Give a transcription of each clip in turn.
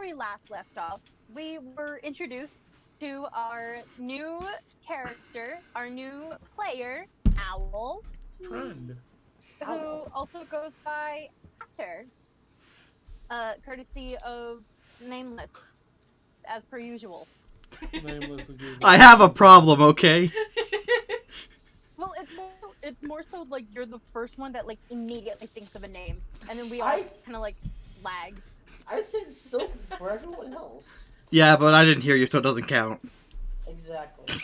we last left off, we were introduced to our new character, our new player, Owl, Friend. who also goes by Hatter, courtesy of Nameless, as per usual. Nameless and I have a problem, okay? Well, it's more so like you're the first one that like immediately thinks of a name, and then we all I kind of like lag. I said Sylvan for everyone else. Yeah, but I didn't hear you, so it doesn't count. Exactly.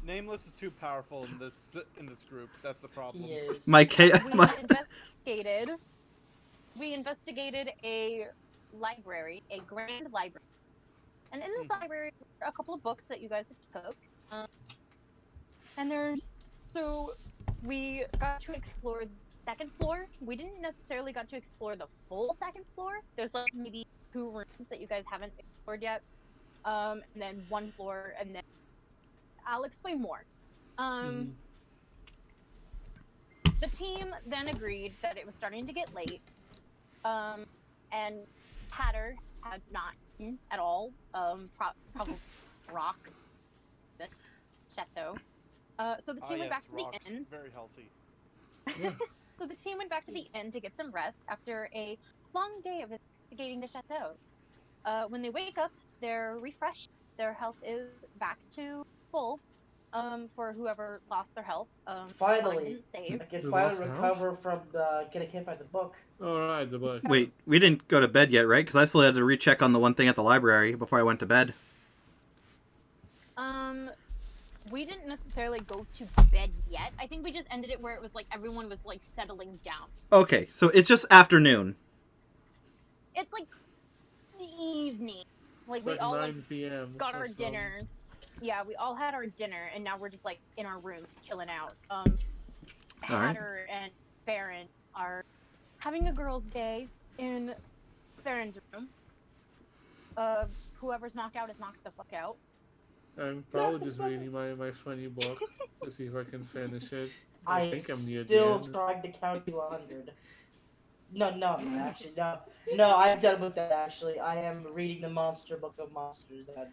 Nameless is too powerful in this group. That's the problem. He is. We investigated a library, a grand library, and in this library there are a couple of books that you guys have took. And we got to explore the second floor. We didn't necessarily got to explore the full second floor. There's like maybe 2 rooms that you guys haven't explored yet, and then 1 floor, and then I'll explain more. The team then agreed that it was starting to get late, and Hatter had not eaten at all. Probably rock this chateau. So the team went back to rocks, the inn. Very healthy. So the team went back to the inn to get some rest after a long day of investigating the chateau. When they wake up, they're refreshed. Their health is back to full. For whoever lost their health. Finally, save. I can We finally lost recover from getting hit by the book. Alright, the book. Wait, we didn't go to bed yet, right? Because I still had to recheck on the one thing at the library before I went to bed. We didn't necessarily go to bed yet. I think we just ended it where it was like everyone was like settling down. Okay, so it's just afternoon. It's like the evening. Like It's we like all 9 like p.m. got our or so. dinner. Yeah, we all had our dinner, and now we're just like in our room chilling out. Hatter and Farryn are having a girls' day in Farryn's room. Whoever's knocked out is knocked the fuck out. I'm probably just reading my funny book to see if I can finish it. I think I'm near the still end. trying to count to 100. No, actually, no. I'm done with that. Actually, I am reading the Monster Book of Monsters. That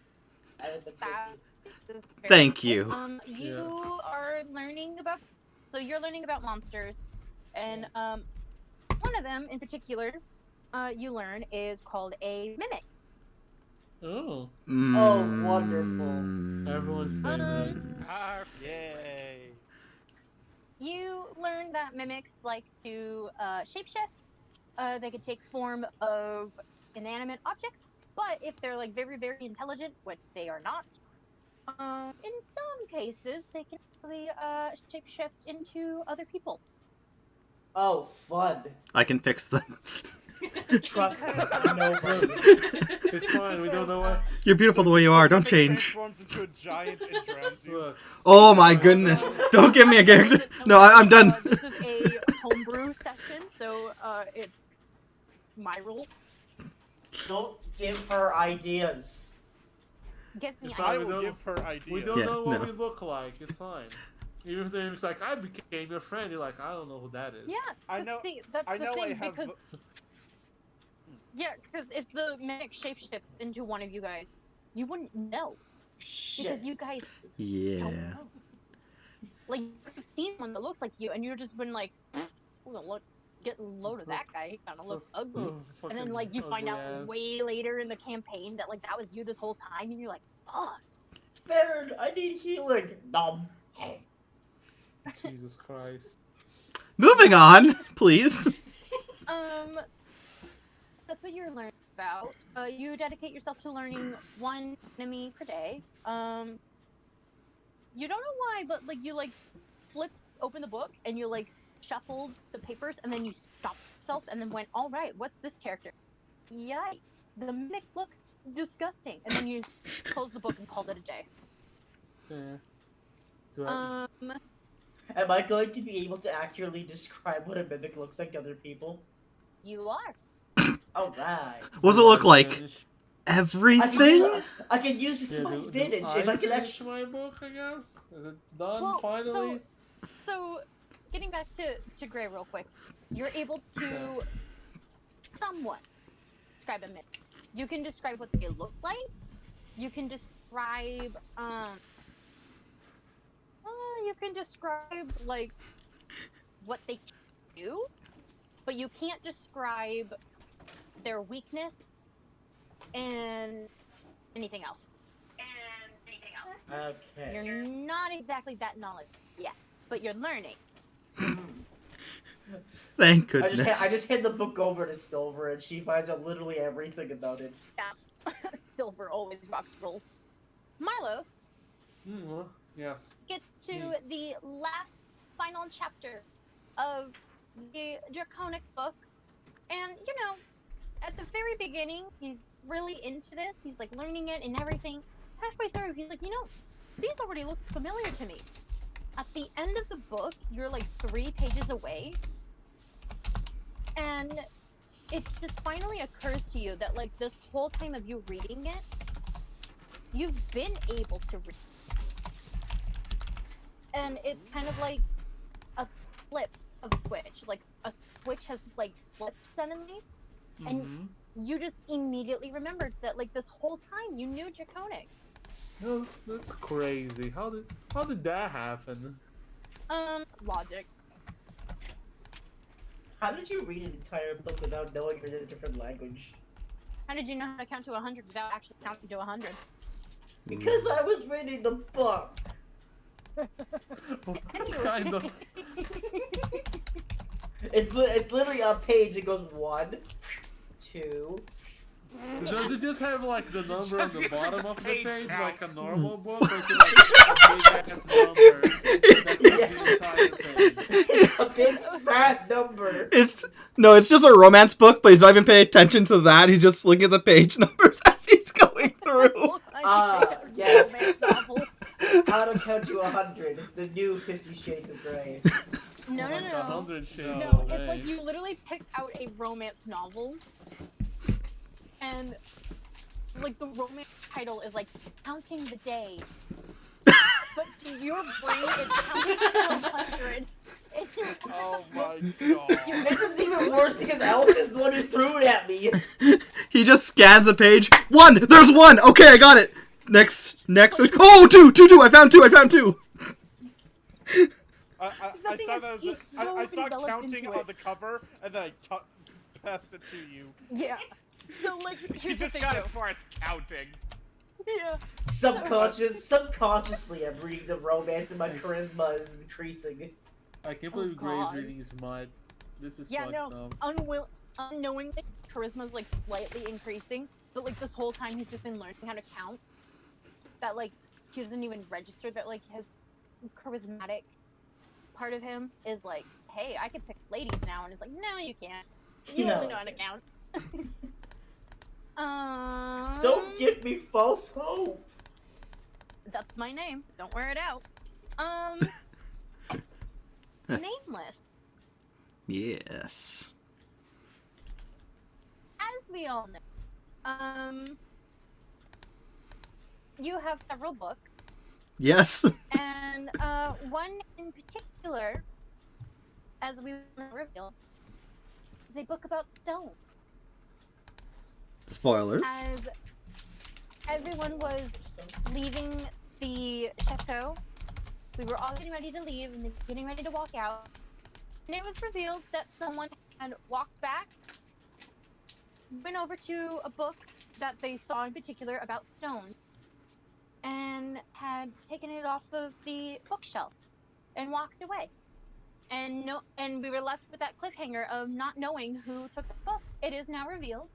Thank you. You are learning about. So you're learning about monsters, and one of them in particular, you learn is called a mimic. Oh, Oh, wonderful. everyone's favorite. Yay! You learn that mimics like to shapeshift. They could take form of inanimate objects, but if they're like very, very intelligent, which they are not, in some cases they can actually shapeshift into other people. Oh, fun. I can fix them. Trust Because, nobody. It's fine, we don't know what. You're beautiful the way you are, don't It change. transforms into a giant and drowns you. Look, Oh my goodness. Don't give me a character. No, I'm done. This is a homebrew session, so it's my rule. Don't give her ideas. Get me It's I fine, ideas. will give her ideas. we don't Yeah, know what no. we look like. It's fine. Even if it's like I became your friend, you're like I don't know who that is. Yeah, I but know- see, that's I the know thing, I have. because because if the mimic shapeshifts into one of you guys, you wouldn't know Shit. because you guys Yeah. don't know. Like you've seen one that looks like you, and you've just been like, getting low to that guy. He kind of looks ugly. Oh, And then like you find out ugly ass. way later in the campaign that like that was you this whole time, and you're like, fuck. Farryn, I need healing. Nom. Jesus Christ. Moving on, please. That's what you're learning about. You dedicate yourself to learning 1 enemy per day. You don't know why, but like you like flipped open the book and you like shuffled the papers and then you stopped yourself and then went, all right, what's this character? Yikes, the mimic looks disgusting. And then you closed the book and called it a day. Yeah. Do I- Am I going to be able to accurately describe what a mimic looks like to other people? You are. Alright. What does it look like? Finish- Everything? I can use this to my do advantage if I can finish actually. my book, I guess? Is it done Well, finally? So getting back to Gray real quick, you're able to somewhat describe a mimic. You can describe what they look like. You can describe like what they do, but you can't describe their weakness and anything else. Okay. You're not exactly that knowledgeable yet, but you're learning. Thank goodness. I just hand the book over to Silver, and she finds out literally everything about it. Yeah. Silver always rocks roll. Marlos Well, yes. gets to the last final chapter of the Draconic book, and you know, at the very beginning, he's really into this. He's like learning it and everything. Halfway through, he's like, you know, these already look familiar to me. At the end of the book, you're like 3 pages away, and it just finally occurs to you that like this whole time of you reading it, you've been able to read. And it's kind of like a flip of a switch. Like a switch has like flipped suddenly, and you just immediately remembered that like this whole time you knew Draconic. That's crazy. How did that happen? Logic. How did you read an entire book without knowing it in a different language? How did you know how to count to 100 without actually counting to 100? Because I was reading the book. Kind of. It's literally a page. It goes 1, 2. Does it just have like the number at the Just bottom a of the page page count. like a normal book, or is it like a big ass number that the entire page? It's a big fat number. It's just a romance book, but he's not even paying attention to that. He's just looking at the page numbers as he's going through. Yes. How to Count to 100, the new 50 Shades of Grey. No. 100 shades. No, of it's like gray. you literally picked out a romance novel, and like the romance title is like Counting the Day, but to your brain it's counting to 100. Oh my god. This is even worse because Elf is the one who threw it at me. He just scans the page. 1! There's 1! Okay, I got it! Next is... Oh, 2! I found 2! I saw that as I saw counting on the cover, and then I passed it to you. Yeah. So like, You here's the just thing got though. as far as counting. Yeah. Subconsciously, I'm reading the romance, and my charisma is increasing. I can't believe God. Gray's reading smut. This is Yeah, fucked no. up. Unknowingly, charisma's like slightly increasing, but like this whole time he's just been learning how to count. That like he doesn't even register that like his charismatic part of him is like, hey, I can pick ladies now, and it's like, no, you can't. You No, only know I how to count. Don't give me false hope. That's my name. Don't wear it out. Nameless. Yes. As we all know, you have several books, Yes. and one in particular, as we will reveal, is a book about stone. Spoilers. As everyone was leaving the chateau, we were all getting ready to leave and getting ready to walk out, and it was revealed that someone had walked back, went over to a book that they saw in particular about stones, and had taken it off of the bookshelf and walked away. And we were left with that cliffhanger of not knowing who took the book. It is now revealed.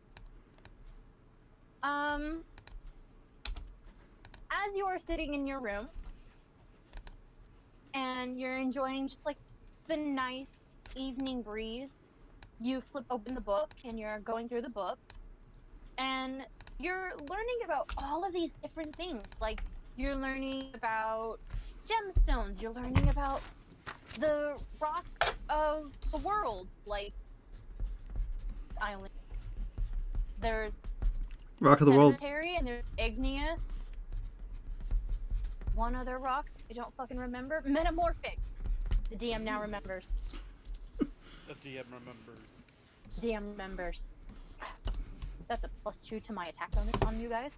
As you are sitting in your room and you're enjoying just like the nice evening breeze, you flip open the book and you're going through the book, and you're learning about all of these different things. Like, you're learning about gemstones, you're learning about the rock of the world, like island. There's Rock of the World. Sedimentary and there's igneous. One other rock I don't fucking remember. Metamorphic. The DM now remembers. The DM remembers. DM remembers. That's a +2 to my attack on you guys.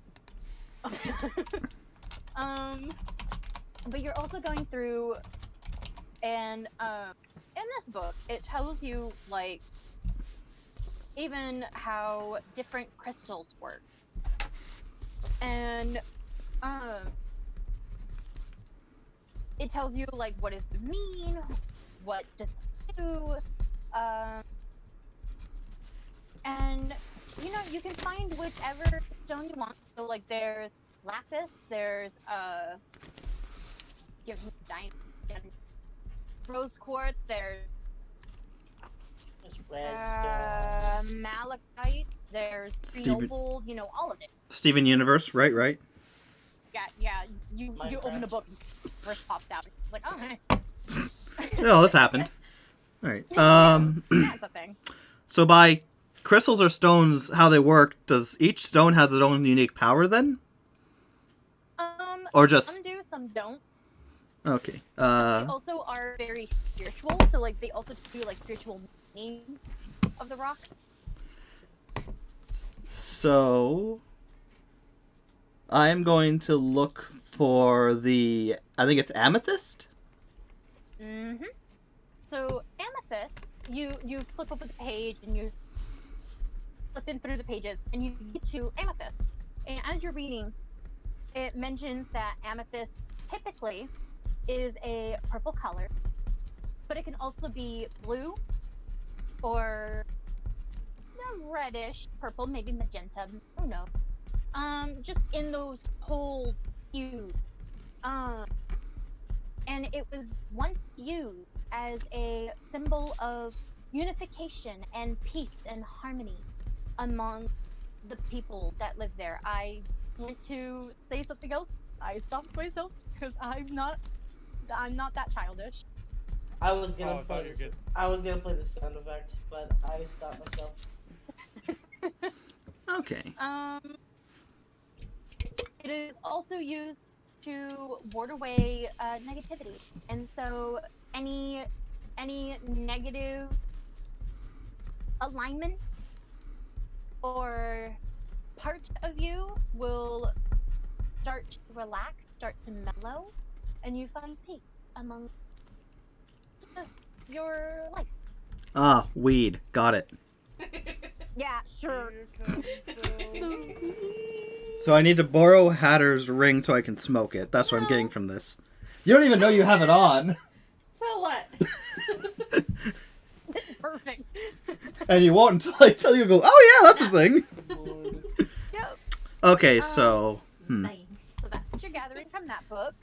But you're also going through, and in this book, it tells you like even how different crystals work, and it tells you like what does it mean, what does it do, and you can find whichever stone you want. So like there's lapis, there's give me diamond, rose quartz, there's Redstone. malachite, there's green Steven- opal, all of it. Steven Universe, right? Yeah, you open Minecraft. a book and first pops out. It's like, oh, hey. Oh, this happened. All right. That's a thing. So by crystals or stones, how they work? Does each stone has its own unique power then, or just Some do, some don't. okay? They also are very spiritual, so like they also do like spiritual meanings of the rock. So I'm going to look for the. I think it's amethyst. Mm-hmm. So amethyst, you flip open the page and you flip in through the pages and you get to amethyst. And as you're reading, it mentions that amethyst typically is a purple color, but it can also be blue or reddish purple, maybe magenta. Who knows? Just in those cold hues. And it was once used as a symbol of unification and peace and harmony among the people that live there. I went to say something else. I stopped myself because I'm not that childish. I was gonna I thought play. you were good. I was gonna play the sound effect, but I stopped myself. Okay. It is also used to ward away negativity, and so any negative alignment or part of you will start to relax, start to mellow, and you find peace among your life. Ah, weed. Got it. Yeah, sure. Here comes the- So I need to borrow Hatter's ring so I can smoke it. That's what I'm getting from this. You don't even know you have it on. So what? Perfect. And you won't until I tell you, go, oh yeah, that's the thing. Lord. Yep. Okay, so... Fine. So that's what you're gathering from that book.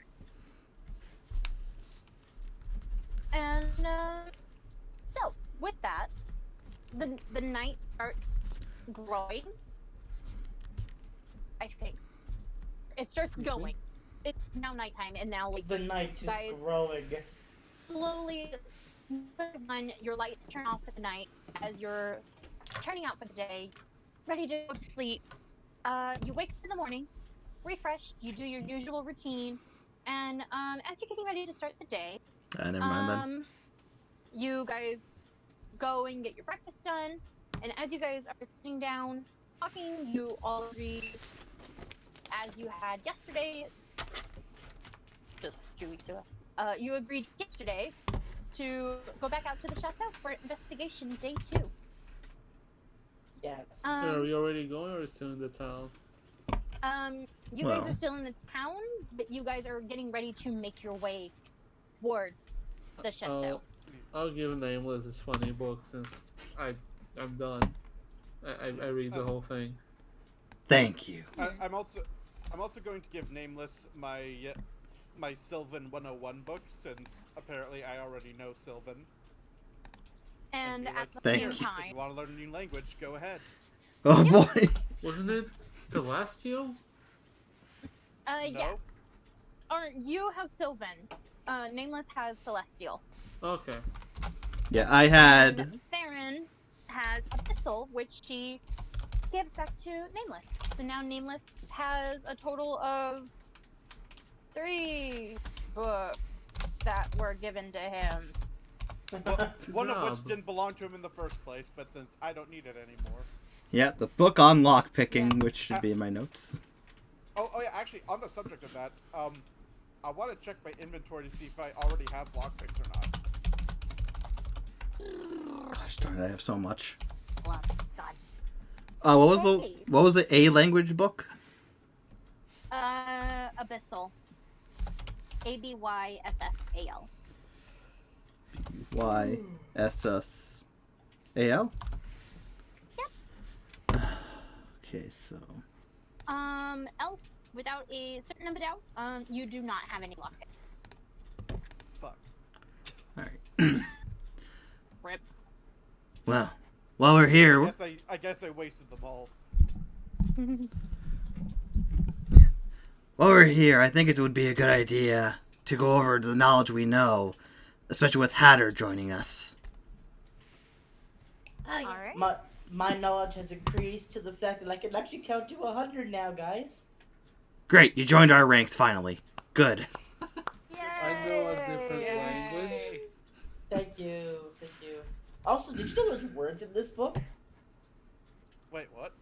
And so with that, the night starts growing. I think it starts going. It's now nighttime, and now like The night is Guys. growing. slowly, when your lights turn off for the night, as you're turning out for the day, ready to go to sleep. You wake up in the morning, refreshed. You do your usual routine, and as you're getting ready to start the day, Never mind then. you guys go and get your breakfast done, and as you guys are sitting down talking, you all agree, as you had yesterday, just 2 weeks ago, you agreed yesterday to go back out to the chateau for investigation day 2. Yes. So are we already going or still in the town? You Well. guys are still in the town, but you guys are getting ready to make your way toward the chateau. I'll give Nameless his funny book since I'm done. I read the whole thing. Thank you. I'm also going to give Nameless my Sylvan 101 book, since apparently I already know Sylvan. And be at like, the Thank same you. If time, you want to learn a new language, go ahead. Oh boy. Wasn't it Celestial? yeah, No? or you have Sylvan. Nameless has Celestial. Okay. Yeah, I had... And Farryn has Abyssal, which she gives back to Nameless. So now Nameless has a total of 3 books that were given to him. One of which job. didn't belong to him in the first place, but since I don't need it anymore. Yeah, the book on lockpicking, which should be in my notes. Oh yeah, actually, on the subject of that, I want to check my inventory to see if I already have lockpicks or not. Gosh darn it, I have so much. God. What was the A language book? Abyssal. ABYSSAL. YSSAL? Yep. Okay, so Elf, without a certain number doubt, you do not have any lockpick. Fuck. alright. Rip. Well, while we're here, I guess I wasted them all. I think it would be a good idea to go over the knowledge we know, especially with Hatter joining us. Alright. My knowledge has increased to the fact that I can actually count to 100 now, guys. Great, you joined our ranks finally. Good. I know a different language. Thank you. Also, did you know there's words in this book? Wait, what?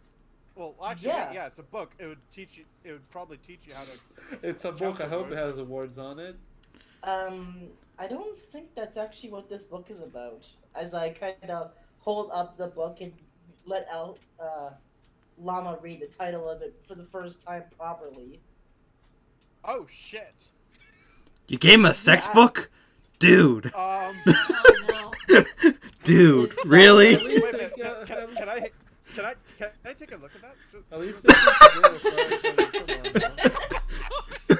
Well, actually, yeah, it's a book. It would teach you. It would probably teach you how to. It's a book. I hope it has awards on it. I don't think that's actually what this book is about. As I kind of hold up the book and let Lama read the title of it for the first time properly. Oh shit! You gave him a sex book? Dude. Oh no. Dude, really? Wait a minute. Can I take a look at that? At least it's come on.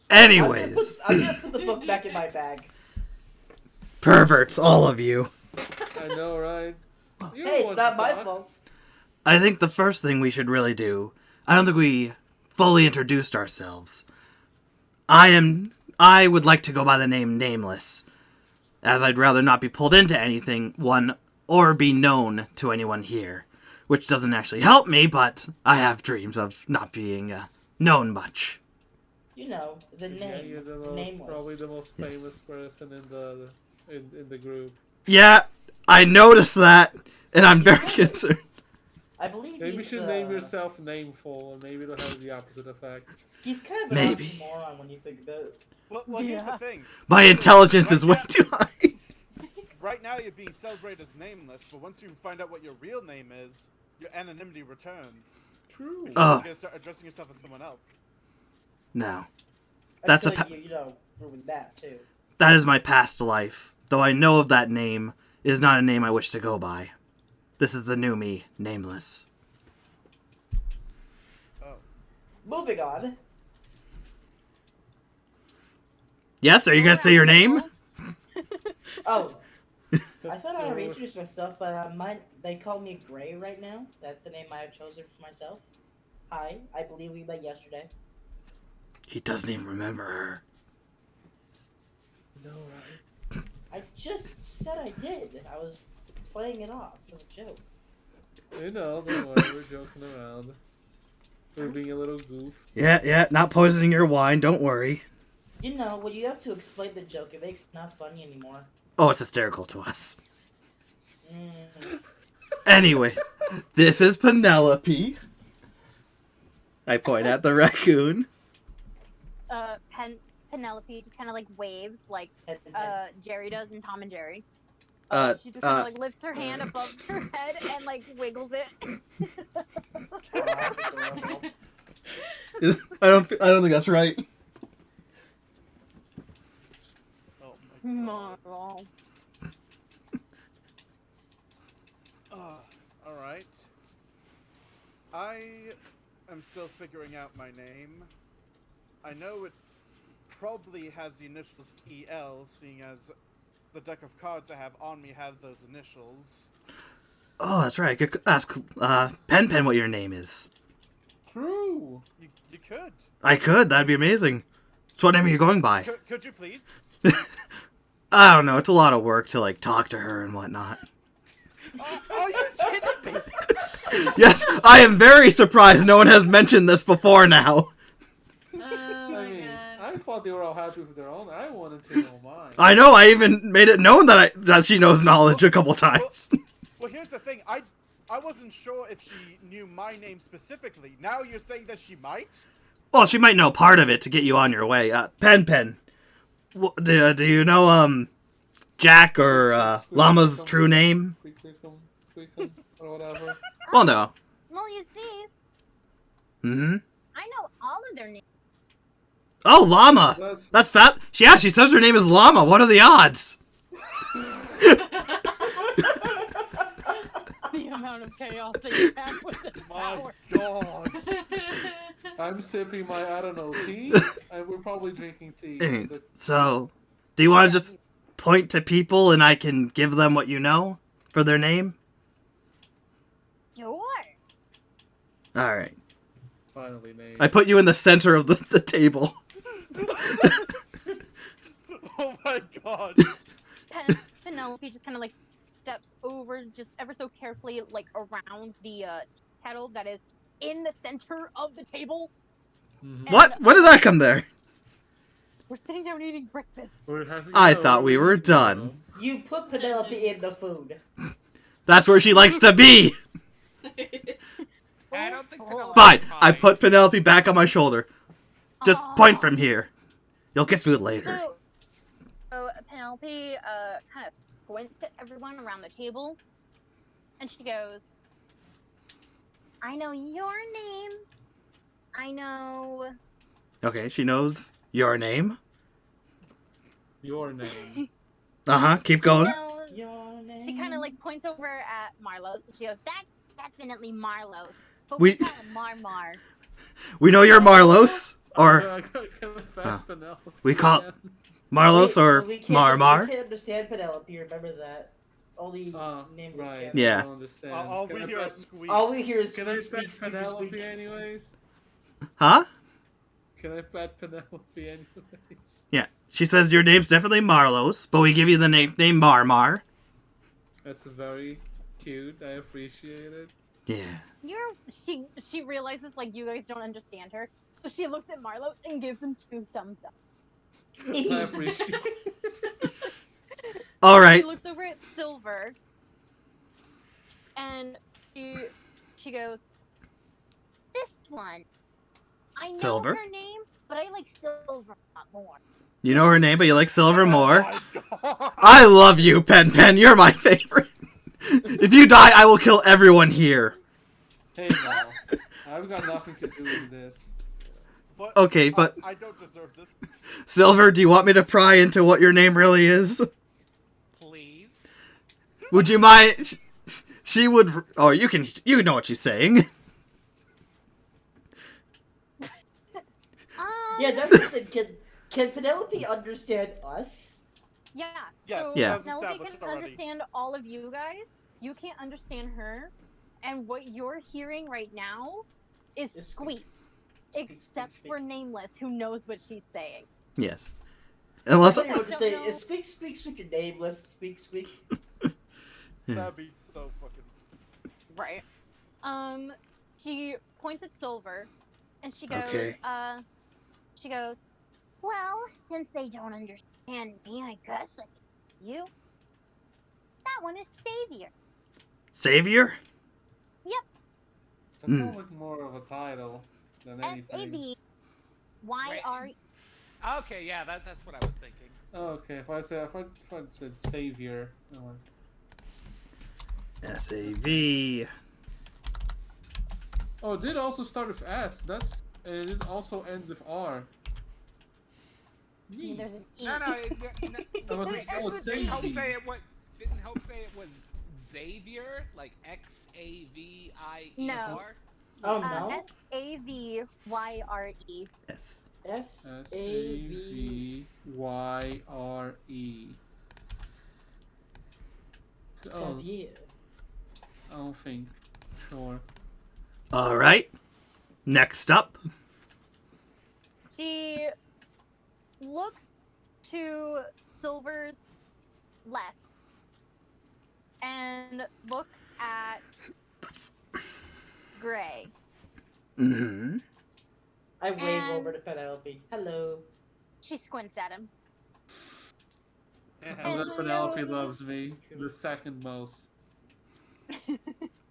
Anyways. I'm gonna put the book back in my bag. Perverts, all of you. I know, right? You Hey, it's want not to my talk. fault. I think the first thing we should really do, I don't think we fully introduced ourselves. I would like to go by the name Nameless, as I'd rather not be pulled into anything, or be known to anyone here. Which doesn't actually help me, but I have dreams of not being known much. You know, the Yeah, name. you're Nameless. probably the most Yes. famous person in the group. Yeah, I noticed that, and I'm very concerned. I believe Maybe you he's, should name yourself Nameful, and maybe it'll have the opposite effect. He's kind of an Maybe. oxymoron when you think about it. Well, here's the thing. My intelligence is way too high. Right now, you're being celebrated as Nameless, but once you find out what your real name is, your anonymity returns. True. Oh. You're gonna start addressing yourself as someone else. No. That's a Until you ruin that too. That is my past life. Though I know of that name, it is not a name I wish to go by. This is the new me, Nameless. Oh. Moving on. Yes, are you gonna say your name? Oh, I thought I already introduced myself, but they call me Gray right now. That's the name I have chosen for myself. Hi, I believe we met yesterday. He doesn't even remember her. No, right? I just said I did. I was playing it off as a joke. You know, don't worry, we're joking around. We're being a little goof. Yeah, not poisoning your wine, don't worry. You know, when you have to explain the joke, it makes it not funny anymore. Oh, it's hysterical to us. Mm. Anyways, this is Penelope. I point at the raccoon. Penelope just kind of like waves like And- Jerry does in Tom and Jerry. Uh, She just kind of like lifts her hand above her head and like wiggles it. I don't think that's right. Oh my god. Moarl. Alright. I am still figuring out my name. I know it probably has the initials EL, seeing as the deck of cards I have on me have those initials. Oh, that's right. I could ask Pen what your name is. True. You could. I could. That'd be amazing. So what name are you going by? Could you please? I don't know. It's a lot of work to like talk to her and whatnot. Are you kidding me? Yes, I am very surprised no one has mentioned this before now. I mean, I thought they were all happy with their own. I wanted to know mine. I know. I even made it known that she knows knowledge a couple times. Well, here's the thing. I wasn't sure if she knew my name specifically. Now you're saying that she might? Well, she might know part of it to get you on your way. Pen. Do you know, Jack or, Lama's true name? Or whatever. Well, no. Well, you see, Mm-hmm. I know all of their names. Oh, Lama! That's fat. Yeah, she says her name is Lama. What are the odds? The amount of chaos that you have with this My power. God. I'm sipping my, I don't know, tea? And we're probably drinking tea. Anyways, so, do you want to just point to people and I can give them what you know for their name? Sure. Alright. Finally named. I put you in the center of the table. Oh my God. Penelope just kind of like steps over just ever so carefully like around the kettle that is in the center of the table. Mm-hmm. What? When did that come there? We're sitting down eating breakfast. I thought we were done. You put Penelope in the food. That's where she likes to be. I don't think Penelope's Fine. I fine. put Penelope back on my shoulder. Just point from here. You'll get food later. So Penelope kind of squints at everyone around the table, and she goes, I know your name. I know... Okay, she knows your name. Your name. Uh-huh, keep going. Your name. She kind of like points over at Moarlos, and she goes, that's definitely Moarlos. But We- we call him Marmar. We know you're Moarlos, or I got a fat Penelope. we call Moarlos or We Marmar. can't understand Penelope, remember that. Only nameless Right. can. Yeah. I don't understand. All we Can I hear are pet- squeaks. All we hear is Can I squeak, pet squeak, Penelope squeak. anyways? Huh? Can I pet Penelope anyways? Yeah. She says your name's definitely Marlos, but we give you the name Marmar. That's very cute. I appreciate it. Yeah. She realizes like you guys don't understand her, so she looks at Moarlos and gives him 2 thumbs up. I appreciate it. All right. She looks over at Silver, and she goes, this one. I know Silver? her name, but I like Silver a lot more. You know her name, but you like Silver more. Oh my God. I love you, Pen. You're my favorite. If you die, I will kill everyone here. Hey now, I've got nothing to do with this. But, Okay, but I don't deserve this. Silver, do you want me to pry into what your name really is? Please. Would you mind? She would. Oh, you know what she's saying. Yeah, that's the thing. Can Penelope understand us? Yeah. Yes, so Yeah. Penelope established can already. understand all of you guys. You can't understand her, and what you're hearing right now is Is squeak, Squeak, except squeak, for squeak. Nameless, who knows what she's saying. Yes. I Unless thought you were I to don't say, know. is squeak, squeak, squeak your nameless? Squeak, squeak. That'd be so fucking. Right. She points at Silver, and she goes, Okay. she goes, well, since they don't understand me, I guess I can you. That one is Savior. Savior. That sounds like more of a title than anything. Savyr. Okay, yeah, that's what I was thinking. Oh, okay, if I said savior, I'm like, S-A-V. oh, it did also start with S. It is also ends with R. Neat. There's an E. No, I was like, oh, didn't Hope Savy. say it was. Didn't Hope say it was Xavier, like Xavier? No. Oh no. Savyre. Yes. S-A-V. Savyre. Oh, Savier. I don't think. Sure. All right. Next up. She looks to Silver's left and looks at Gray. Mm-hmm. I wave And- over to Penelope. Hello. She squints at him. And And that Penelope knows- loves me the second most.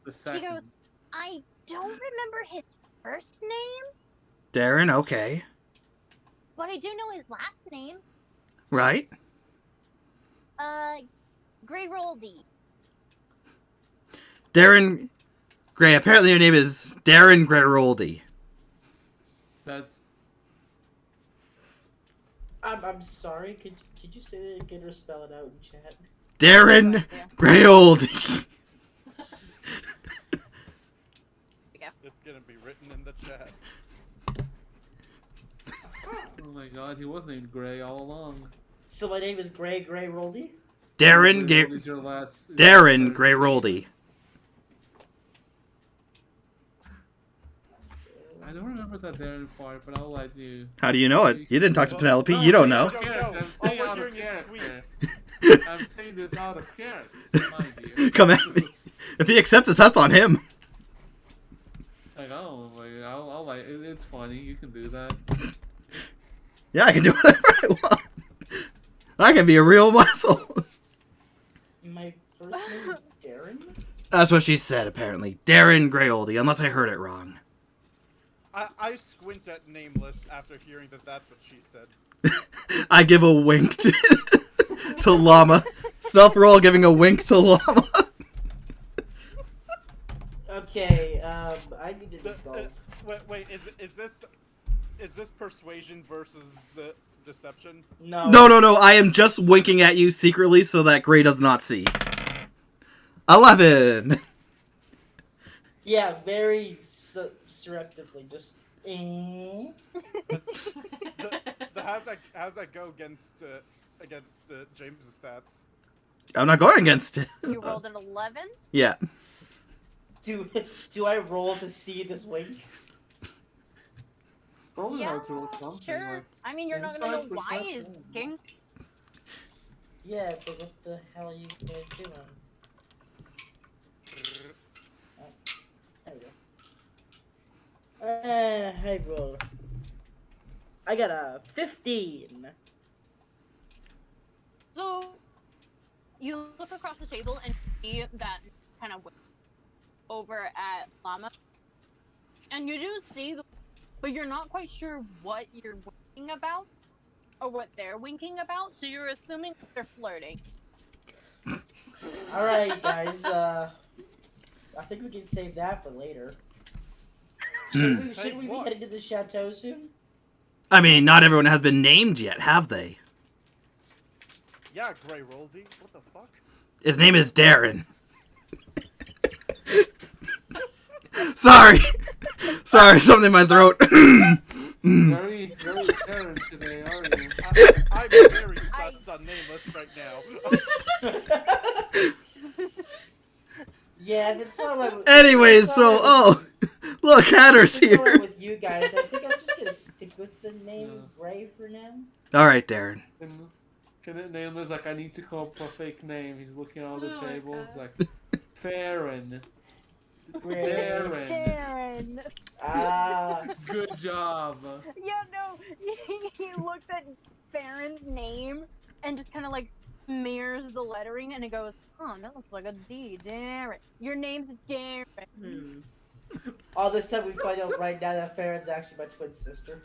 The She second. goes, I don't remember his first name, Darren, okay. but I do know his last name. Right? Grey Roldy. Darren Gray. Apparently your name is Darren Grayroldi. That's I'm sorry. Could you say it again or spell it out in chat? Darren Grayroldi. It's gonna be written in the chat. oh my god, he was named Gray all along. So my name is Grey Roldy? Darren Gray Ga- is your last. Darren Grayroldi. I don't remember that Darren part, but I'll let you. How do you know it? You didn't talk to Penelope. No, You don't I'm know. saying Don't out of know. character. I'm saying All we're out of hearing is character. I'm saying this out of character, mind you. Come at me. If he accepts us, that's on him. Like, I'll like, it's funny. You can do that. Yeah, I can do whatever I want. I can be a real muscle. My first name is Darren? That's what she said, apparently. Darren Grayldi, unless I heard it wrong. I squint at Nameless after hearing that that's what she said. I give a wink to Lama. Stealth roll giving a wink to Lama. Okay, I need an adult. Wait, is this persuasion versus deception? No. No. I am just winking at you secretly so that Gray does not see. 11. Yeah, very surreptitiously, just. How's that go against James's stats? I'm not going against it. You rolled an 11? Yeah. Do I roll to see this wink? Probably Yeah, how to roll something. sure. Like, I mean, you're not gonna know inside why he's perception. king. Yeah, but what the hell are you guys doing? There we go. Hey, roll. I got a 15. So, you look across the table and see that kind of over at Lama. And you do see, but you're not quite sure what you're winking about, or what they're winking about, so you're assuming they're flirting. Alright, guys, I think we can save that for later. Hmm. Should we be heading to the chateau soon? I mean, not everyone has been named yet, have they? Yeah, Grey Roldy. What the fuck? His name is Darren. Sorry, something in my throat. very Darren today, are you? I'm very sucked on Nameless right now. Yeah, if it's alright with Anyways, so look, Hatter's if it's alright here. with you guys, I think I'm just gonna stick with the name Gray for now. All right, Darren. Can it name is like I need to come up with a fake name. He's looking on the Oh my table. God. It's like Farryn. Gray. Darren. Ah, Good job. Yeah, no, he looks at Farron's name and just kind of like smears the lettering and it goes, oh, that looks like a D, Darren. Your name's Darren. all this time we find out right now that Farron's actually my twin sister.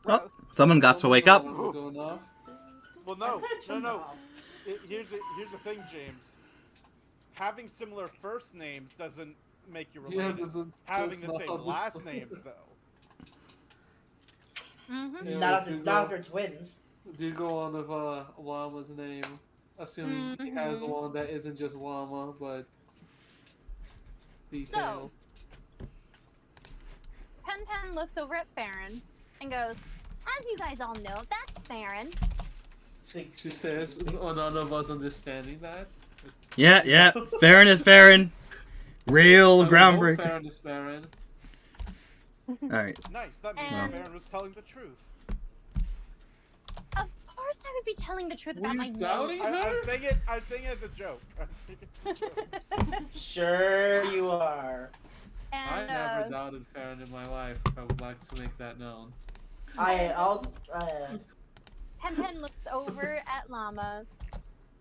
Oh, someone got to wake up. Going off. Well, no. Here's the thing, James. Having similar first names doesn't make you related. Having the same last names, though. Mm-hmm. Yeah, Not we if should not go- if they're twins. Do you go on with Lama's name? Assuming he has one that isn't just Lama, but details. Pen looks over at Farron and goes, as you guys all know, that's Farron. Sweet. She says, none of us understanding that. Yeah. Farron is Farron. Real groundbreaker. Farron is Farron. All right. Nice. That means And- Farron was telling the truth. Of course I would be telling the truth about Were my you name. doubting I'm her? saying it as a joke. I'm saying it as a joke. Sure you are. I And never doubted Farron in my life. I would like to make that known. I'll Pen looks over at Lama.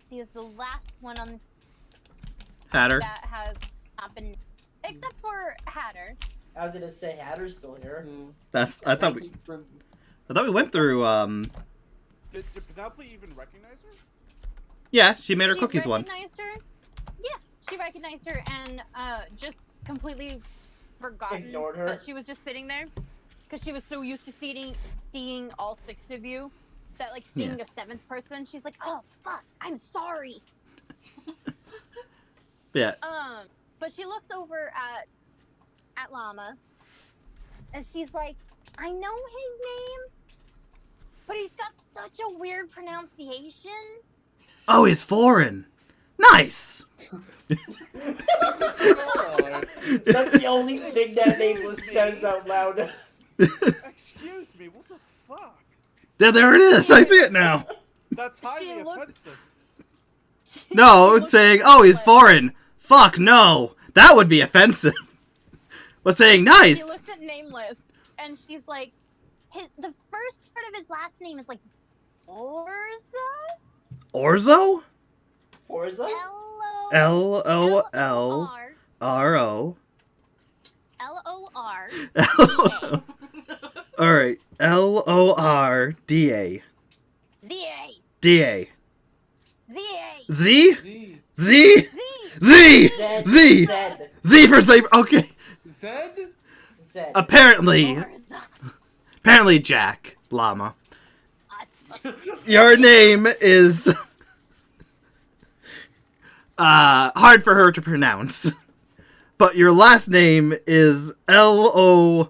He is the last one on the Hatter. that has not been named. except for Hatter. I was gonna say Hatter's still here. I thought we went through. Did Penelope even recognize her? Yeah, she made her She cookies once. recognized her. Yeah, she recognized her and just completely forgotten Ignored her. that she was just sitting there because she was so used to seeing all 6 of you that like seeing a 7th person, she's like, "Oh fuck, I'm sorry." Yeah. But she looks over at Lama, and she's like, "I know his name, but he's got such a weird pronunciation." Oh, he's foreign. Nice. That's the only thing that Nameless says out loud. Excuse me, what the fuck? Yeah, there it is. I see it now. That's highly offensive. No, it's saying, "Oh, he's foreign." Fuck no, that would be offensive. But saying nice. She looks at Nameless, and she's like, the first part of his last name is like Orza? Orzo? Forza? L-O-L-R-O. L-O-R-D-A. Alright, L-O-R-D-A. D-A. D-A. D-A. Z? Z. Z? Z. Z! Z! Zed. Z for Saber. Okay. Zed? Zed. Orza. Apparently Jack Lama. Your name is hard for her to pronounce. But your last name is L-O...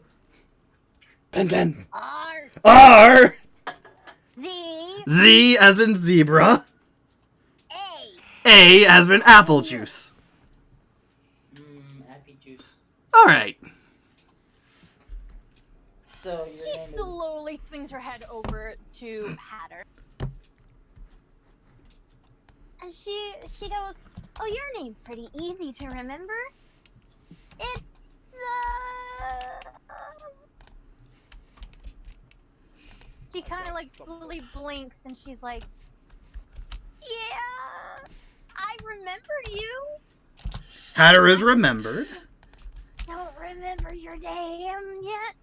Ben. R. R. Z. Z as in zebra. A. A as in apple juice. Happy juice. Alright. So your She name is... slowly swings her head over to Hatter. And she goes, "Oh, your name's pretty easy to remember. It's, She kind of like slowly blinks and she's like, "Yeah, I remember you. Hatter is remembered. Don't remember your name yet.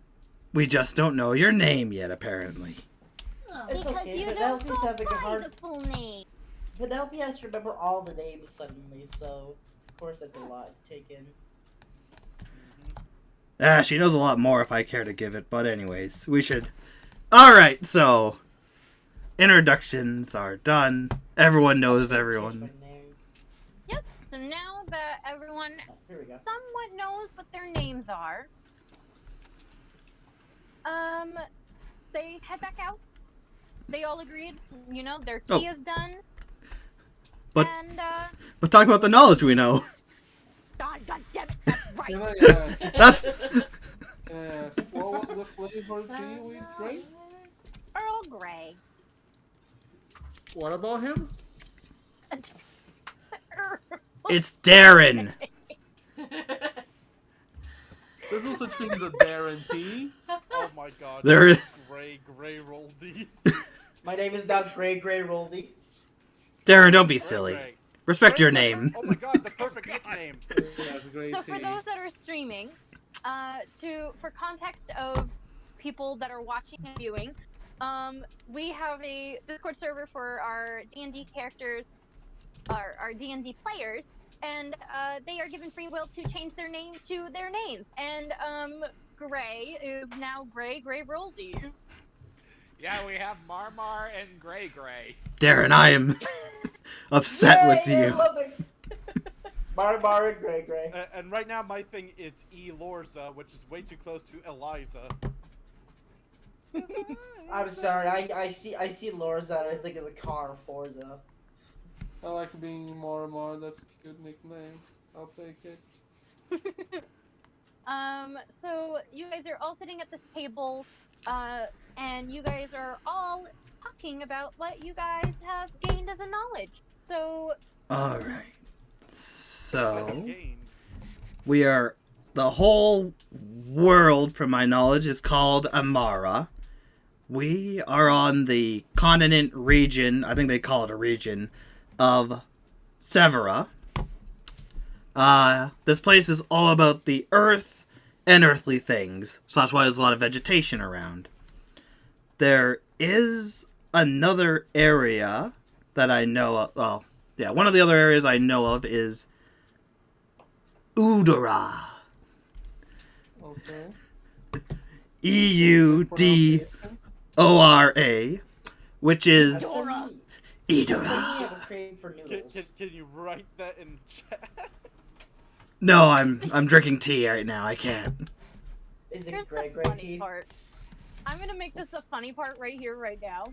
We just don't know your name yet, apparently. It's Because okay, you don't Penelope's go having a by hard... the full name." Penelope has to remember all the names suddenly, so... Of course that's a lot to take in. She knows a lot more if I care to give it, but anyways, we should... Alright, so... Introductions are done. Everyone knows everyone. My name. Yep. So now that everyone Oh, here we go. somewhat knows what their names are, they head back out. They all agreed, you know, their tea is done. But- And, But talk about the knowledge we know. God damn it, that's right. Can I ask? That's... What was the flavor tea we drank? Earl Grey. What about him? It's Darren. There's no such thing as a guarantee. Oh my god. There is... Gray Roldy. My name is not Gray Roldy. Darren, don't be silly. Gray. Respect your Gray- name. Oh my god, the perfect nickname. That's a great So for tea. those that are streaming, for context of people that are watching and viewing, we have a Discord server for our D&D characters, our D&D players, and they are given free will to change their name to their names. And Gray is now Gray Roldy. Yeah, we have Marmar and Gray. Darren, I am upset with Yay, I you. love it. Bar and Gray. And right now my thing is Elorza, which is way too close to Eliza. I'm sorry, I see Lorza and I think of the car Forza. I like being more. That's a good nickname. I'll take it. So you guys are all sitting at this table, and you guys are all talking about what you guys have gained as a knowledge. So Alright. So... Gained. We are... The whole world, from my knowledge, is called Amara. We are on the continent region, I think they call it a region, of Severa. This place is all about the earth and earthly things, so that's why there's a lot of vegetation around. There is another area that I know of. Well, yeah, one of the other areas I know of is Udora. Okay. Eudora, which is Dora. Edora. I have a craving for noodles. Can you write that in chat? No, I'm drinking tea right now. I can't. Is Here's it gray the funny tea? part. I'm gonna make this the funny part right here, right now.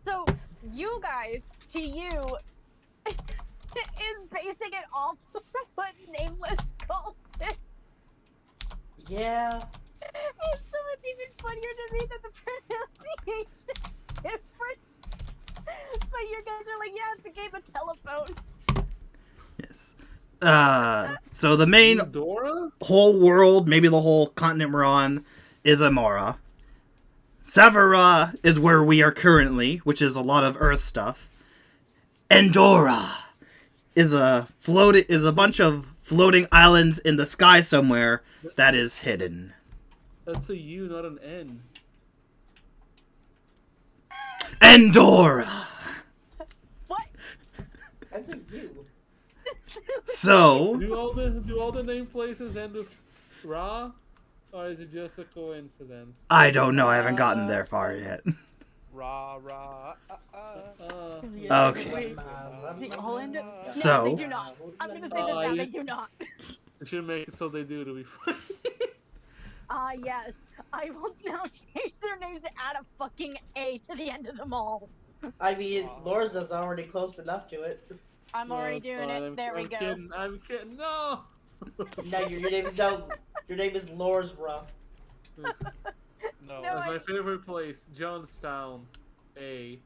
So, you guys, to you, is basing it off of what Nameless called it. Yeah. And so it's even funnier to me that the pronunciation is different. But you guys are like, yeah, it's a game of telephone. Yes. So the main Eudora? whole world, maybe the whole continent we're on, is Amora. Savara is where we are currently, which is a lot of Earth stuff. Endora is a bunch of floating islands in the sky somewhere that is hidden. That's a U, not an N. Endora. What? That's a you. So Do all the name places end with Ra? Or is it just a coincidence? I don't know. I haven't gotten there far yet. Rah rah. Okay. They all end up. So- No, they do not. I'm gonna say that now. They do not. We should make it so they do to be funny. Yes. I will now change their names to add a fucking A to the end of them all. I mean, Laura's is already close enough to it. I'm already doing it. There we go. I'm kidding. No! Now your name is Laura's Ra. No. No, That's my favorite place, Jonestown. A.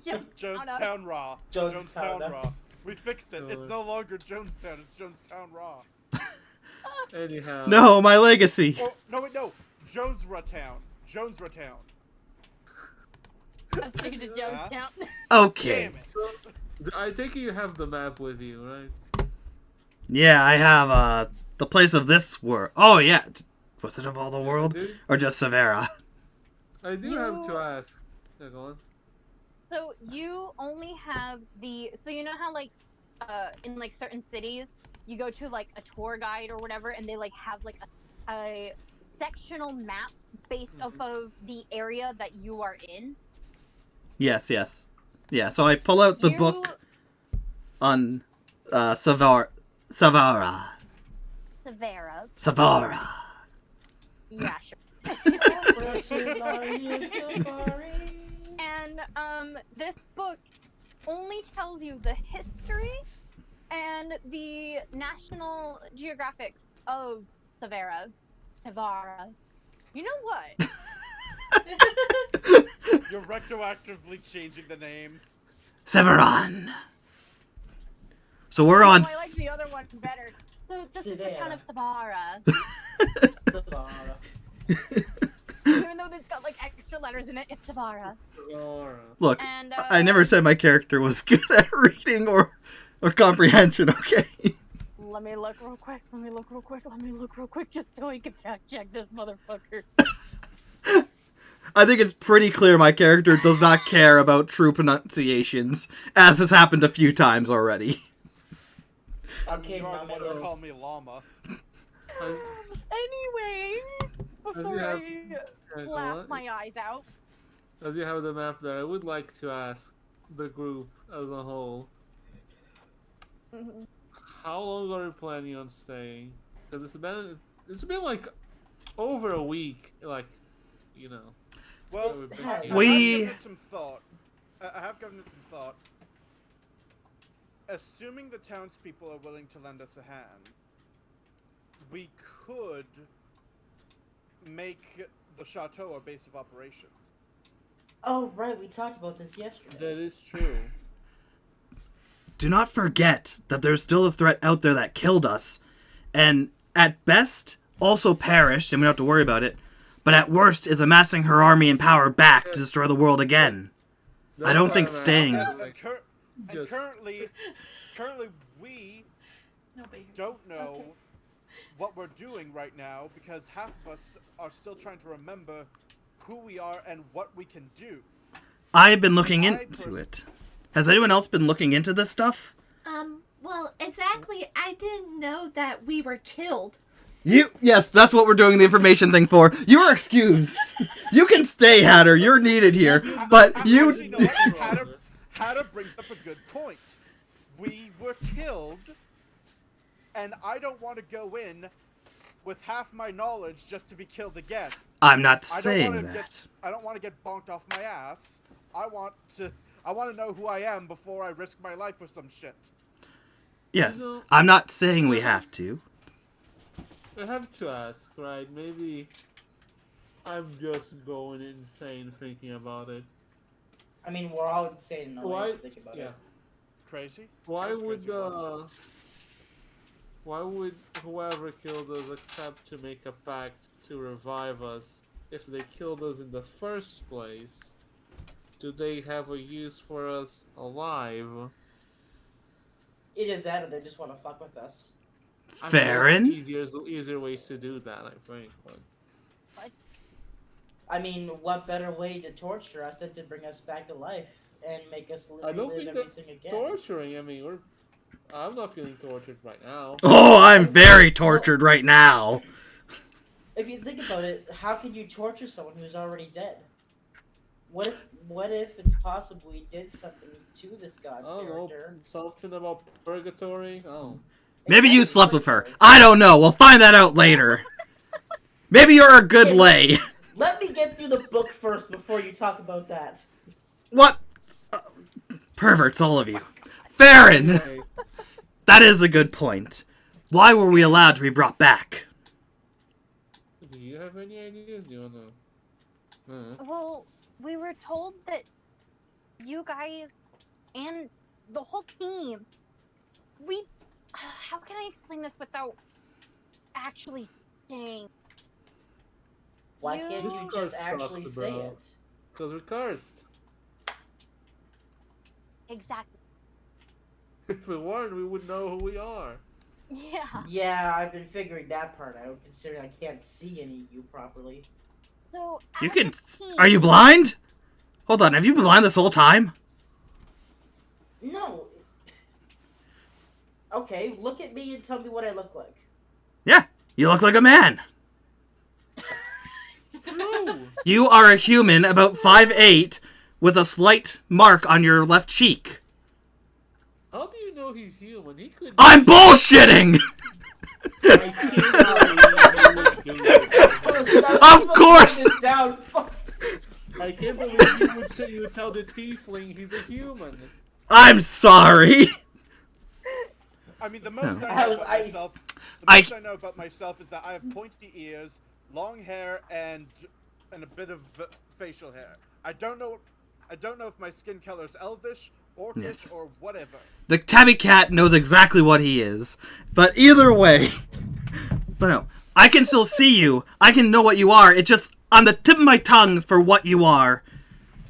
Jonestown Raw. Jonestown, Raw. We fixed it. It's Sure. no longer Jonestown. It's Jonestown Raw. Anyhow. No, my legacy. Oh, no, wait, no. Jonesra Town. I'm sticking to Jonestown. Okay. Damn it. So, I think you have the map with you, right? Yeah, I have the place of this world. Oh yeah, was it of all the world or just Savera? I do have to ask. Yeah, go on. So you only have so you know how like in like certain cities you go to like a tour guide or whatever and they like have like a sectional map based off of the area that you are in. Yes. Yeah, so I pull out the book on Savara. Savera. Yeah, sure. And this book only tells you the history and the National Geographics of Savara. You know what? You're retroactively changing the name. Severan. So we're on. I like the other one better. So this is the town of Savara. Savara. Even though it's got like extra letters in it, it's Savara. Look, And I never said my character was good at reading or comprehension. Okay. Let me look real quick, just so I can fact check this motherfucker. I think it's pretty clear my character does not care about true pronunciations, as has happened a few times already. Okay, You are the one who Nameless. called me Lama. Anyways, before have- I laugh my eyes out. As you have the map there, I would like to ask the group as a whole, how long are you planning on staying? Because it's been like over a week, like, you know. Well, We- I have given it some thought. Assuming the townspeople are willing to lend us a hand, we could make the chateau our base of operations. Oh, right, we talked about this yesterday. That is true. Do not forget that there's still a threat out there that killed us, and at best also perished, and we don't have to worry about it, but at worst is amassing her army and power back to destroy the world again. I don't think staying. And currently, we Nobody. don't know Okay. what we're doing right now because half of us are still trying to remember who we are and what we can do. I've been looking into it. Has anyone else been looking into this stuff? Well, exactly. I didn't know that we were killed. Yes, that's what we're doing the information thing for. You are excused. You can stay, Hatter. You're needed here. But you... Actually, no, Hatter brings up a good point. We were killed, and I don't want to go in with half my knowledge just to be killed again. I'm not saying that. I don't want to get bonked off my ass. I want to know who I am before I risk my life with some shit. Yes, I'm not saying we have to. I have to ask, right? Maybe I'm just going insane thinking about it. I mean, we're all insane in a way to think about it. Crazy? Why That's would crazy why would whoever killed us accept to make a pact to revive us if they killed us in the first place? Do they have a use for us alive? Either that or they just want to fuck with us. Farryn? Easier ways to do that, I think. But... I mean, what better way to torture us than to bring us back to life and make us I don't relive think that's everything again? torturing. I mean, I'm not feeling tortured right now. Oh, I'm very tortured right now. If you think about it, how can you torture someone who's already dead? What if it's possible he did something to this god I don't know, character? something about purgatory? Oh. Maybe you slept with her. I don't know. We'll find that out later. Maybe you're a good lay. Let me get through the book first before you talk about that. What? Perverts, all of you. Farryn! Anyways, That is a good point. Why were we allowed to be brought back? do you have any ideas? Do you wanna... Well, we were told that you guys and the whole team, how can I explain this without actually saying? Why can't This you card just actually sucks, say bro. it? Because we're cursed. Exactly. If we weren't, we would know who we are. Yeah. Yeah, I've been figuring that part out, considering I can't see any of you properly. So You as can... a team- Are you blind? Hold on, have you been blind this whole time? No. Okay, look at me and tell me what I look like. Yeah, you look like a man. True. You are a human about 5'8", with a slight mark on your left cheek. How do you know he's human? He could... I'm bullshitting! Of course! I can't believe you would tell the tiefling he's a human. I'm sorry. I mean, the most No. I know about myself is that I have pointy ears, long hair, and a bit of facial hair. I don't know if my skin color is elvish, orcish, Yes. or whatever. The tabby cat knows exactly what he is. But either way... But no, I can still see you. I can know what you are. It's just on the tip of my tongue for what you are.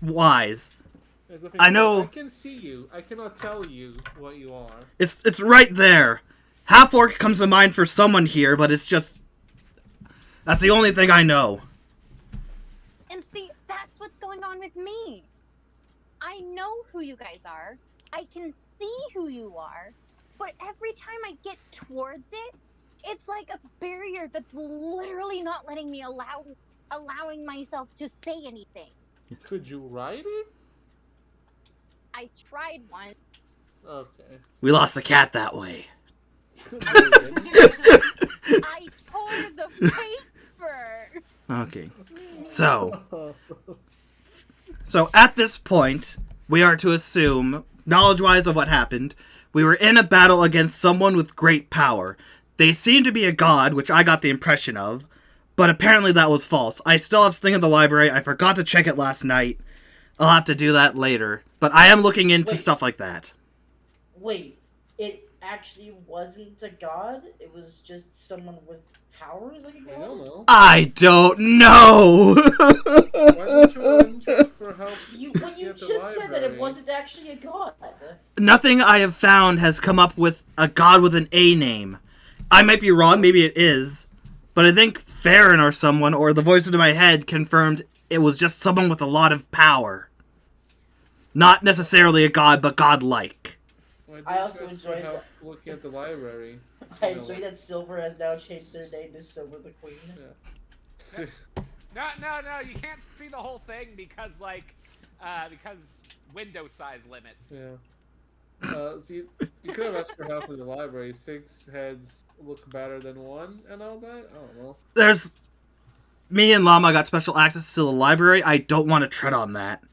Wise. I know... I can see you. I cannot tell you what you are. It's right there. Half-orc comes to mind for someone here, but it's just... That's the only thing I know. And see, that's what's going on with me. I know who you guys are. I can see who you are. But every time I get towards it, it's like a barrier that's literally not letting me allowing myself to say anything. Could you write it? I tried once. Okay. We lost the cat that way. I tore the paper. Okay. So at this point, we are to assume, knowledge-wise of what happened, we were in a battle against someone with great power. They seemed to be a god, which I got the impression of, but apparently that was false. I still have Sting in the library. I forgot to check it last night. I'll have to do that later. But I am looking into stuff like that. Wait, it actually wasn't a god? It was just someone with powers like a I god? don't know. I don't know! Why don't you run just for how you At the just said that it library. wasn't actually a god. Nothing I have found has come up with a god with an A name. I might be wrong, maybe it is, but I think Farryn or someone, or the voice in my head, confirmed it was just someone with a lot of power. Not necessarily a god, but godlike. Why do I you also guys enjoyed help looking at the library. I You know, enjoy that Silver has now changed their name to Silver the Queen. No, you can't see the whole thing because because window size limits. Yeah. See, you could have asked for help in the library. 6 heads look better than 1 and all that? I don't know. There's... Me and Lama got special access to the library. I don't want to tread on that.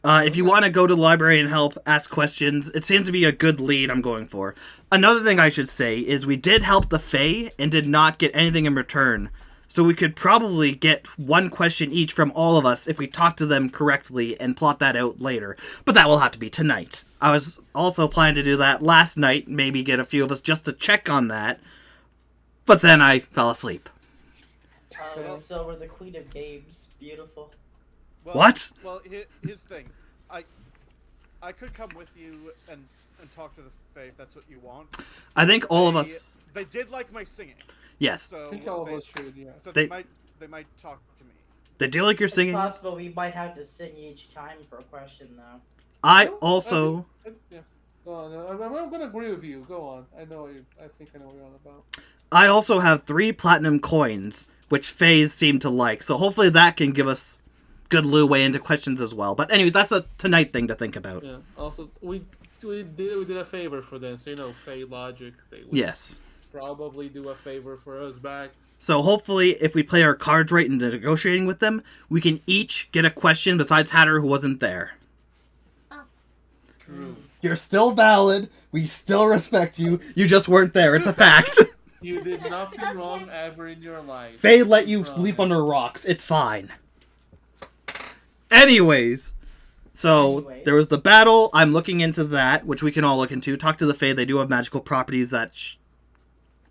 If you want to go to the library and help ask questions, it seems to be a good lead I'm going for. Another thing I should say is we did help the Fae and did not get anything in return. So we could probably get 1 question each from all of us if we talk to them correctly and plot that out later. But that will have to be tonight. I was also planning to do that last night, maybe get a few of us just to check on that. But then I fell asleep. Silver, the Queen of Games. Beautiful. Well, What? Well, here's the thing. I could come with you and talk to the Fae if that's what you want. I think all of us... They did like my singing. Yes. So I think all of us should, yeah. So They- they might talk to me. They do like your It's singing. possible we might have to sing each time for a question, though. I also... Yeah. Go on. I'm gonna agree with you. Go on. I think I know what you're on about. I also have 3 platinum coins, which Faes seem to like. So hopefully that can give us good leeway into questions as well. But anyway, that's a tonight thing to think about. Yeah. Also, we did a favor for them, so Fae logic. They would Yes. probably do a favor for us back. So hopefully, if we play our cards right in negotiating with them, we can each get a question besides Hatter, who wasn't there. True. You're still valid. We still respect you. You just weren't there. It's a fact. You did nothing wrong ever in your life. Faye let you sleep under rocks. It's fine. Anyways, so there was the battle. I'm looking into that, which we can all look into. Talk to the Fae. They do have magical properties that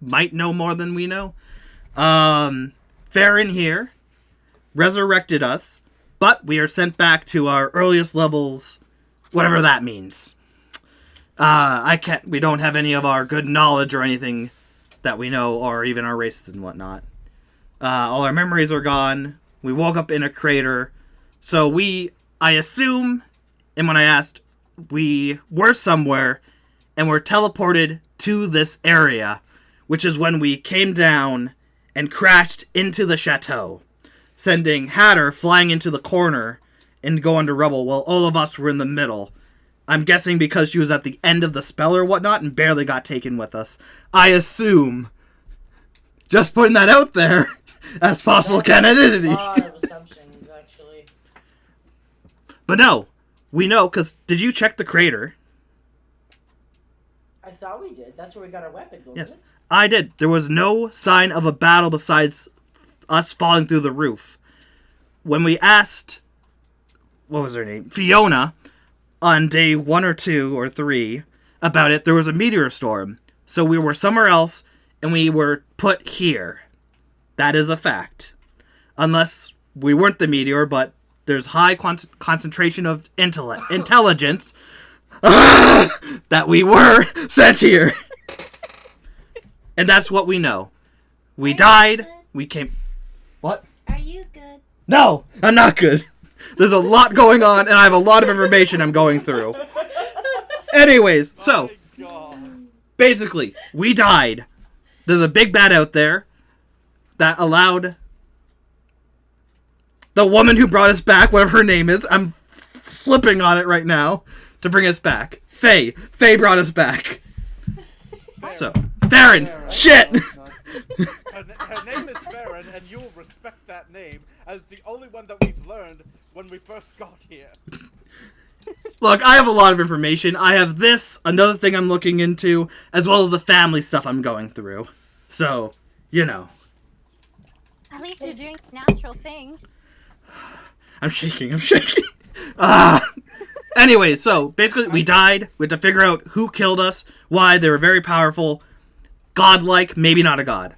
might know more than we know. Farryn here resurrected us, but we are sent back to our earliest levels, whatever that means. We don't have any of our good knowledge or anything that we know, or even our races and whatnot. All our memories are gone. We woke up in a crater. So I assume, and when I asked, we were somewhere and were teleported to this area, which is when we came down and crashed into the chateau, sending Hatter flying into the corner and go under rubble while all of us were in the middle. I'm guessing because she was at the end of the spell or whatnot and barely got taken with us. I assume. Just putting that out there as possible canonicity. A lot of assumptions, actually. But no, we know, because did you check the crater? I thought we did. That's where we got our weapons, wasn't Yes. it? I did. There was no sign of a battle besides us falling through the roof. When we asked, what was her name? Fiona, on day 1 or 2 or 3 about it, there was a meteor storm. So we were somewhere else, and we were put here. That is a fact. Unless we weren't the meteor, but there's high concentration of intelligence that we were sent here. And that's what we know. We died. We came... What? Are you good? No, I'm not good. There's a lot going on, and I have a lot of information I'm going through. Anyways, so... My God. Basically, we died. There's a big bat out there that allowed the woman who brought us back, whatever her name is, I'm slipping on it right now, to bring us back. Faye brought us back. So, Farryn, shit! Her name is Farryn, and you'll respect that name as the only one that we've learned when we first got here. Look, I have a lot of information. I have this, another thing I'm looking into, as well as the family stuff I'm going through. So, you know. At least you're doing natural things. I'm shaking. Anyway, so basically we died. We had to figure out who killed us, why. They were very powerful, godlike, maybe not a god.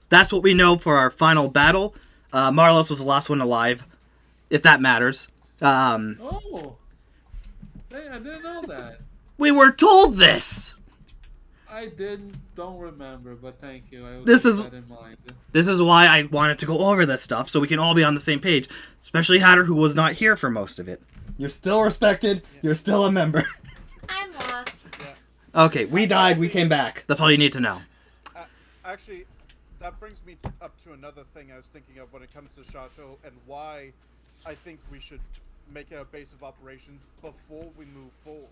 That's what we know for our final battle. Moarlos was the last one alive, if that matters. Oh, hey, I didn't know that. We were told this. Don't remember, but thank you. I will This keep is- that in mind. This is why I wanted to go over this stuff so we can all be on the same page. Especially Hatter, who was not here for most of it. You're still respected. You're still a member. I'm lost. Okay, we died. We came back. That's all you need to know. Actually, that brings me up to another thing I was thinking of when it comes to Chateau and why I think we should make it a base of operations before we move forward.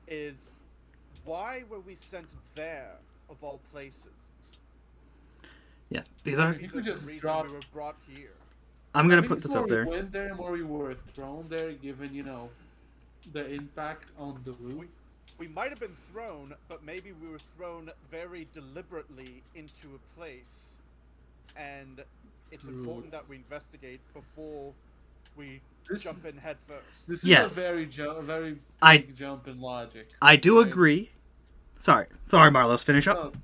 Is why were we sent there of all places? Yeah, these are. You could There's just a reason drop. we were brought here. I'm I gonna think put it's this more up there. We went there, more we were thrown there, given the impact on the roof. We might have been thrown, but maybe we were thrown very deliberately into a place, and it's important that we investigate before we jump in head first. This is Yes. a very I- big jump in logic. I do right? agree. Sorry, Marlos. Finish up.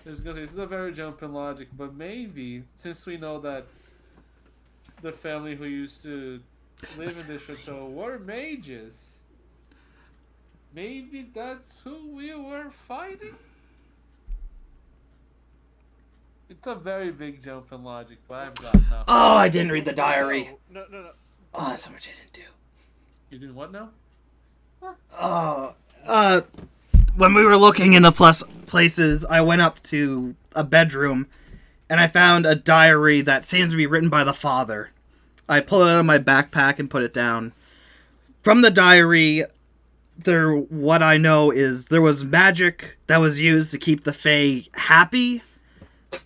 No, this is a very jump in logic, but maybe since we know that the family who used to live in the chateau were mages, maybe that's who we were fighting. It's a very big jump in logic, but I've got nothing. Oh, I didn't read the diary. No. Oh, that's how much I didn't do. You doing what now? Oh, when we were looking in the places, I went up to a bedroom, and I found a diary that seems to be written by the father. I pulled it out of my backpack and put it down. From the diary, what I know is there was magic that was used to keep the Fae happy,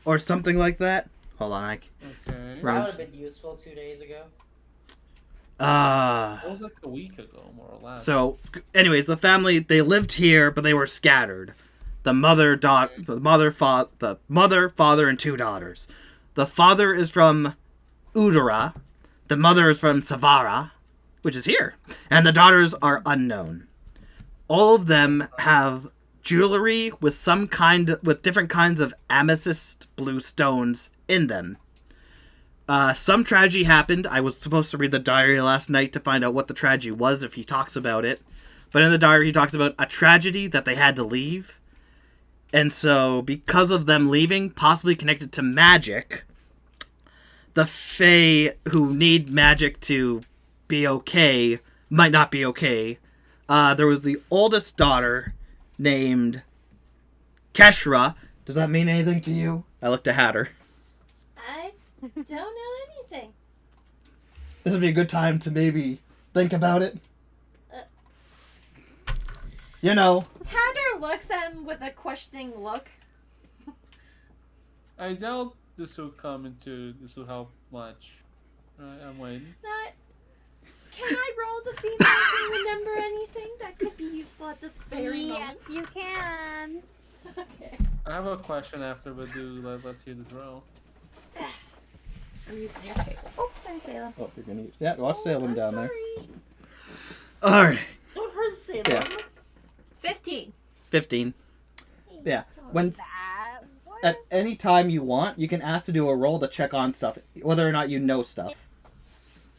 or something like that. Hold on, Okay. That would have been useful 2 days ago. That was like a week ago, more or less. So, anyways, the family, they lived here, but they were scattered. The mother, father, and 2 daughters. The father is from Udara. The mother is from Savara, which is here. And the daughters are unknown. All of them have jewelry with different kinds of amethyst blue stones in them. Some tragedy happened. I was supposed to read the diary last night to find out what the tragedy was, if he talks about it. But in the diary, he talks about a tragedy that they had to leave. And so, because of them leaving, possibly connected to magic, the Fae who need magic to be okay might not be okay. There was the oldest daughter named Keshra. Does that mean anything to you? I looked at Hatter. I don't know anything. This would be a good time to maybe think about it. You know. Hatter looks at him with a questioning look. I doubt this will help much. I'm waiting. Can I roll to see if I can remember anything that could be useful at this very Yes, moment? you can. Okay. I have a question after, but let's hear this roll. I'm using your table. Oh, sorry, Salem. Oh, you're gonna. Yeah, watch Salem I'm down there. sorry. All right. Don't hurt Salem. Yeah. 15. 15. Yeah. When That at any time you want, you can ask to do a roll to check on stuff, whether or not you know stuff.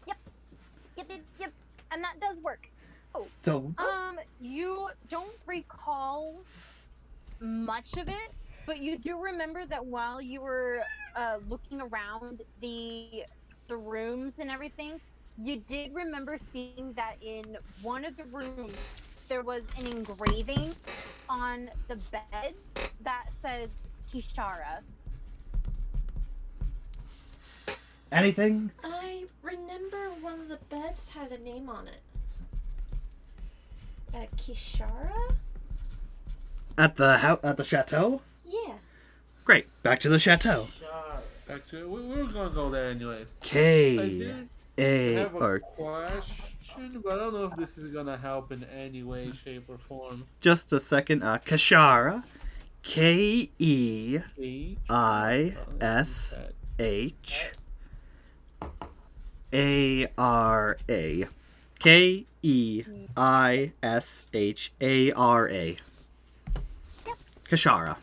Yep. And that does work. So You don't recall much of it, but you do remember that while you were looking around the rooms and everything, you did remember seeing that in one of the rooms there was an engraving on the bed that says Kishara. anything? I remember one of the beds had a name on it. Kishara? At the chateau? Yeah. Great. Back to the chateau. Sure. Actually, we were gonna go there anyways. I K do A have a or question, but I don't know if this is gonna help in any way, shape, or form. just a second. Kashara. Keisha. Ara. Keishara. Kashara.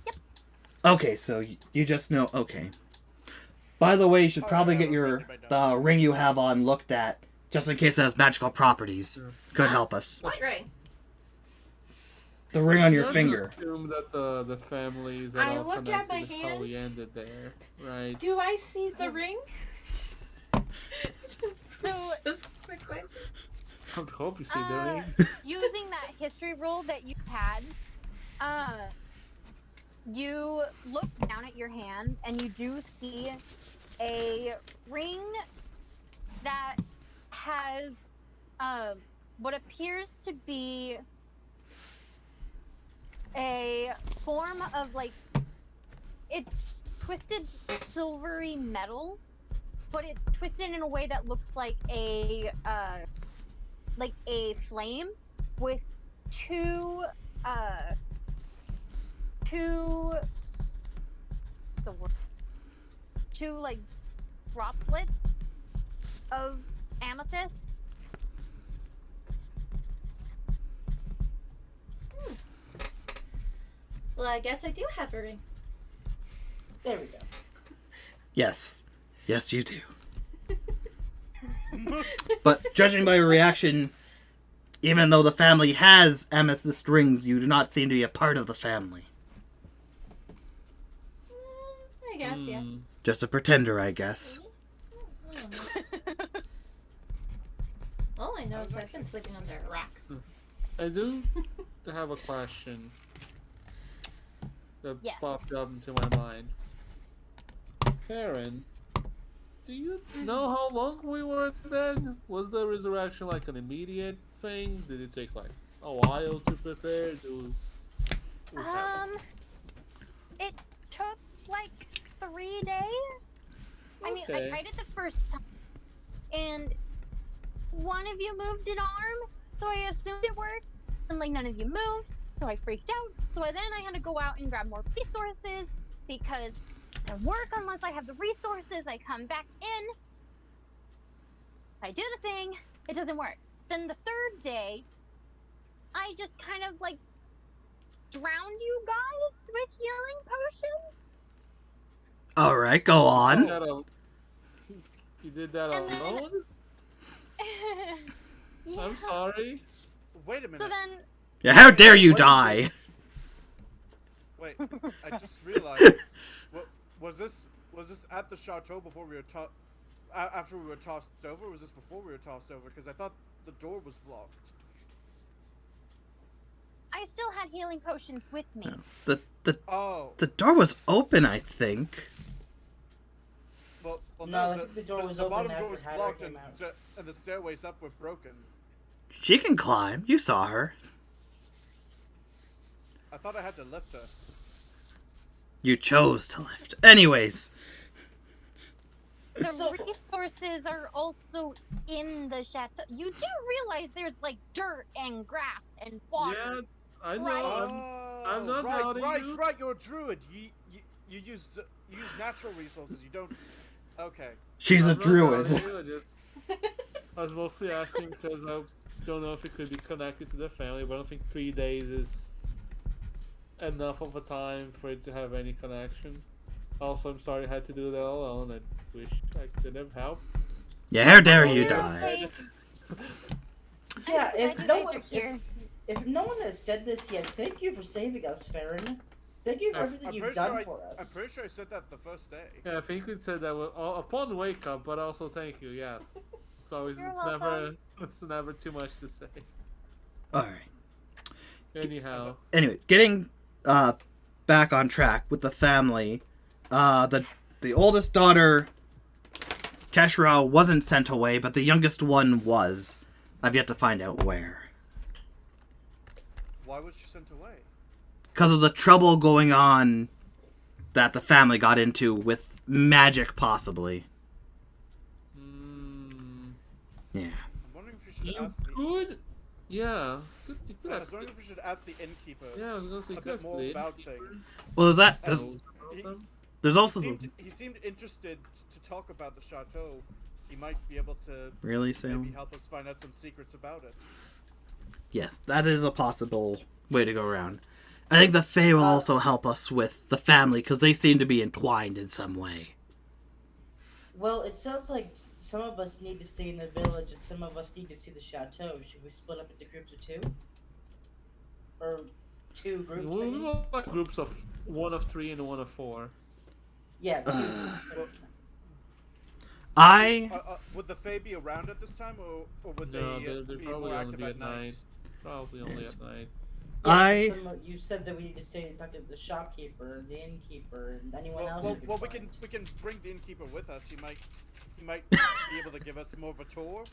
Yep. Okay, so you just know. Okay. By the way, you should Oh, probably yeah, get I'll your read it by the ring you have on looked at, just in case it has magical properties. Could help us. What ring? The ring on your Let's finger. assume that the families that I all look at connected my is hand. how we ended there, right? Do I see the ring? So, Just quick question. I would hope you see the ring. using that history roll that you had, you look down at your hand and you do see a ring that has what appears to be a form of like it's twisted silvery metal, but it's twisted in a way that looks like a flame with two like droplets of amethyst. Well, I guess I do have a ring. There we go. Yes. Yes, you do. But judging by your reaction, even though the family has amethyst rings, you do not seem to be a part of the family. I guess, yeah. Just a pretender, I guess. I don't know. All I know is I've been sleeping under a rock. I do have a question that Yes. popped up into my mind. Farryn, do you know how long we were then? Was the resurrection like an immediate thing? Did it take like a while to prepare? It took like 3 days. I mean, I Okay. tried it the first time, and one of you moved an arm, so I assumed it worked, and like none of you moved, so I freaked out. So then I had to go out and grab more resources because it doesn't work unless I have the resources. I come back in, I do the thing, it doesn't work. Then the third day, I just kind of like drowned you guys with healing potions. Alright, go You on. did that you did that And then- alone? Yeah. I'm sorry. Wait a So minute. then, Yeah, how dare you die? Wait, I just realized. Was this at the chateau before we were after we were tossed over? Or was this before we were tossed over? Because I thought the door was blocked. I still had healing potions with me. Oh, The door was open, I think. well No, I no, think the door was the open bottom after door was Hatter blocked came and, out. and the stairways up were broken. She can climb. You saw her. I thought I had to lift her. You chose to lift. Anyways. The So- resources are also in the chateau. You do realize there's like dirt and grass and water. Yeah, I know. Right. I'm not right, doubting right, you. right. You're a druid. You use natural resources. You don't. Okay. She's a I'm not druid. doubting you, I was mostly asking because I don't know if it could be connected to the family, but I don't think 3 days is enough of a time for it to have any connection. Also, I'm sorry I had to do that alone. I wish I could have helped. Yeah, how dare you Yeah. die? Hey, Yeah, I'm if glad no you guys one are here. if no one has said this yet, thank you for saving us, Farryn. Thank you for everything you've done for us. I'm pretty sure I said that the first day. Yeah, I think we said that upon wake up, but also thank you. Yes, it's always You're it's never too much to say. Alright. Anyhow, Anyways, getting back on track with the family. The oldest daughter, Keshra, wasn't sent away, but the youngest one was. I've yet to find out where. Why was she sent away? Because of the trouble going on that the family got into with magic, possibly. Yeah. I'm wondering if you should you ask the. could, yeah, you could I was ask. wondering if we should ask the innkeeper. Yeah, I was gonna say a you could bit ask more the about innkeeper. things. Well, there's also He seemed interested to talk about the chateau. He might be able to really maybe Salem. help us find out some secrets about it. Yes, that is a possible way to go around. I think the Fae will also help us with the family because they seem to be entwined in some way. Well, it sounds like some of us need to stay in the village and some of us need to see the chateau. Should we split up into groups of two? Or two groups, I We mean? want like groups of 1 of 3 and 1 of 4. Yeah, two groups. Well, I would the Fae be around at this time, or would No, they they'll be probably more only active be at at night? night. Probably only Yes. at night. I- You said that we need to stay and talk to the shopkeeper and the innkeeper and anyone Well, else. well, we can well, we find. can bring the innkeeper with us. He might be able to give us more of a tour.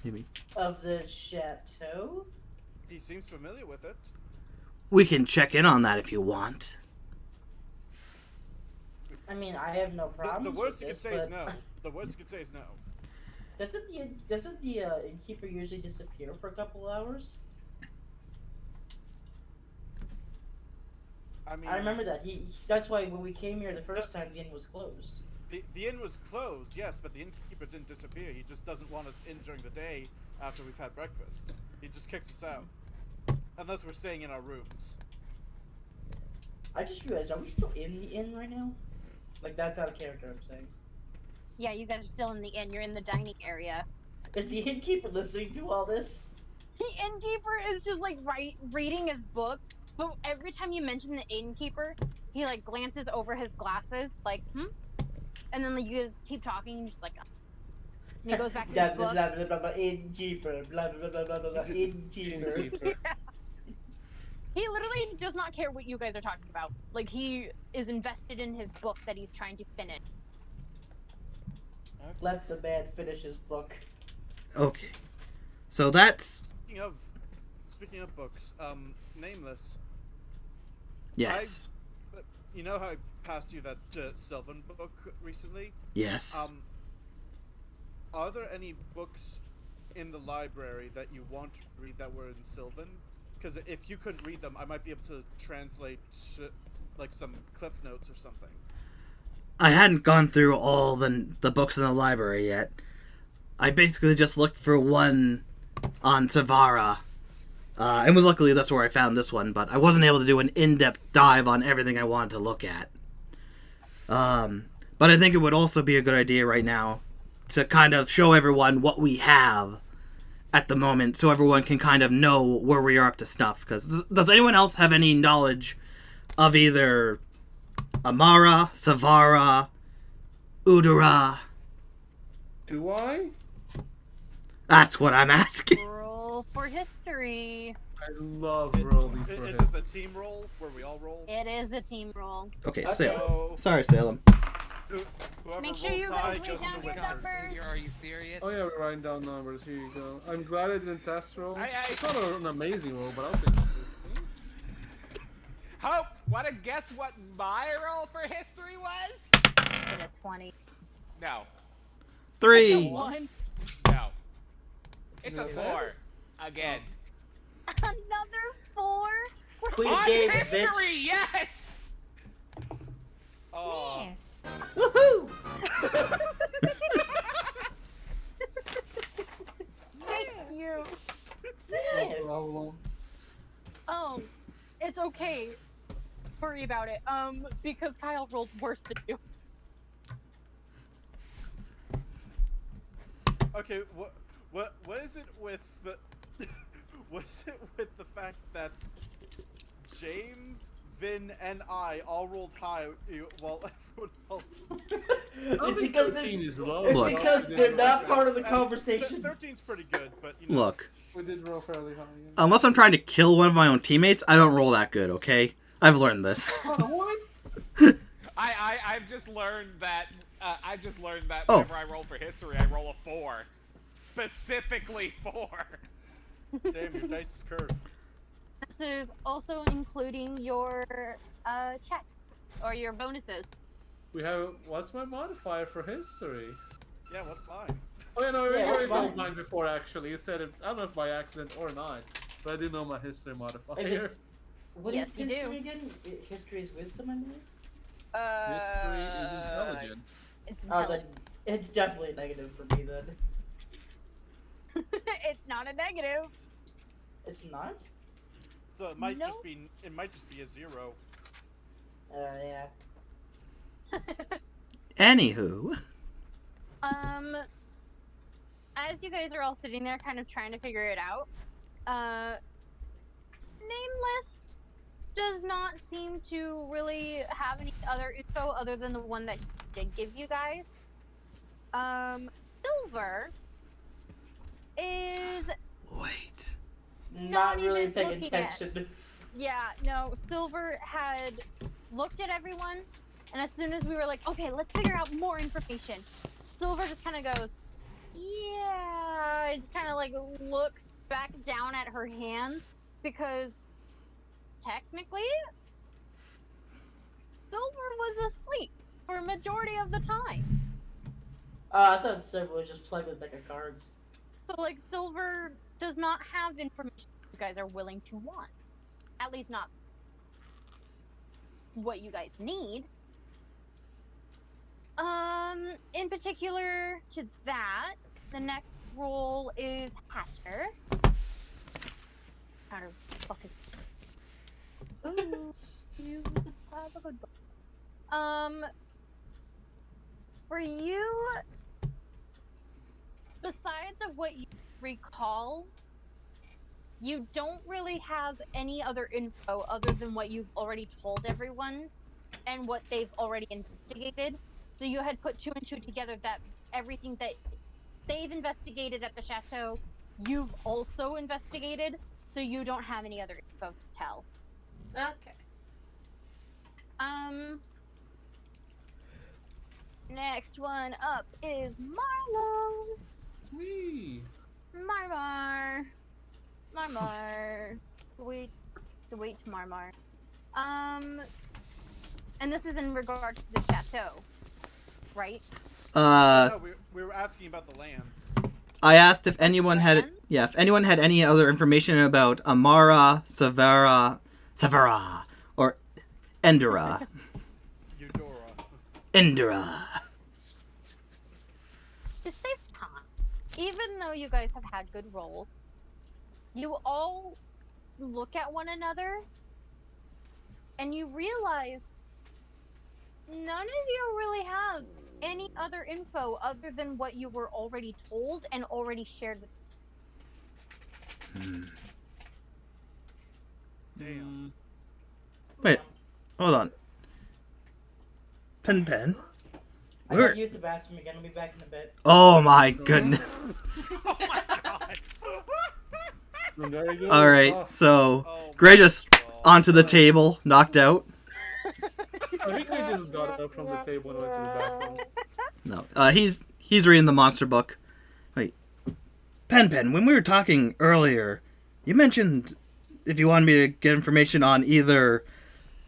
maybe Of the chateau? He seems familiar with it. we can check in on that if you want. I mean, I have no The problems worst with you can this, say is but no. The worst you can say is no. doesn't the innkeeper usually disappear for a couple hours? I mean, I remember that. That's why when we came here the first time, the inn was closed. the inn was closed, yes, but the innkeeper didn't disappear. He just doesn't want us in during the day after we've had breakfast. He just kicks us out. Unless we're staying in our rooms. I just realized, are we still in the inn right now? Like, that's out of character, I'm saying. Yeah, you guys are still in the inn. You're in the dining area. Is the innkeeper listening to all this? The innkeeper is just like reading his book, but every time you mention the innkeeper, he like glances over his glasses, like, and then like, you guys keep talking, and just like, and he goes back to blah, his blah, book. blah, blah, blah, blah, innkeeper, blah, blah, blah, blah, blah, blah, innkeeper. Innkeeper. He literally does not care what you guys are talking about. Like, he is invested in his book that he's trying to finish. Let the man finish his book. Okay. So that's Speaking of books, Nameless. yes. You know how I passed you that Sylvan book recently? Yes. Are there any books in the library that you want to read that were in Sylvan? Because if you couldn't read them, I might be able to translate like some cliff notes or something. I hadn't gone through all the books in the library yet. I basically just looked for one on Savara. And was luckily that's where I found this one, but I wasn't able to do an in-depth dive on everything I wanted to look at. But I think it would also be a good idea right now to kind of show everyone what we have at the moment so everyone can kind of know where we are up to snuff. Because does anyone else have any knowledge of either Amara, Savara, Udara? Do I? That's what I'm asking. Roll for history. I love rolling for Is him. this a team roll where we all roll? It is a team roll. Okay, Okay. Salem. So, Sorry, Salem. whoever Make sure rolls you high guys goes write to down the your winner. numbers. Are you serious? Oh yeah, we're writing down numbers. Here you go. I'm glad I didn't test roll. I- It's not an amazing roll, but I'll take it. Hope, wanna guess what my roll for history was? Get a 20. No. 3. One. No. It's a Okay. 4. Again. Another 4? Queen On Games, history, bitch. yes! Oh, Woohoo! Thank you. Yes. Oh, it's okay. Worry about it. Because Kyle rolled worse than you. okay. What is it with the what is it with the fact that James, Vin, and I all rolled high while everyone else? It's because 13 they're, is low. it's Look. because they're not part of the conversation. 13's pretty good, but you know. Look, We did roll fairly high. Yeah. unless I'm trying to kill one of my own teammates, I don't roll that good, okay? I've learned this. I've just learned that Oh. whenever I roll for history, I roll a 4. Specifically 4. Damn, your dice is cursed. This is also including your check or your bonuses. We have. What's my modifier for history? Yeah, what's mine? Oh yeah, no, Yeah, you already what's told mine? mine before. Actually, you said it. I don't know if by accident or not, but I do know my history modifier. If it's, what Yes, is you do. history again? History is wisdom, I believe. History is intelligent. It's Oh, then intelligent. it's definitely negative for me then. It's not a negative. It's not. So it might No. just be a 0. Yeah. Anywho. As you guys are all sitting there kind of trying to figure it out, Nameless does not seem to really have any other info other than the one that he did give you guys. Silver is Wait. Not really even paying looking at- attention. Yeah, no, Silver had looked at everyone, and as soon as we were like, okay, let's figure out more information, Silver just kind of goes, yeah, it just kind of like looks back down at her hands, because technically, Silver was asleep for a majority of the time. I thought Silver was just playing with a deck of cards. So, like, Silver does not have information you guys are willing to want. At least not what you guys need. In particular to that, the next role is Hatter. Hatter, fuck is... Ooh, you have a good book. For you, besides of what you recall, you don't really have any other info other than what you've already told everyone and what they've already investigated. So you had put 2 and 2 together that everything that they've investigated at the chateau, you've also investigated, so you don't have any other info to tell. Okay. Next one up is Moarlos. Whee! Marmar. Sweet Marmar. And this is in regards to the chateau, right? No, we were asking about the lands. I asked if anyone had, Land? if anyone had any other information about Amara, Severa, or Endera. Eudora. Endera. To save time, even though you guys have had good rolls, you all look at one another and you realize none of you really have any other info other than what you were already told and already shared with. Damn. Wait, hold on. Pen. I gotta use the bathroom again. I'll be back in a bit. Oh my goodness. Oh my god. And there you go. Alright, so Oh, Gray just God. onto the table, knocked out. I think I just got up from the table and went to the bathroom. No, he's reading the monster book. Wait, Pen, when we were talking earlier, you mentioned if you wanted me to get information on either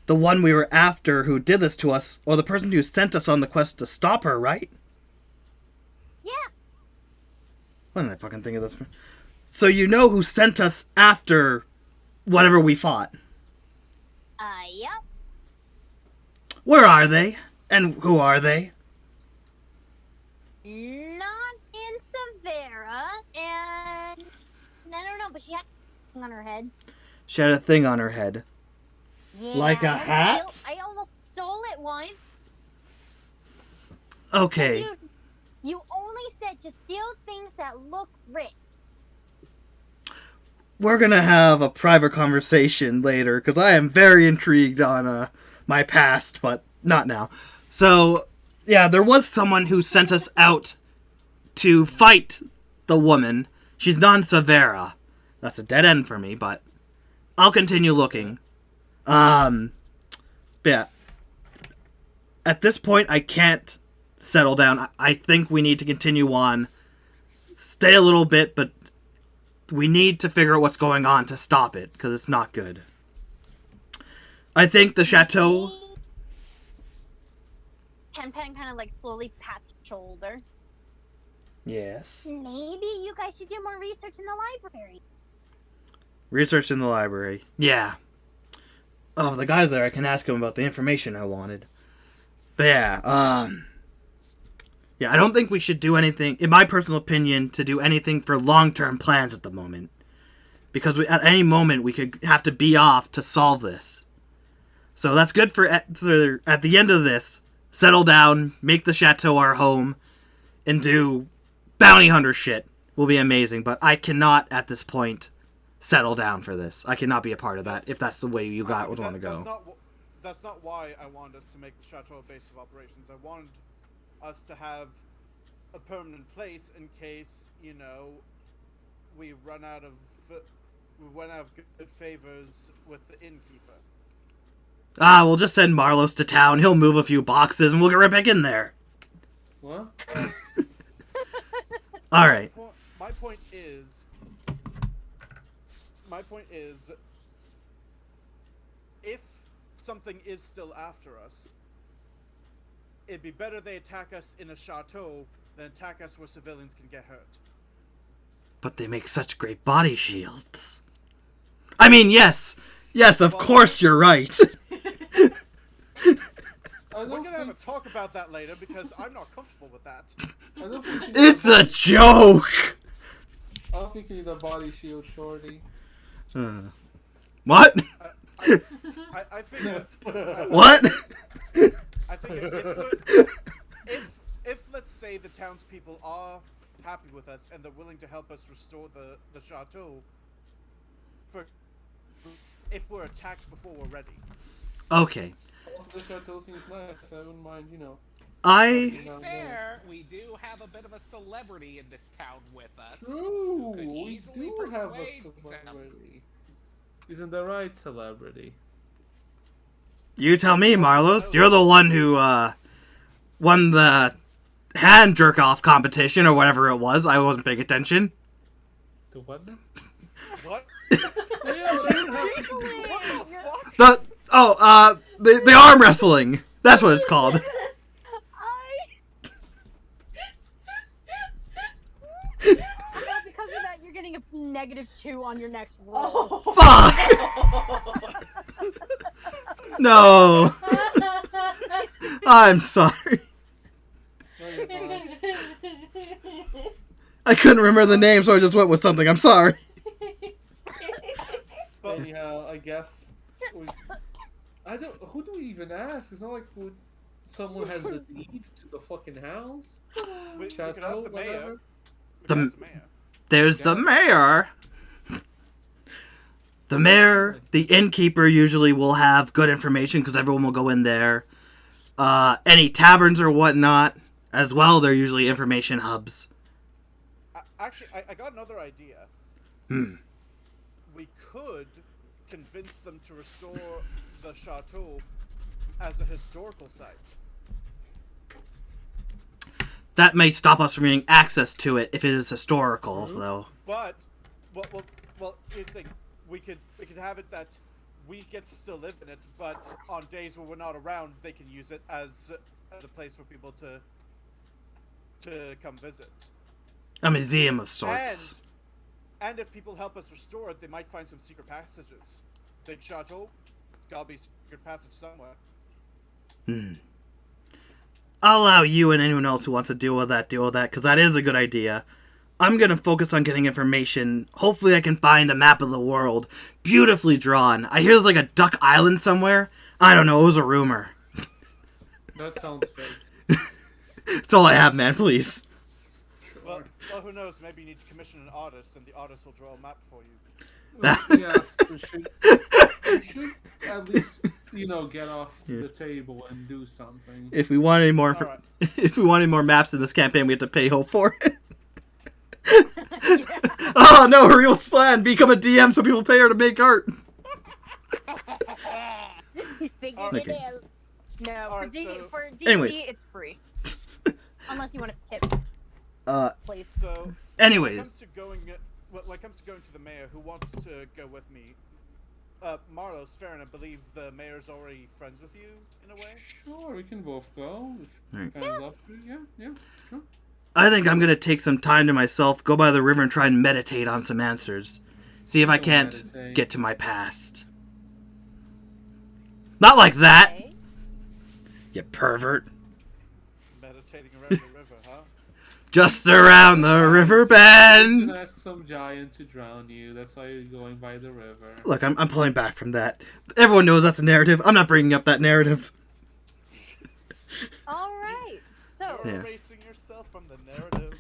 the one we were after who did this to us, or the person who sent us on the quest to stop her, right? Yeah. Why didn't I fucking think of this? So you know who sent us after whatever we fought. Yep. Where are they? And who are they? Not in Severa, and I don't know, but she had a thing on her head. She had a thing on her head. Yeah, Like a hat? I almost stole it once. Okay. You only said to steal things that look rich. We're gonna have a private conversation later, because I am very intrigued on my past, but not now. So, yeah, there was someone who sent us out to fight the woman. She's non-Severa. That's a dead end for me, but I'll continue looking. Yeah. At this point, I can't settle down. I think we need to continue on. Stay a little bit, but we need to figure out what's going on to stop it, because it's not good. I think the chateau... Pen kind of like slowly pats your shoulder. Yes. Maybe you guys should do more research in the library. Research in the library. Yeah. Oh, the guy's there. I can ask him about the information I wanted. But yeah, yeah, I don't think we should do anything, in my personal opinion, to do anything for long-term plans at the moment. Because at any moment, we could have to be off to solve this. So that's good for at the end of this, settle down, make the chateau our home, and do bounty hunter shit will be amazing. But I cannot, at this point, settle down for this. I cannot be a part of that if that's the way you guys would want to go. That's not why I wanted us to make the chateau a base of operations. I wanted us to have a permanent place in case, you know, we run out of good favors with the innkeeper. We'll just send Moarlos to town. He'll move a few boxes, and we'll get right back in there. What? All right. My point is, if something is still after us, it'd be better they attack us in a chateau than attack us where civilians can get hurt. But they make such great body shields. I mean, yes, of course you're right. We're gonna have a talk about that later because I'm not comfortable with that. It's a joke. I don't think you need a body shield, shorty. What? I think. What? I think if let's say the townspeople are happy with us and they're willing to help us restore the chateau, if we're attacked before we're ready. Okay. Also, the chateau seems nice. I wouldn't mind, you know. To be fair, we do have a bit of a celebrity in this town with us. True, Could we easily do have a persuade celebrity. Isn't the right celebrity? You tell me, Moarlos. You're the one who won the hand jerk off competition or whatever it was. I wasn't paying attention. The what now? What? What the fuck? The arm wrestling. That's what it's called. Because of that, you're getting a -2 on your next roll. Fuck! No. I'm sorry. I couldn't remember the name, so I just went with something. I'm sorry. But anyhow, I guess who do we even ask? It's not like someone has the deed to the fucking house. We could ask the mayor. There's the mayor. The mayor, the innkeeper usually will have good information because everyone will go in there. Any taverns or whatnot as well, they're usually information hubs. Actually, I got another idea. We could convince them to restore the chateau as a historical site. That may stop us from getting access to it if it is historical, though. But, well, here's the thing. We could have it that we get to still live in it, but on days where we're not around, they can use it as a place for people to come visit. A museum of sorts. And if people help us restore it, they might find some secret passages. Big chateau, gotta be a secret passage somewhere. I'll allow you and anyone else who wants to deal with that, because that is a good idea. I'm going to focus on getting information. Hopefully I can find a map of the world. Beautifully drawn. I hear there's like a Duck Island somewhere. I don't know, it was a rumor. That sounds fake. That's all I have, man, please. Well, who knows? Maybe you need to commission an artist, and the artist will draw a map for you. Yes, we should at least, get off the table and do something. If we want any more, if we want any more maps in this campaign, we have to pay Hope for it. Oh no, her real plan: become a DM so people pay her to make art. Figured it out. No, for D&D, anyways. it's free. Unless you want to tip. Please. So, anyways. When it comes to going to the mayor, who wants to go with me? Moarlos, Farryn, I believe the mayor's already friends with you, in a way? Sure, we can both go. Right. Yeah, sure. I think I'm going to take some time to myself, go by the river and try and meditate on some answers. See if I can't get to my past. Not like that! Okay. You pervert. Meditating around the river, huh? Just around the river bend! You can ask some giant to drown you. That's why you're going by the river. Look, I'm pulling back from that. Everyone knows that's a narrative. I'm not bringing up that narrative. All right. So, Yeah. Erasing yourself from the narrative.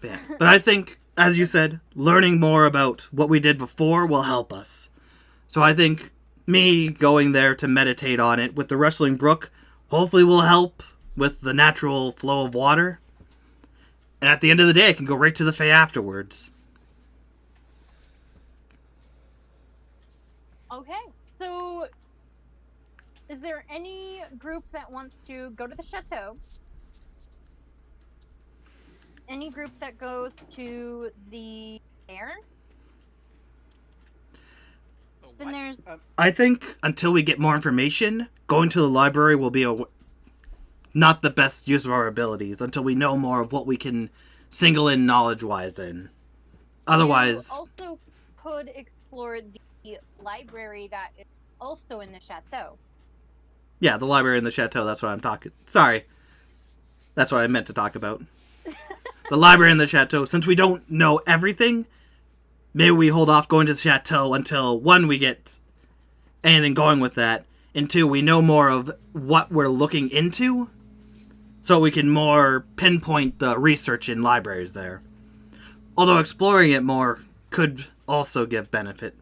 Yeah. But I think, as you said, learning more about what we did before will help us. So I think me going there to meditate on it with the Rustling Brook hopefully will help with the natural flow of water. And at the end of the day, I can go right to the Fae afterwards. okay. So, is there any group that wants to go to the chateau? Any group that goes to the air? The Then what? there's I think until we get more information, going to the library will be not the best use of our abilities until we know more of what we can single in knowledge-wise in. Otherwise, you also could explore the library that is also in the chateau. yeah, the library and the chateau, that's what I'm talking. Sorry. That's what I meant to talk about. The library and the chateau, since we don't know everything, maybe we hold off going to the chateau until, one, we get anything going with that, and two, we know more of what we're looking into, so we can more pinpoint the research in libraries there. Although exploring it more could also give benefit.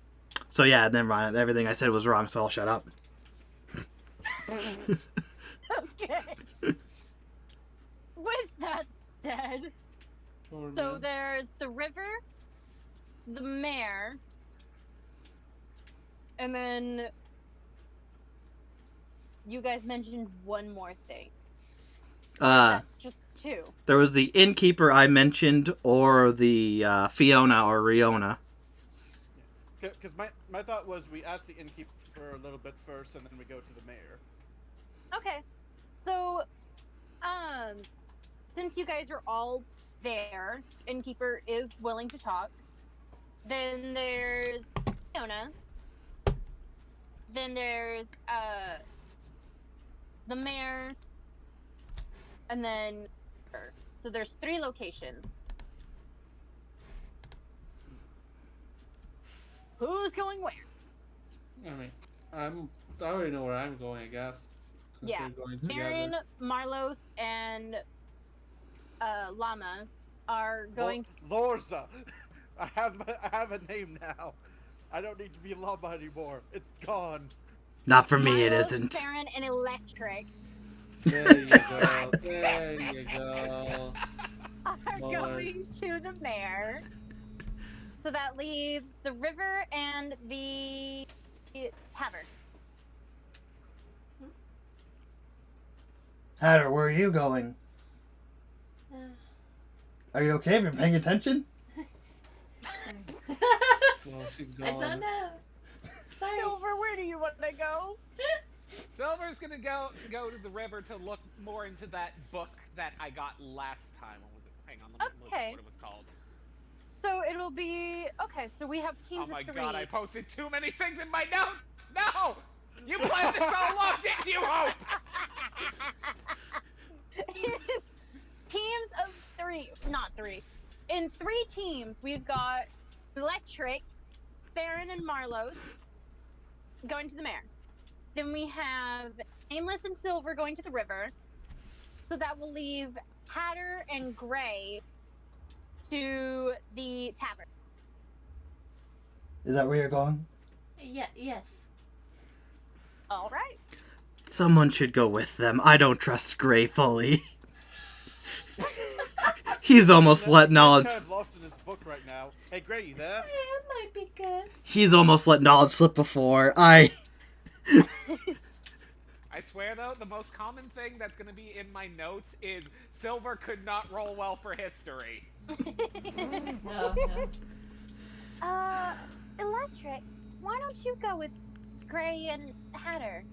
So yeah, never mind. Everything I said was wrong, so I'll shut up. Okay. With that said, so there's the river, the mare, and then you guys mentioned one more thing. That's just two. There was the innkeeper I mentioned, or the Fiona or Riona. Because my thought was we ask the innkeeper a little bit first, and then we go to the mayor. Okay. So, since you guys are all there, innkeeper is willing to talk. Then there's Fiona. Then there's the mayor, and then her. So there's 3 locations. Who's going where? I mean, I already know where I'm going, I guess. Since Yeah. we're going together. Farryn, Moarlos, and Lama are going. Lorza! I have a name now. I don't need to be Lama anymore. It's gone. Not for me, it Moarlos, isn't. Farryn, and Electric There you go. There you go. are Lord. going to the mayor. So that leaves the river and the tavern. Hatter, where are you going? Are you okay? Have you been paying attention? Well, she's I gone. don't know. Sorry. Silver, where do you want to go? Silver's gonna go to the river to look more into that book that I got last time. What was it? Hang on, let me look Okay. what it was called. So it'll be okay. So we have teams Oh my of 3. god, I posted too many things in my notes! No! You planned this all along, didn't you, Hope? Teams of 3, not 3. In 3 teams, we've got Electric, Farryn, and Moarlos going to the mayor. Then we have Nameless and Silver going to the river. So that will leave Hatter and Gray to the tavern. Is that where you're going? Yeah. Yes. All right. Someone should go with them. I don't trust Gray fully. He's almost let knowledge. He's kind of lost in his book right now. Hey, Gray, you there? Yeah, it might be good. He's almost let knowledge slip before. I swear though, the most common thing that's gonna be in my notes is Silver could not roll well for history. No. Electric, why don't you go with Gray and Hatter?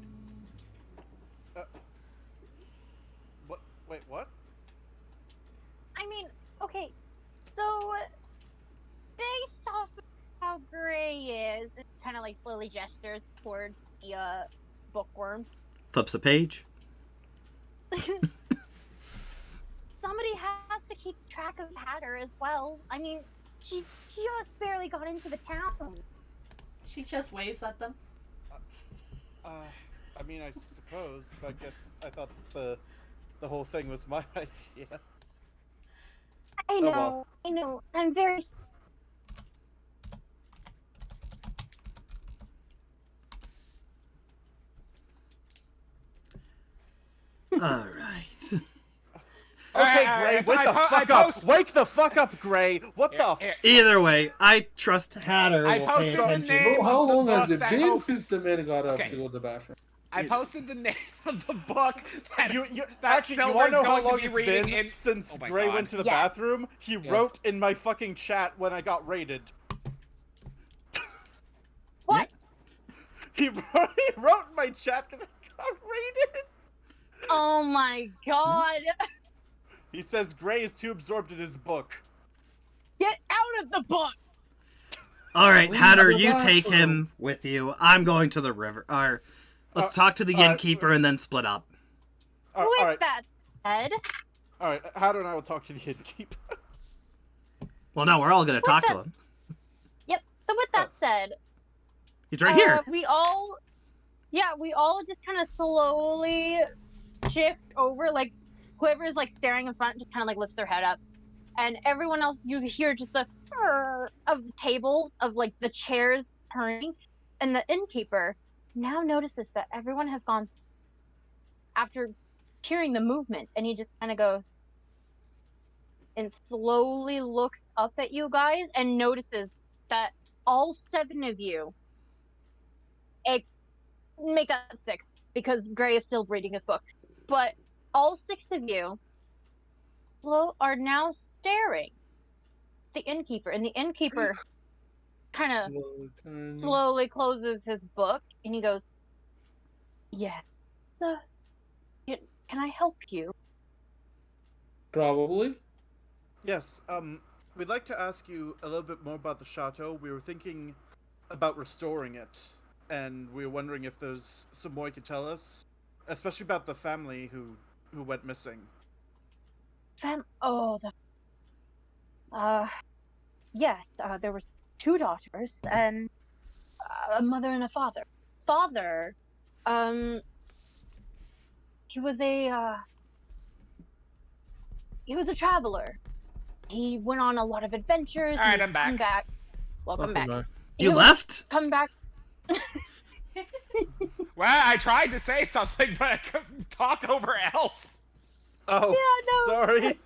What? Wait, what? I mean, okay, so based off of how Gray is, it kind of like slowly gestures towards the bookworm. flips a page. Somebody has to keep track of Hatter as well. I mean, she just barely got into the town. She just waves at them. I mean, I suppose, but I guess I thought the the whole thing was my idea. I Oh, know, well. I know. I'm very. All right. Okay, Alright, Gray, alright, wake the fuck up! Wake the fuck up, Gray! What the Here, f- Either way, I trust Hatter I will pay posted the attention. name. Bro, how of the long has book it that been hopes- since the man got up Okay. to go to the bathroom? I posted the name of the book that, You that actually, you Silver's wanna know how going to long be it's reading been in... since Oh my Gray God. went to the Yes. bathroom? He wrote in my fucking chat when I got raided. What? He wrote in my chat because I got raided. Oh my god! He says Gray is too absorbed in his book. Get out of the book! All right, Leave Hatter, the you take bathroom. him with you. I'm going to the river. Or let's talk to the innkeeper and then split up. With Alright, that said, alright. Hatter and I will talk to the innkeeper. Well, no, we're all going to talk to him. yep. So with that said, He's right here. we all just kind of slowly shift over. Like whoever's like staring in front just kind of like lifts their head up, and everyone else you hear just the of the tables of like the chairs turning, and the innkeeper now notices that everyone has gone after hearing the movement, and he just kind of goes and slowly looks up at you guys and notices that all 7 of you, make that 6 because Gray is still reading his book, but all 6 of you are now staring at the innkeeper, and the innkeeper kind of slowly closes his book and he goes, "Yes, can I help you?" Probably. Yes, we'd like to ask you a little bit more about the chateau. We were thinking about restoring it, and we were wondering if there's some more you could tell us, especially about the family who went missing. Yes, there was 2 daughters and a mother and a father. Father, he was a traveler. He went on a lot of adventures. All right, and I'm back. come back. Welcome back. You He would left? Come back. Well, I tried to say something, but I couldn't talk over Elf. Oh, Yeah, no. sorry.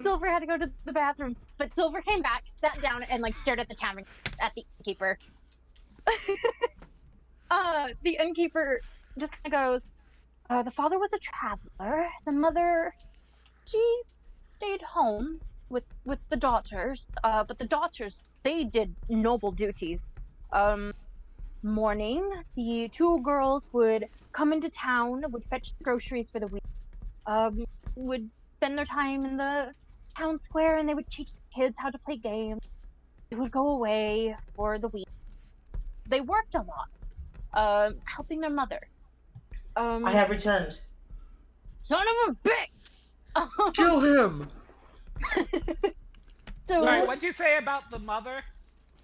Silver had to go to the bathroom, but Silver came back, sat down, and like stared at the tavern at the innkeeper. The innkeeper just kind of goes, "The father was a traveler. The mother, she stayed home with the daughters. But the daughters, they did noble duties. Morning, the 2 girls would come into town, would fetch the groceries for the week, would spend their time in the town square, and they would teach the kids how to play games. They would go away for the week. They worked a lot, helping their mother. I have returned. Son of a bitch! Kill him! So Sorry, what'd you say about the mother?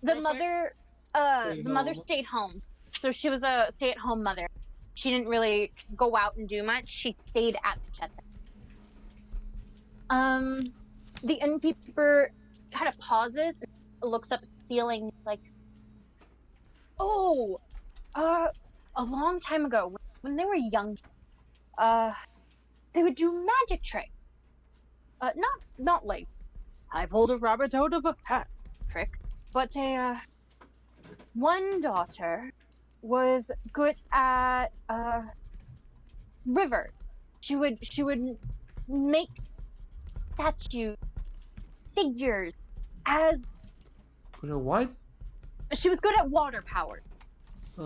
the real quick? mother, Stayed the mother home. stayed home. So she was a stay-at-home mother. She didn't really go out and do much. She stayed at the chateau. The innkeeper kind of pauses, and looks up at the ceiling. It's like, "Oh, a long time ago, when they were young, they would do magic tricks. Not like I pulled a rabbit out of a hat trick, but one daughter was good at river. She would make statue figures as You know what? she was good at water power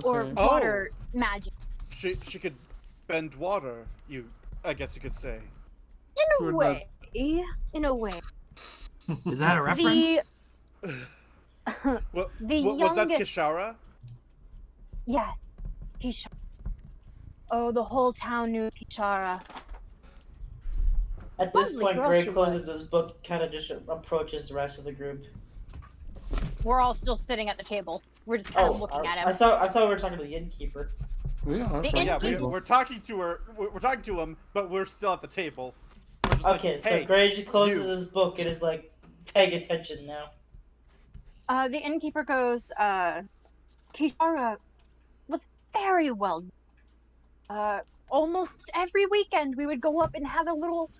or Okay. Oh. water magic. She could bend water. I guess you could say. In Sure, a but- way. In a way. Is that a reference? What The was that? youngest- Kishara? Yes. Kishara. Oh, the whole town knew Kishara. At this Lovely point, girl Gray she closes this book, kind of just approaches the rest of the group. We're all still sitting at the table. We're just kind of Oh, looking at I him. thought we were talking to the innkeeper. We are. The from Yeah, the table. we're talking to her. We're talking to him, but we're still at the table. We're just Okay, like, so hey, Grage closes you. his book and is like, paying attention now. The innkeeper goes, Kishara was very well. Almost every weekend we would go up and have a little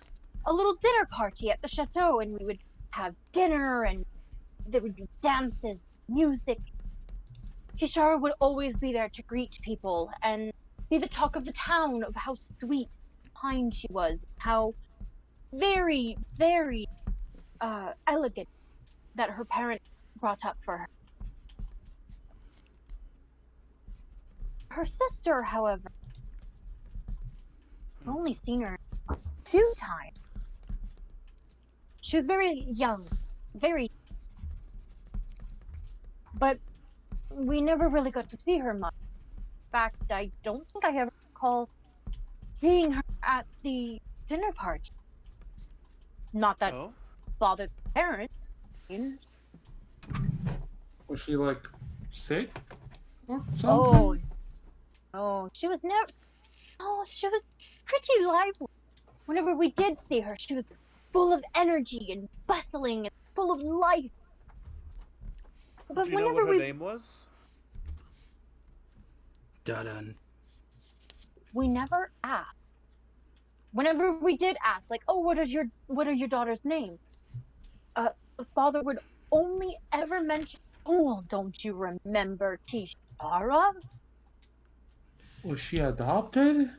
dinner party at the chateau, and we would have dinner, and there would be dances, music. Kishara would always be there to greet people and be the talk of the town of how sweet, kind she was, how very, very elegant that her parents brought up for her. Her sister, however, I've only seen her a few times. She was very young, very, but we never really got to see her much. In fact, I don't think I ever recall seeing her at the dinner party. Not that Oh, bothered the parents. Was she like sick or Oh, something? no, she was never. Oh, she was pretty lively. Whenever we did see her, she was full of energy and bustling and full of life. But do you know what whenever her name was? Dun. we never asked. Whenever we did ask, like, oh, what are your daughter's name? The father would only ever mention, oh, don't you remember Kishara? Was she adopted?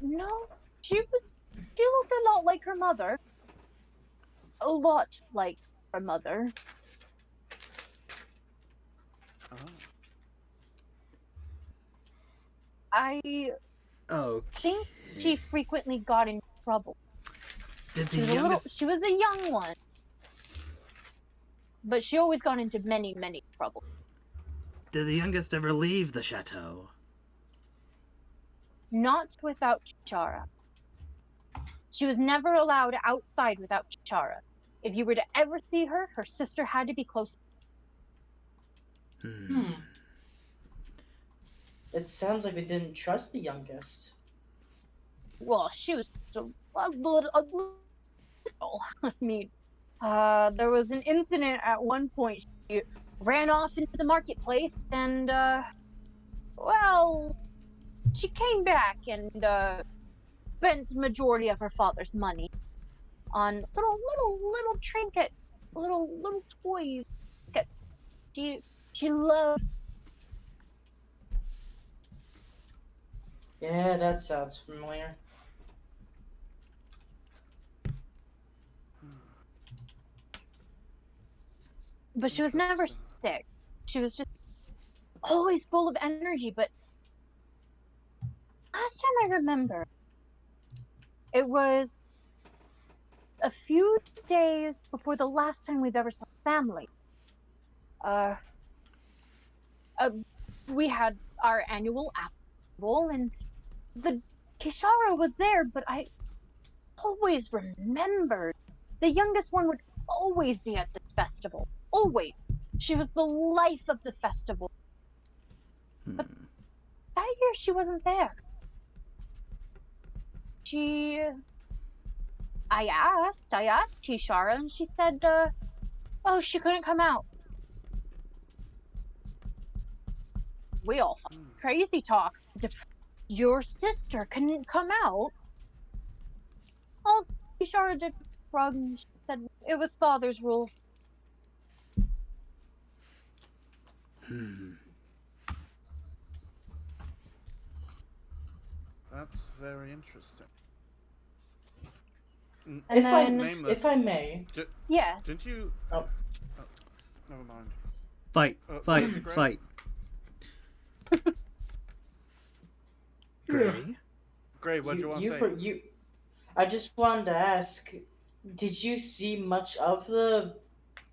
No, she looked a lot like her mother. A lot like her mother. Oh. I Oh, think she frequently got in trouble. did She the was youngest? she was a young one. But she always got into many, many trouble. Did the youngest ever leave the chateau? Not without Kishara. She was never allowed outside without Kishara. If you were to ever see her, her sister had to be close. It sounds like they didn't trust the youngest. Well, she was a little. I mean, there was an incident at one point. She ran off into the marketplace, and well, she came back and spent majority of her father's money on little trinkets, little toys. She loved. Yeah, that sounds familiar. But she was never Interesting. sick. She was just always full of energy. But last time I remember, it was a few days before the last time we've ever saw family. Uh, we had our annual apple, and the Kishara was there, but I always remembered the youngest one would always be at this festival. Always. She was the life of the festival. But that year she wasn't there. I asked Kishara, and she said, oh, she couldn't come out. We all thought crazy talk. Your sister couldn't come out? Oh, Kishara did shrug, and she said it was father's rules. That's very interesting. And If then, Nameless. if I may, yes, Didn't you? Oh. Never mind. Fight, What is it, Greg? fight. Gray? Gray, what do you want to say? I just wanted to ask, did you see much of the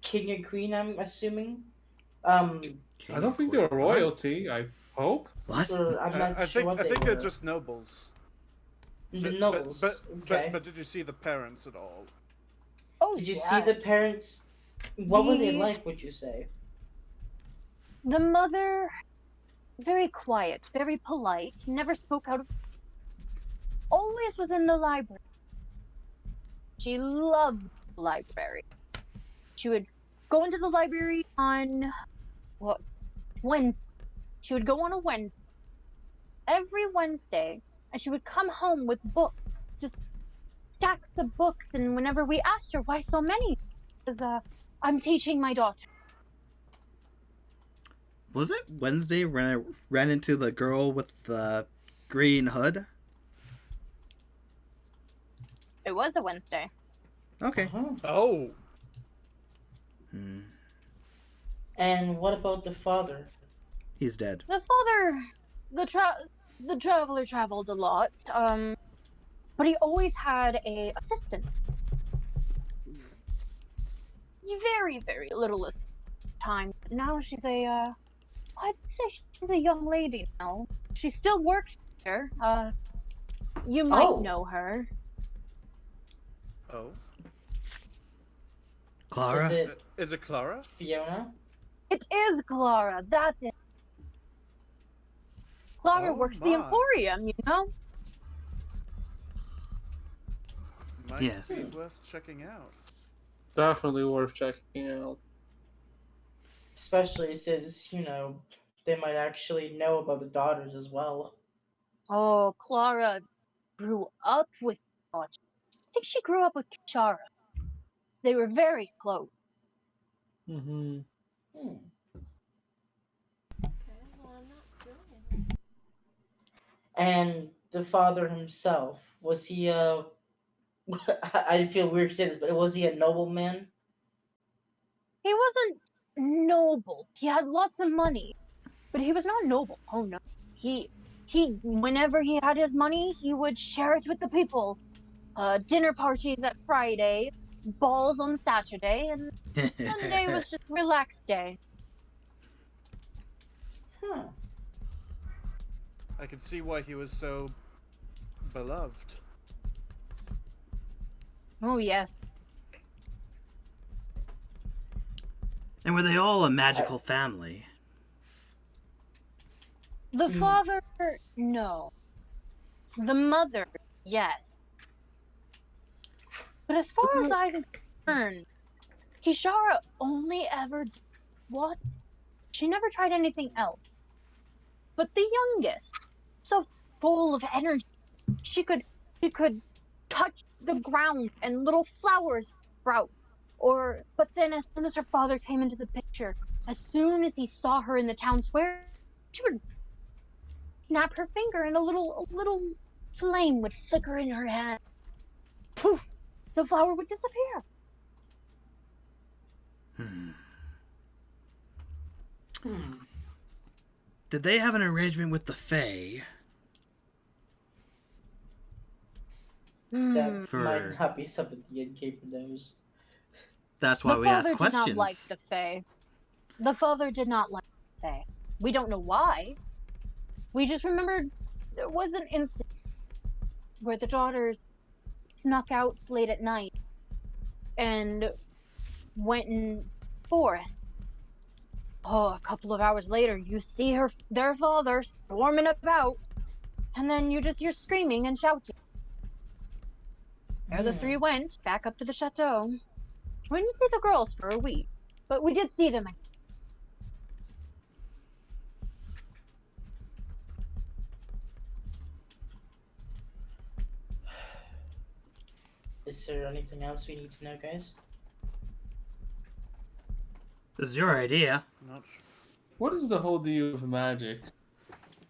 king and queen? I'm assuming. I don't think they're royalty. I hope. What? I'm not I sure think what I they think were. they're just nobles. The nobles. Okay. But did you see the parents at all? oh, Did you yes. see the parents? What were they The- like? Would you say? The mother very quiet, very polite, never spoke out of, always was in the library. She loved the library. She would go into the library on what Wednesday. She would go on a Wednesday, every Wednesday, and she would come home with books, just stacks of books. And whenever we asked her why so many, because I'm teaching my daughter. Was it Wednesday when I ran into the girl with the green hood? It was a Wednesday. Okay. Oh, Hmm. And what about the father? He's dead. The father, the traveler traveled a lot, but he always had a assistant. Very, very little time. Now she's I'd say she's a young lady now. She still works here. You might Oh. know her. oh. Clara? Is it Clara? Fiona? It is Clara. That's it. Clara Oh works the my. Emporium, you know? Might Yes. be worth checking out. Definitely worth checking out. Especially since, they might actually know about the daughters as well. Oh, Clara grew up with I think she grew up with Kishara. They were very close. Mm-hmm. Hmm. Okay, well, I'm not doing it. And the father himself, was he I feel weird saying this, but was he a nobleman? He wasn't noble. He had lots of money, but he was not noble. Oh no. He whenever he had his money, he would share it with the people. Dinner parties at Friday, balls on Saturday, and Sunday was just relaxed day. Huh. I can see why he was so beloved. Oh yes. And were they all a magical family? The Mm. father, no. The mother, yes. But as far as I'm concerned, Kishara only ever did what? She never tried anything else. But the youngest, so full of energy, she could touch the ground and little flowers sprout. But then as soon as her father came into the picture, as soon as he saw her in the town square, she would snap her finger and a little flame would flicker in her hand. Poof! The flower would disappear. Hmm. Hmm. Did they have an arrangement with the Fae? That Hmm. might not be something the innkeeper knows. That's why The we ask father did questions. not like the Fae. The father did not like the Fae. We don't know why. We just remembered there was an incident where the daughters snuck out late at night and went in forest. Oh, a couple of hours later, you see their father storming about, and then you just hear screaming and shouting. There the three went back up to the chateau. We didn't see the girls for a week, but we did see them. Is there anything else we need to know, guys? This is your idea. Not sure. What is the whole deal with magic,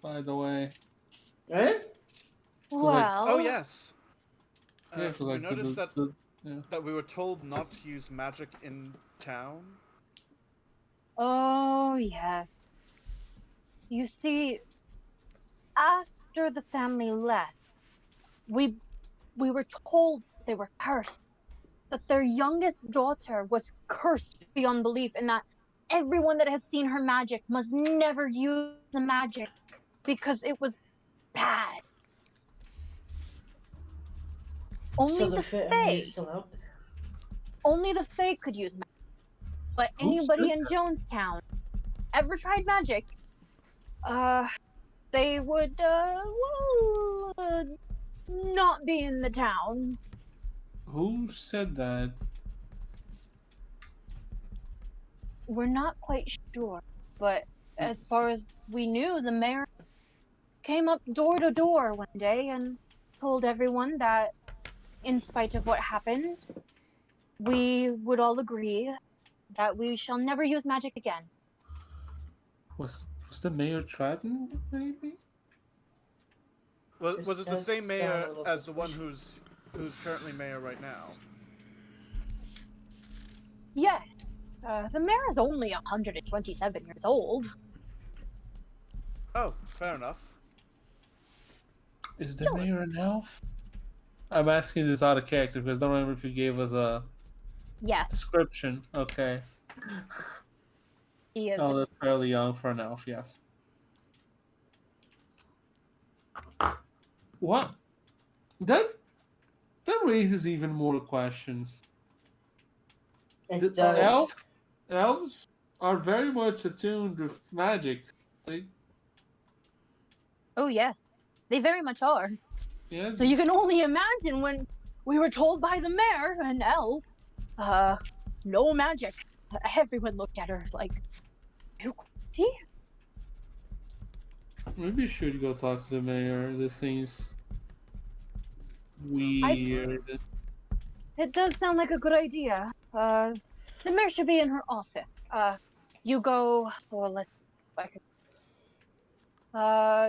by the way? Eh? Well, Oh yes. Yeah, 'cause, we like, noticed yeah. that we were told not to use magic in town. oh yes. You see, after the family left, we were told they were cursed. That their youngest daughter was cursed beyond belief, and that everyone that has seen her magic must never use the magic because it was bad. Only So the family Fae, is still out there. only the Fae could use magic. But Who anybody said in that? Jonestown ever tried magic, Uh, they would, not be in the town. Who said that? We're not quite sure, but as far as we knew, the mayor came up door to door one day and told everyone that, in spite of what happened, we would all agree that we shall never use magic again. Was the mayor threatened? Maybe. Was This it the does same sound a mayor little as the one suspicious. who's currently mayor right now? Yes, the mayor is only 127 years old. Oh, fair enough. Is the mayor an elf? I'm asking this out of character because I don't remember if you gave us a Yes, description. Okay. he is. Oh, that's fairly young for an elf. Yes. What? That that raises even more questions. It The does. elves are very much attuned with magic. They, Oh, yes, they very much are. yes. So you can only imagine when we were told by the mayor, an elf, no magic. Everyone looked at her like, who crazy? Maybe you should go talk to the mayor. This seems weird. It does sound like a good idea. The mayor should be in her office. You go, well, let's see if I can.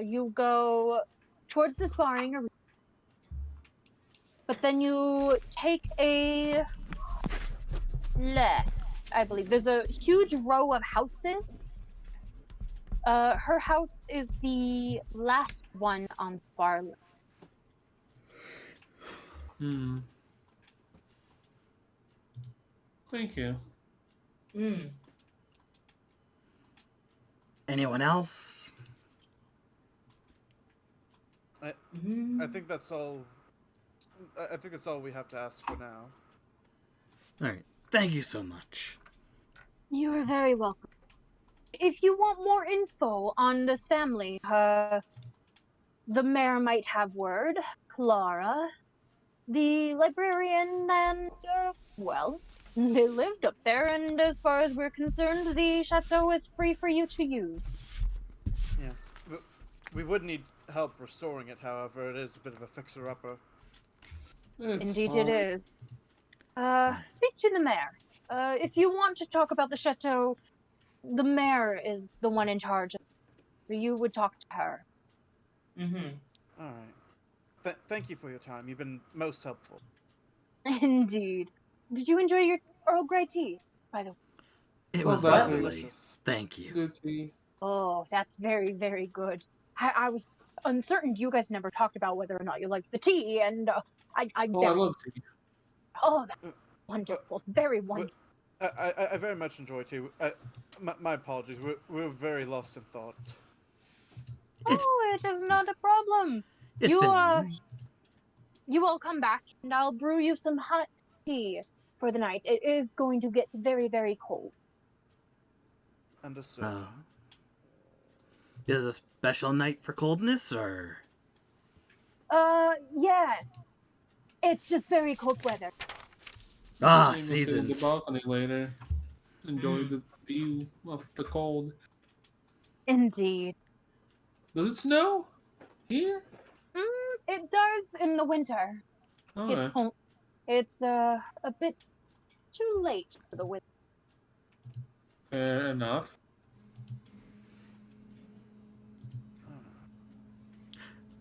You go towards the sparring arena, but then you take a left, I believe. There's a huge row of houses. Her house is the last one on the far left. Hmm. Thank you. Hmm. Anyone else? I Hmm. think that's all. I think that's all we have to ask for now. Alright. Thank you so much. You are very welcome. If you want more info on this family, the mayor might have word. Clara, the librarian, and, well, they lived up there, and as far as we're concerned, the chateau is free for you to use. Yes. We would need help restoring it, however. It is a bit of a fixer-upper. It's Indeed fine. it is. Speak to the mayor. If you want to talk about the chateau, the mayor is the one in charge, so you would talk to her. Mm-hmm. All right. Thank you for your time. You've been most helpful. Indeed. Did you enjoy your Earl Grey tea, by the way? It Well, was that's lovely. delicious. Thank you. Good tea. Oh, that's very, very good. I was uncertain. You guys never talked about whether or not you liked the tea, and I Oh, I very. love tea. Oh, that's wonderful. Very We- wonderful. I very much enjoy too. My apologies. We're very lost in thought. Oh, it is not a problem. It's You been you all come back, and I'll brew you some hot tea for the night. It is going to get very, very cold. Understood. is it a special night for coldness or Yes. It's just very cold weather. ah Maybe we'll sit in the seasons? balcony later. Enjoy the view of the cold. Indeed. Does it snow here? It does in the winter. Okay. It's a bit too late for the winter. Fair enough.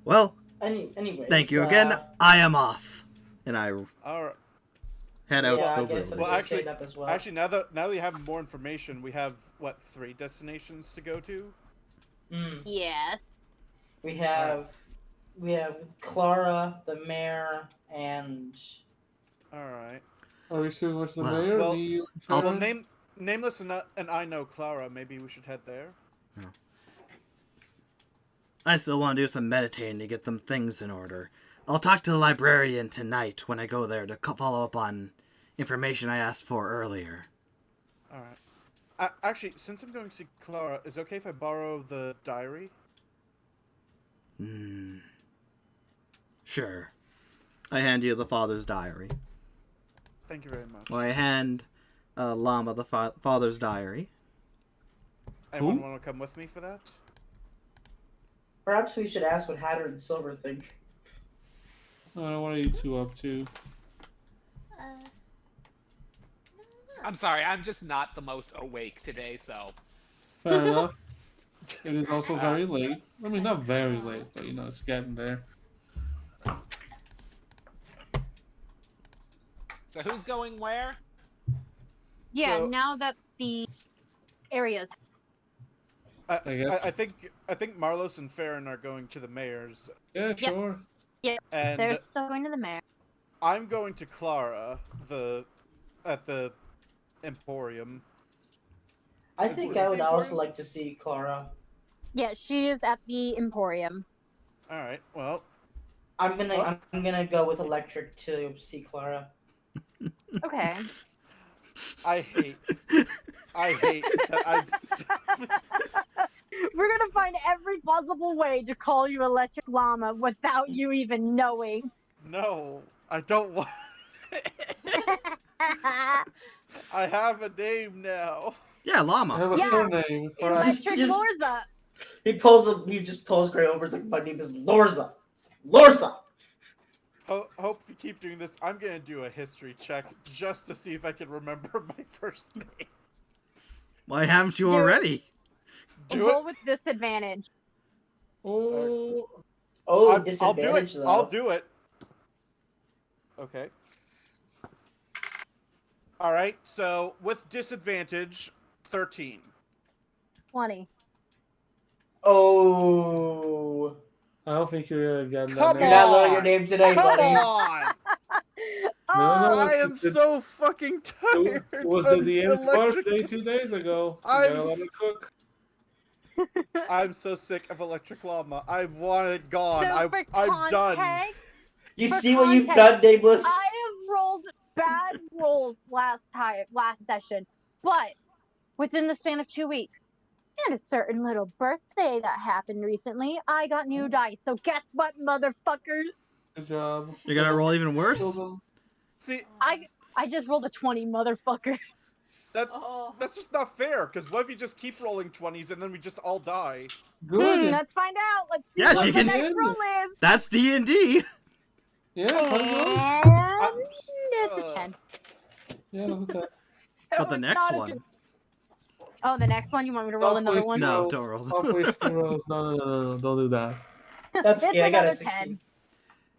Well, Anyways. thank you again. I am off, and I All right. head Yeah, out I the guess room. I'm Well, just actually- staying up as well. Actually, now we have more information. We have what 3 destinations to go to? Yes. We have Clara, the mayor, and All right. Are we still with the Well- mayor? Well- Me, you, and Well, Farryn? Nameless and I know Clara. Maybe we should head there. I still want to do some meditating to get them things in order. I'll talk to the librarian tonight when I go there to follow up on information I asked for earlier. All right. Actually, since I'm going to see Clara, is it okay if I borrow the diary? Hmm. Sure. I hand you the father's diary. Thank you very much. Or I hand Lama the father's diary. Anyone Who? want to come with me for that? Perhaps we should ask what Hatter and Silver think. I don't know what are you two up to. I'm sorry, I'm just not the most awake today, so. Fair enough. It is also very late. I mean, not very late, but it's getting there. So who's going where? Yeah, So- now that the areas. I guess. I think Moarlos and Farryn are going to the mayor's, Yeah, sure. and They're still going to the mayor. I'm going to Clara at the Emporium. I think Is it I would the also Emporium? like to see Clara. Yeah, she is at the Emporium. All right. Well, I'm gonna Huh? I'm gonna go with Electric to see Clara. Okay. I hate that I. We're gonna find every possible way to call you Electric Llama without you even knowing. No, I don't want. I have a name now. Yeah, I Lama. have a Yeah. surname for us. Electric Just- Lorza. He just pulls Gray over. It's like, my name is Lorza. Lorza. Hope if you keep doing this, I'm gonna do a history check just to see if I can remember my first name. Why haven't you Dude. already? Do Roll it. with disadvantage. Oh, Oh, I'll do disadvantage it. though. I'll do it. Okay. All right. So with disadvantage, 13. 20. Oh, I don't think you're gonna get Come that you're name. not learning your on. name today, Come buddy. on! No, I it's am just- so fucking tired. It was the of DM's electric. birthday 2 days ago. You I'm gotta let s- it cook. I'm so sick of Electric Llama. I want it gone. So for I'm done. context, You For see what you've context, done, Nameless? I have rolled bad rolls last session, but within the span of 2 weeks, and a certain little birthday that happened recently, I got new dice. So guess what, motherfuckers? Good job. You're gonna roll even Kill worse? them. See, I just rolled a 20, motherfucker. Oh. that's just not fair. Because what if you just keep rolling 20s and then we just all die? Good. Let's find out. Let's see Yes, what you the can- next roll is. That's D&D. Yeah, that's how it goes. And it's a 10. Yeah, that's a 10. But the It's next not a one. 10. Oh, the next one? You want me to roll Stop another wasting one? No, rolls. don't roll. Stop wasting rolls. No, don't do that. That's It's okay. I got a another 16.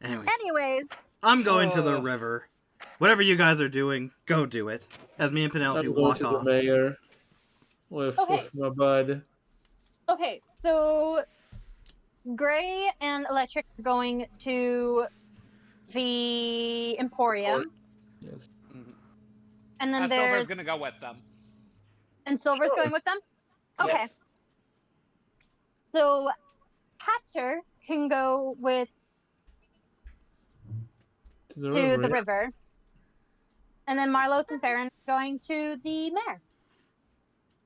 10. Anyways, Anyways, I'm going to the Ugh. river. Whatever you guys are doing, go do it. As me and Penelope I'm going walk to off. the mayor with Okay. my bud. okay, so Gray and Electric are going to the Emporium, Yes. and then Silver's there's gonna go with them. and Silver's Sure. going with them. Okay, Yes. so Hatter can go with To the to river. the yeah. river, and then Moarlos and Farryn are going to the mayor.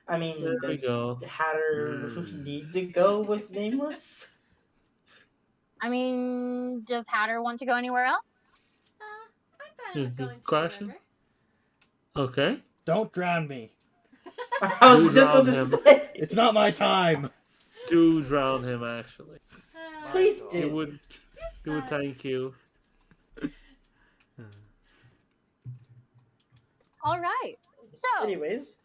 I mean, There we does go. Hatter need to go with Nameless? I mean, does Hatter want to go anywhere else? I'm fine with going to the Question? river. Okay. Don't drown me. I was You just about to drowned him. say. It's not my time. Do drown him, actually. Please God. He do. would thank you. All right. So, Anyways,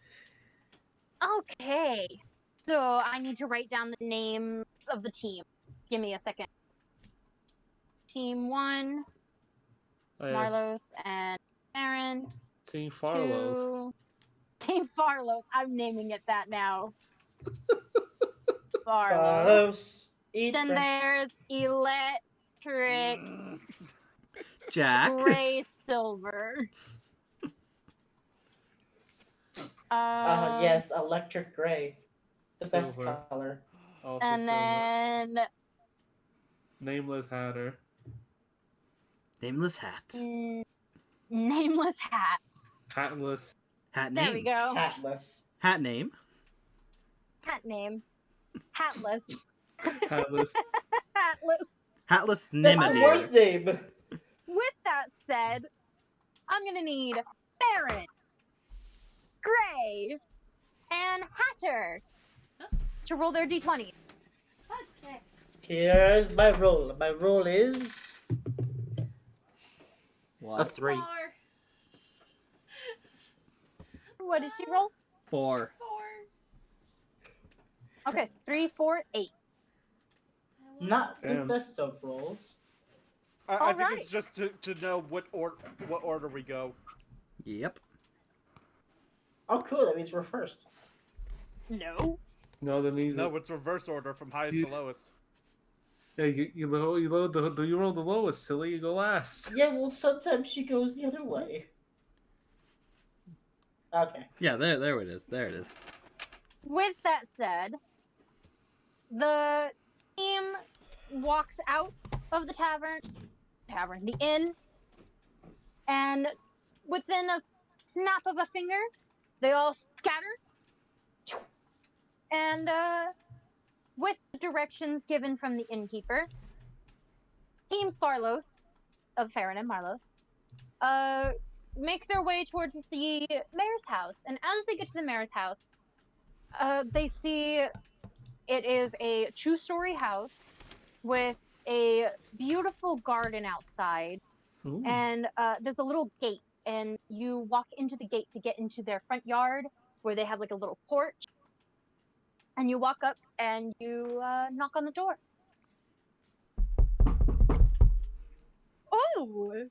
okay. So I need to write down the names of the team. Give me a second. Team 1, Oh, yes. Moarlos and Farryn. Team Farlos. 2, Team Farlos. I'm naming it that now. Farlos. Faros, eat Then fresh. there's Electric, Jack. Gray, Silver. Yes, electric gray, the best Silver. color. Also And Silver. then Nameless Hatter. Nameless hat. Nameless Hat. Hatless. Hat There name. we go. Hatless. Hat name. Hat name. Hatless. Hatless. Hatless. Hatless That's the Nimadeer. worst name. With that said, I'm gonna need Farryn, Gray, and Hatter to roll their d20. Okay. Here's my roll. My roll is A 3. 4. What did she roll? 4. 4. Okay, 3, 4, 8. not the Damn. best of rolls. I think Alright. it's just to know what order we go. Yep. Oh, cool. That means we're first. No. No, that means No, it's reverse order from highest You- to lowest. yeah, you load the you roll the lowest, silly. You go last. Yeah, well, sometimes she goes the other way. Okay. Yeah, there it is. There it is. With that said, the team walks out of the the inn, and within a snap of a finger, they all scatter. And with the directions given from the innkeeper, Team Farlos of Farryn and Moarlos make their way towards the mayor's house. And as they get to the mayor's house, they see it is a 2-story house with a beautiful garden outside, Ooh. and there's a little gate, and you walk into the gate to get into their front yard where they have like a little porch, and you walk up and you knock on the door. Oh,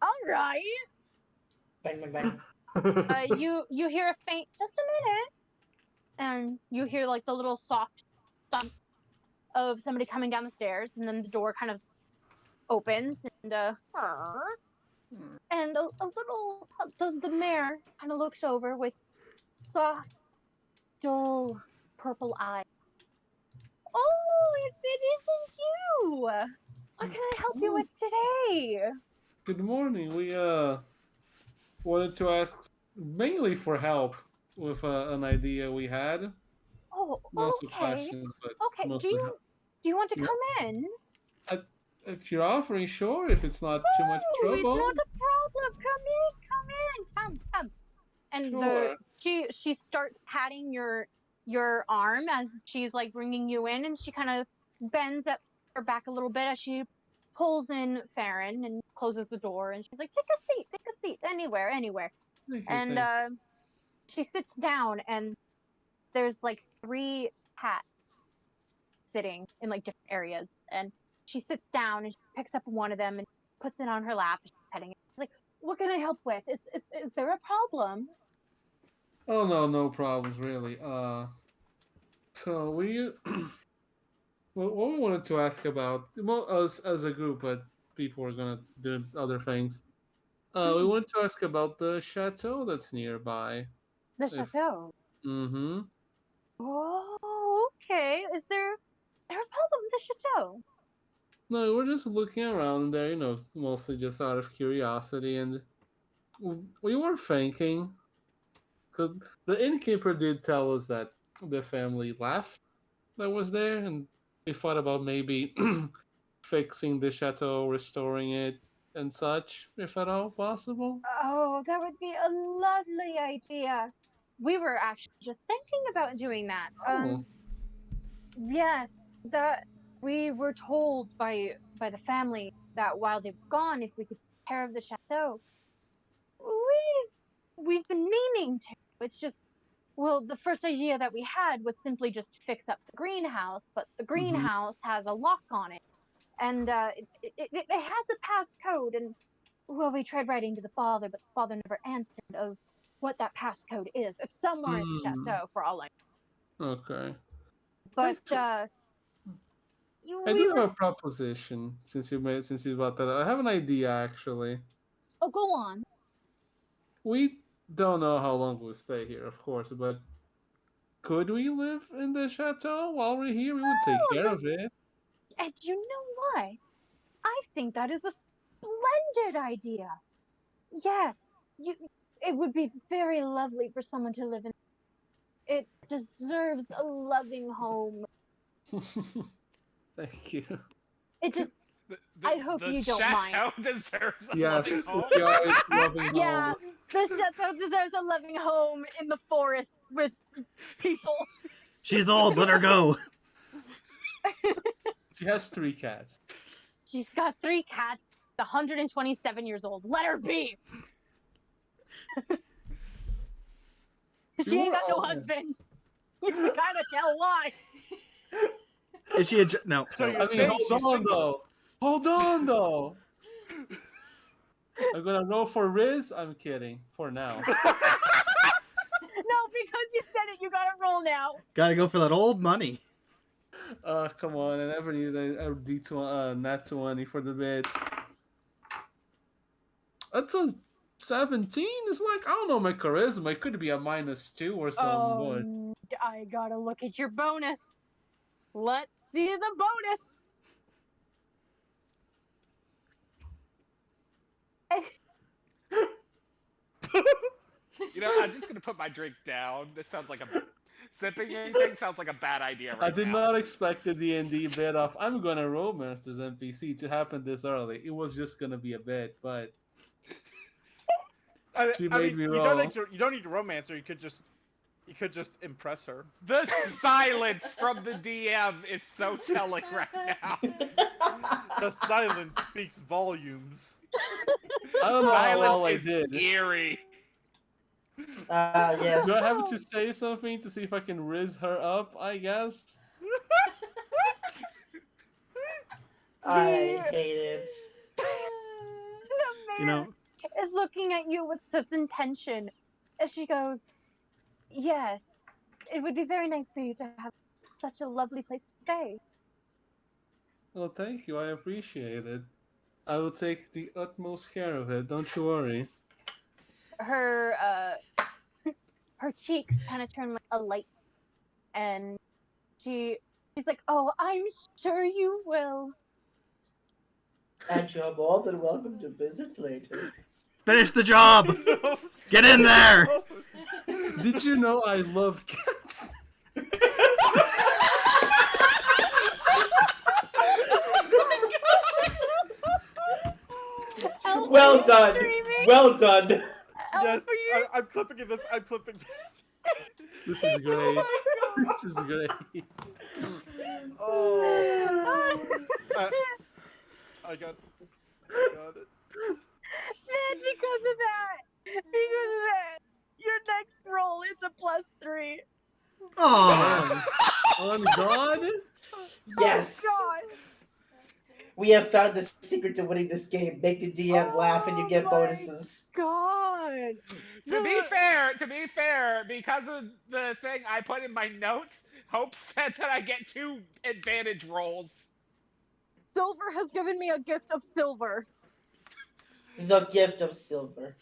all right. Bang, bang, bang. You hear a faint, just a minute, and you hear like the little soft thump of somebody coming down the stairs, and then the door kind of opens, and a little the mayor kind of looks over with soft, dull purple eyes. Oh, if it isn't you, what can I help you with today? Good morning. We wanted to ask mainly for help with an idea we had. Oh, Also okay. questions, but Okay, do mostly help. you want to Yeah. come in? If you're offering, sure. If it's not too much Oh, it's trouble, not a problem. Come. And sure. she starts patting your arm as she's like bringing you in, and she kind of bends up her back a little bit as she pulls in Farryn and closes the door, and she's like, take a seat, anywhere. Thank you, And thank she sits down, and there's like 3 cats sitting in like different areas, and she sits down and she picks up one of them and puts it on her lap, and she's petting it. She's like, what can I help with? Is there a problem? you. Oh no, no problems really. So we, what we wanted to ask about, well, us as a group, but people are gonna do other things. We wanted to ask about the chateau that's nearby. The If, chateau. mm-hmm. Oh, okay. Is there a problem with the chateau? No, we're just looking around there, mostly just out of curiosity, and we were thinking, because the innkeeper did tell us that the family left that was there, and we thought about maybe fixing the chateau, restoring it, and such, if at all possible. Oh, that would be a lovely idea. We were actually just thinking about doing that. Oh, Yes, that we were told by the family that while they were gone, if we could take care of the chateau, we've been meaning to. It's just, well, the first idea that we had was simply just to fix up the greenhouse, but the mm-hmm. greenhouse has a lock on it, and it has a passcode. And well, we tried writing to the father, but the father never answered of what that passcode is. It's somewhere in the chateau, for all I know. Okay. But I we do were. have a proposition since you brought that up. I have an idea actually. Oh, go on. We don't know how long we'll stay here, of course, but could we live in the chateau while we're here? We would take care of it. And you know what? I think that is a splendid idea. Yes, you. It would be very lovely for someone to live in It deserves a loving home. Thank you. It just, I hope you don't mind. chateau deserves a Yes, loving home. guys, loving Yeah, home. the chateau deserves a loving home in the forest with people. She's old. Let her go. She has 3 cats. She's got 3 cats, 127 years old. Let her be. She ain't got no husband. You can kind of tell why. Is she a no? So no. you're I mean, saying hold she's on single. though. Hold on though. I'm gonna roll for Riz. I'm kidding. For now. No, because you said it, you gotta roll now. Gotta go for that old money. Come on. I never need a D20, nat 20 for the bid. That's a 17. It's like, I don't know my charisma. It could be a -2 or something. I gotta look at your bonus. Let's see the bonus. You know, I'm just gonna put my drink down. This sounds like a sipping anything sounds like a bad idea right I did now. not expect the D&D bit of I'm gonna romance this NPC to happen this early. It was just gonna be a bit, but she made me you roll. don't need to romance her. You could just impress her. The silence from the DM is so telling right now. The silence speaks volumes. I don't know how well I Silence did. is eerie. Yes. Do I have to say something to see if I can riz her up, I guess? I hate it. The You man know, is looking at you with such intention as she goes, yes, it would be very nice for you to have such a lovely place to stay. Well, thank you. I appreciate it. I will take the utmost care of it. Don't you worry. Her her cheeks kind of turn like a light, and she's like, oh, I'm sure you will. And you're more than welcome to visit later. finish the job. No. Get in there. Did you know I love cats? Elf, Well are you done. streaming? Well done. Elf, Yes, are you? I'm clipping this. I'm clipping this. This is great. This is great. Oh. I got it. Man, because of that, your next roll is a +3. Oh, On God? Yes. Oh, God. We have found the secret to winning this game. Make the DM laugh and you get my bonuses. God. To be fair, because of the thing I put in my notes, Hope said that I get 2 advantage rolls. Silver has given me a gift of silver. The gift of silver.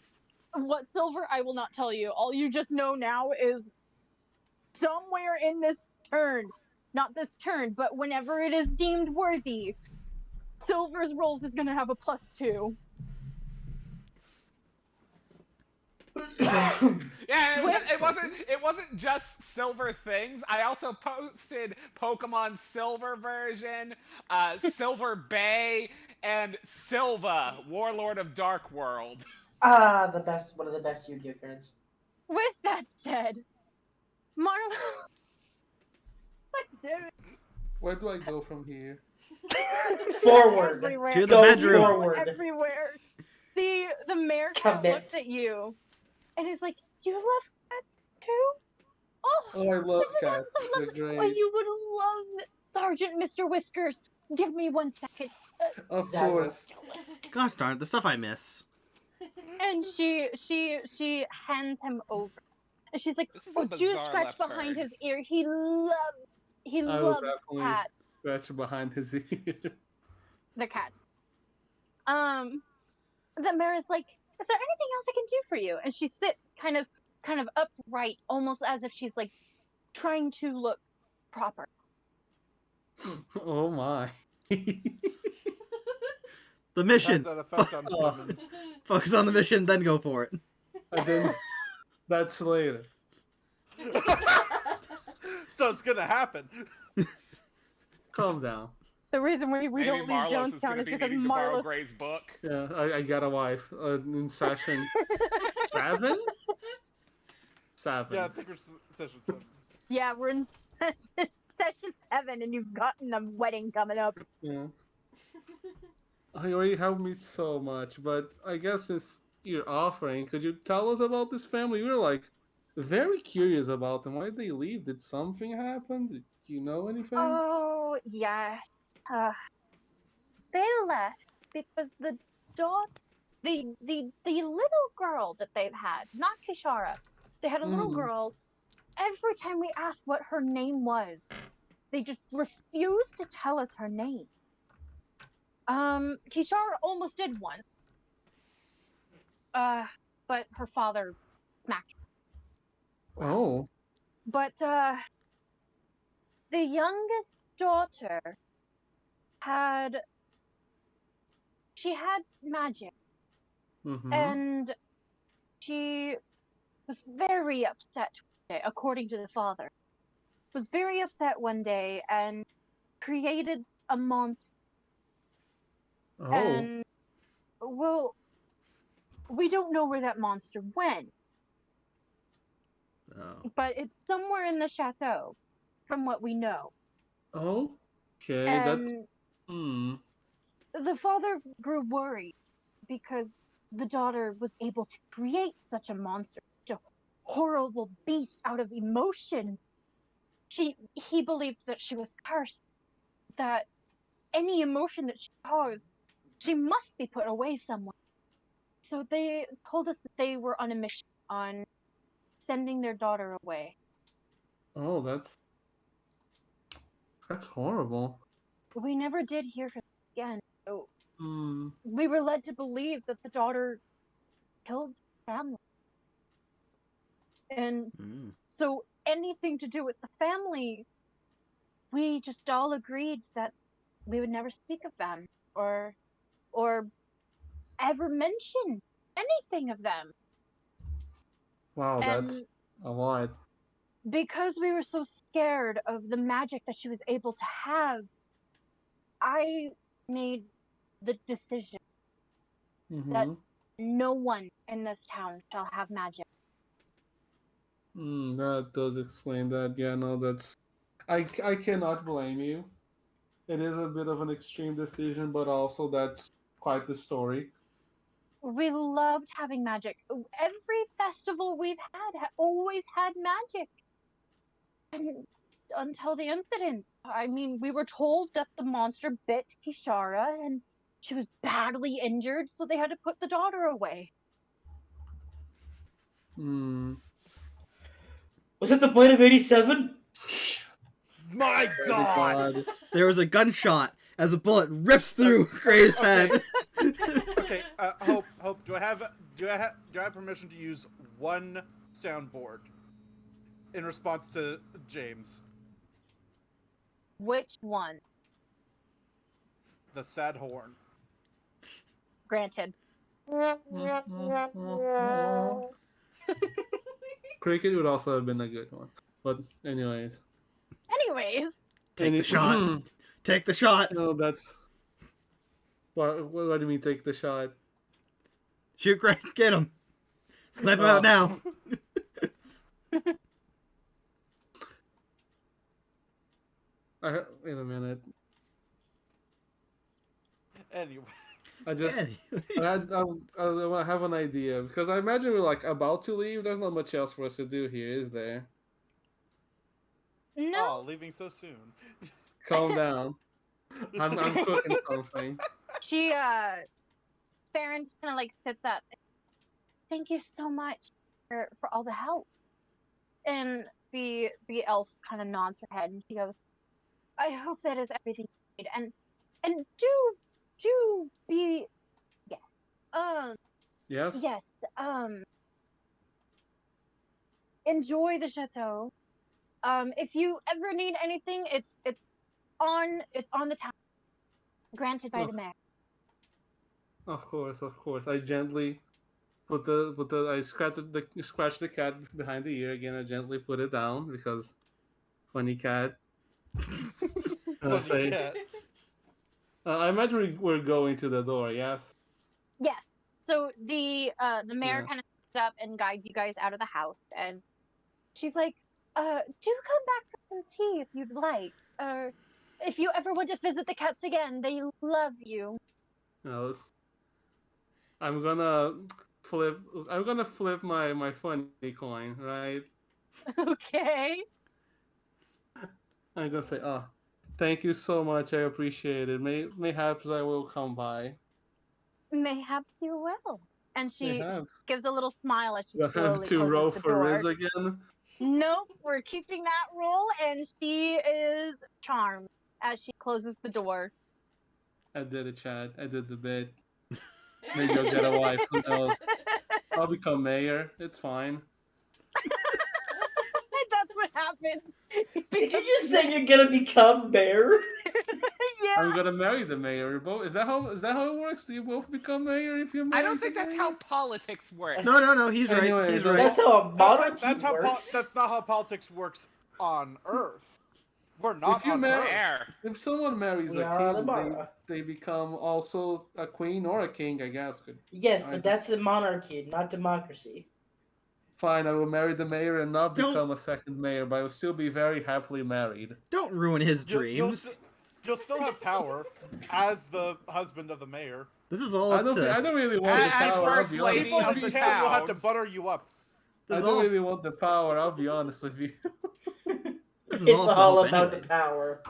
What silver, I will not tell you. All you just know now is somewhere in this turn, not this turn, but whenever it is deemed worthy, Silver's rolls is gonna have a +2. Yeah, it wasn't just silver things. I also posted Pokemon Silver version, Silver Bay, and Silva, Warlord of Dark World. The best, one of the best Yu-Gi-Oh cards. With that said, Marlo, what damn it? Where do I go from here? Forward. Everywhere. To the Go bedroom. forward. Everywhere. The mayor cat Commit. looks at you and is like, "You love cats too? Oh, Oh, I love that's cats. so They're lovely. great. Oh, you would love Sergeant Mr. Whiskers. Give me 1 second." Of Zazzle. course. gosh darn it, the stuff I miss. And she hands him over. And she's like, This is a "Oh, do bizarre scratch left behind turn. his ear. He will loves definitely- cats." Scratch behind his ear. The cat. The mayor is like, "Is there anything else I can do for you?" And she sits kind of upright, almost as if she's like trying to look proper. Oh my. The Has mission. that effect on Oh. women? Focus on the mission, then go for it. And then that's later. So it's gonna happen. Calm down. The reason we Maybe don't leave Moarlos is Jonestown going to is be because needing to borrow Moarlos. Gray's book. Yeah, I got a wife in session 7. 7. Yeah, I think we're session 7. Yeah, we're in session 7, and you've gotten a wedding coming up. Yeah. You already helped me so much, but I guess since you're offering, could you tell us about this family? We were like very curious about them. Why did they leave? Did something happen? Did you know anything? Oh yes, they left because the daughter, the little girl that they've had, not Kishara, they had a little girl. Every time we asked what her name was, they just refused to tell us her name. Kishara almost did once. But her father smacked her. Oh. But, the youngest daughter she had magic, and she was very upset one day, according to the father. Was very upset one day and created a monster. Oh. And, well, we don't know where that monster went, but it's somewhere in the chateau, from what we know. Okay, And that's the father grew worried because the daughter was able to create such a monster, such a horrible beast out of emotions. He believed that she was cursed, that any emotion that she caused, she must be put away somewhere. So they told us that they were on a mission on sending their daughter away. Oh, that's horrible. We never did hear from them again. So Hmm. we were led to believe that the daughter killed the family. And so anything to do with the family, we just all agreed that we would never speak of them or ever mention anything of them. Wow, that's And a lot. because we were so scared of the magic that she was able to have, I made the decision that no one in this town shall have magic. That does explain that. Yeah, no, I cannot blame you. It is a bit of an extreme decision, but also that's quite the story. We loved having magic. Every festival we've had always had magic. And until the incident. I mean, we were told that the monster bit Kishara and she was badly injured, so they had to put the daughter away. Was it the Blade of 87? My God! There was a gunshot as a bullet rips through Gray's head. Okay, Hope, do I have permission to use one soundboard in response to James? Which one? The sad horn. Granted. Cricket would also have been a good one. But anyways. Take the shot. Take the shot. No, that's... What do you mean take the shot? Shoot Gray. Get him. Snipe him out now. Wait a minute. Anyway. I have an idea because I imagine we're like about to leave. There's not much else for us to do here, is there? No. Oh, leaving so soon. Calm down. I'm cooking something. She Farryn kind of like sits up. Thank you so much for all the help. And the elf kind of nods her head and she goes, I hope that is everything you need. And do be yes. Yes? Yes. Enjoy the chateau. If you ever need anything, it's on the town. Granted by the mayor. Of course. I gently I scratch the cat behind the ear again. I gently put it down because Funny cat. Funny Say, cat. I imagine we're going to the door. Yes. Yes. So the mayor Yeah. kind of sits up and guides you guys out of the house, and she's like, do come back for some tea if you'd like. If you ever want to visit the cats again, they love you." No, I'm gonna flip. I'm gonna flip my funny coin, right? Okay. I'm gonna say, "Oh, thank you so much. I appreciate it. Mayhaps I will come by." Mayhaps you will. And she Mayhaps. gives a little smile as she Do I have slowly to closes roll the for door. Riz again? Nope, we're keeping that roll, and she is charmed as she closes the door. I did it, Chad. I did the bit. Maybe I'll get a wife. Who knows? I'll become mayor. It's fine. That's what happened. Did you just say you're gonna become mayor? I'm Yeah. gonna marry the mayor. Is that how it works? Do you both become mayor if you're married? I don't think that's how politics work. No, he's right. Anyway, He's so- right. That's how a monarchy works. That's not how politics works on Earth. We're not If you on marry- Earth. There. If someone marries We a are on king, Amara. they become also a queen or a king, I guess. Yes, I- but that's a monarchy, not democracy. Fine, I will marry the mayor and not Don't- become a second mayor, but I will still be very happily married. Don't ruin his You'll- dreams. You'll still have power as the husband of the mayor. This is all I up don't really want the As power. I'll first be lady honest People of with in you. the town will have to town. butter you up. I This is don't all, really want the power. I'll be honest with you. this is It's all, up to all hope about anyway. the power.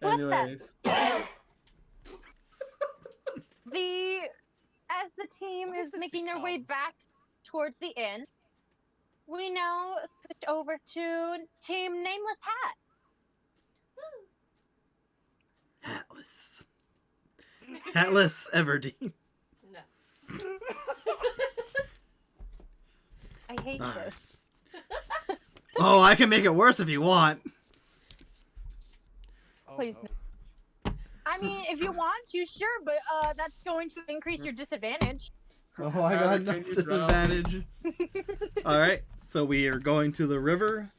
Flip that. Anyways, As the team What has is this making their way become? back towards the inn, we now switch over to Team Nameless Hat. Hatless. Hatless Everdeen. No. I hate Alright. this. Oh, I can make it worse if you want. Oh, Please. no. I mean, if you want to, sure, but that's going to increase your disadvantage. Oh, I got Can enough you drown me? disadvantage. Alright, so we are going to the river.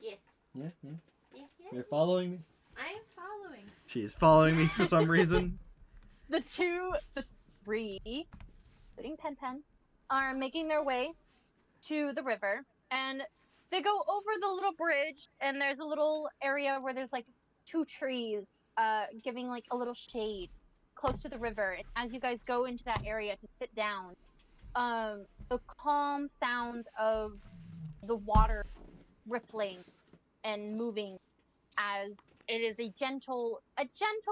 Yes. Yeah. Yeah. You're following me? I am following. She's following me for some reason. The three, including Pen, are making their way to the river, and they go over the little bridge, and there's a little area where there's like 2 trees, giving like a little shade close to the river. And as you guys go into that area to sit down, the calm sounds of the water rippling and moving as it is a gentle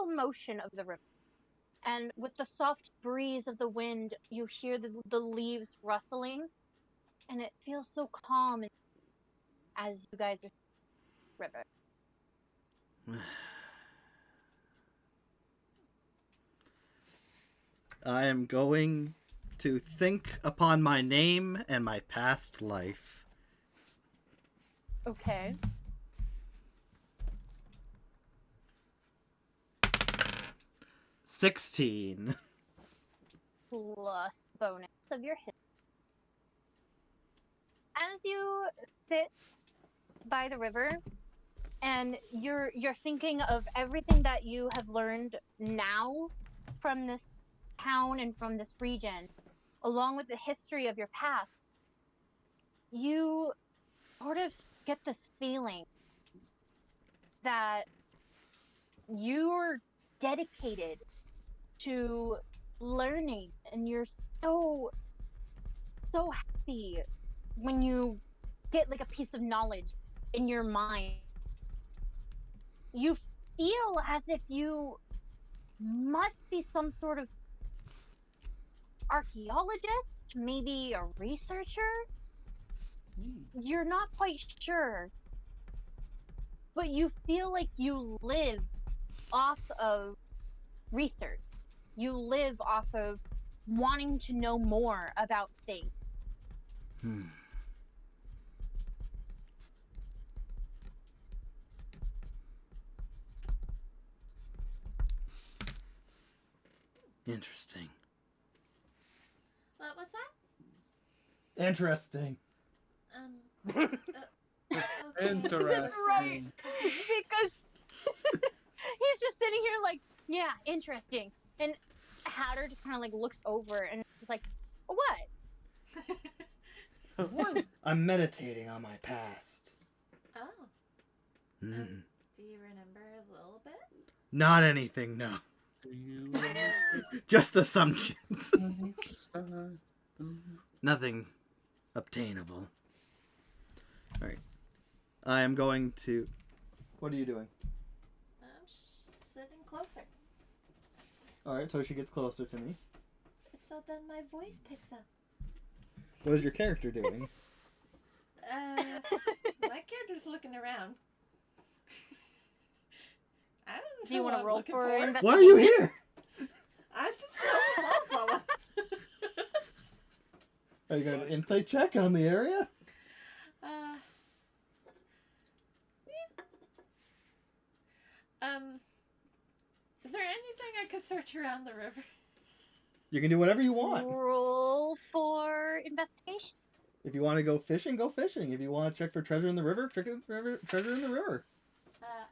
motion of the river. And with the soft breeze of the wind, you hear the leaves rustling, and it feels so calm as you guys are river. I am going to think upon my name and my past life. Okay. $16. Plus bonus of your hit. As you sit by the river and you're thinking of everything that you have learned now from this town and from this region, along with the history of your past, you sort of get this feeling that you're dedicated to learning, and you're so happy when you get like a piece of knowledge in your mind. You feel as if you must be some sort of archaeologist, maybe a researcher. You're not quite sure, but you feel like you live off of research. You live off of wanting to know more about things. Interesting. What was that? Interesting. Okay. Interesting. Because he's just sitting here like, yeah, interesting. And Hatter just kind of like looks over and is like, what? What? I'm meditating on my past. Oh. Mm. Do you remember a little bit? Not anything, no. Do you remember Just assumptions. the start? Nothing obtainable. Alright. I am going to... What are you doing? I'm sitting closer. Alright, so she gets closer to me. So then my voice picks up. What is your character doing? My character's looking around. I don't know Do you what want to I'm roll looking for for. investigation? Why are you here? I'm just trying to call someone. Are you going to insight check on the area? Yeah. Is there anything I could search around the river? You can do whatever you want. Roll for investigation. If you want to go fishing, go fishing. If you want to check for treasure in the river, check in the river, treasure in the river.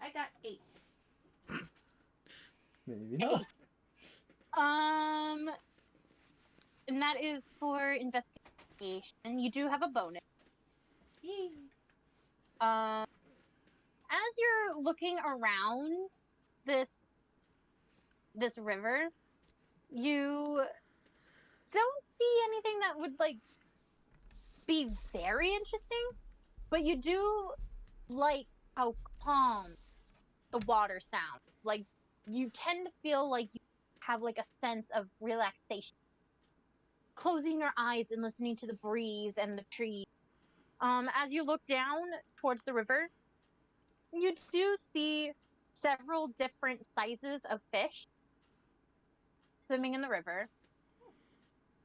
I got 8. Maybe not. And that is for investigation. You do have a bonus. Yee. As you're looking around this river, you don't see anything that would like be very interesting, but you do like how calm the water sounds. Like you tend to feel like you have like a sense of relaxation. Closing your eyes and listening to the breeze and the trees. As you look down towards the river, you do see several different sizes of fish swimming in the river.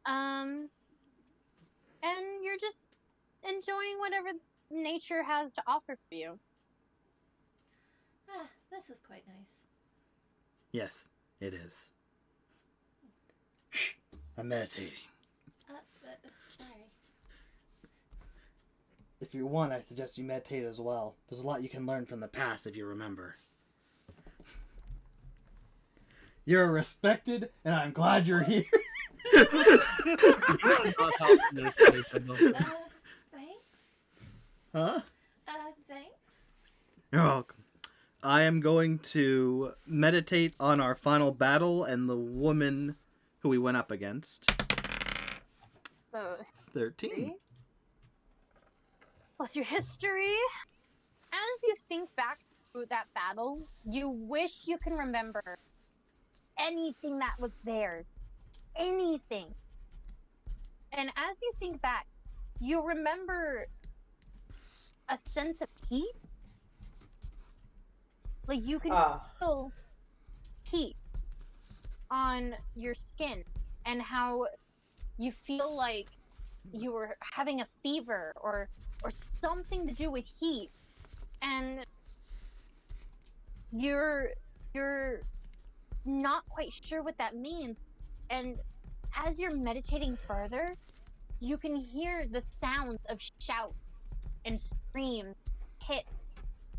And you're just enjoying whatever nature has to offer for you. This is quite nice. Yes, it is. I'm meditating. Sorry. If you want, I suggest you meditate as well. There's a lot you can learn from the past if you remember. You're respected, and I'm glad you're here. You are not helping your character, no. Thanks. Huh? Thanks. You're welcome. I am going to meditate on our final battle and the woman who we went up against. So 13. plus your history. As you think back to that battle, you wish you can remember anything that was there. Anything. And as you think back, you remember a sense of heat. Like you can feel heat on your skin and how you feel like you were having a fever or something to do with heat, and you're not quite sure what that means. And as you're meditating further, you can hear the sounds of shout and screams, hit,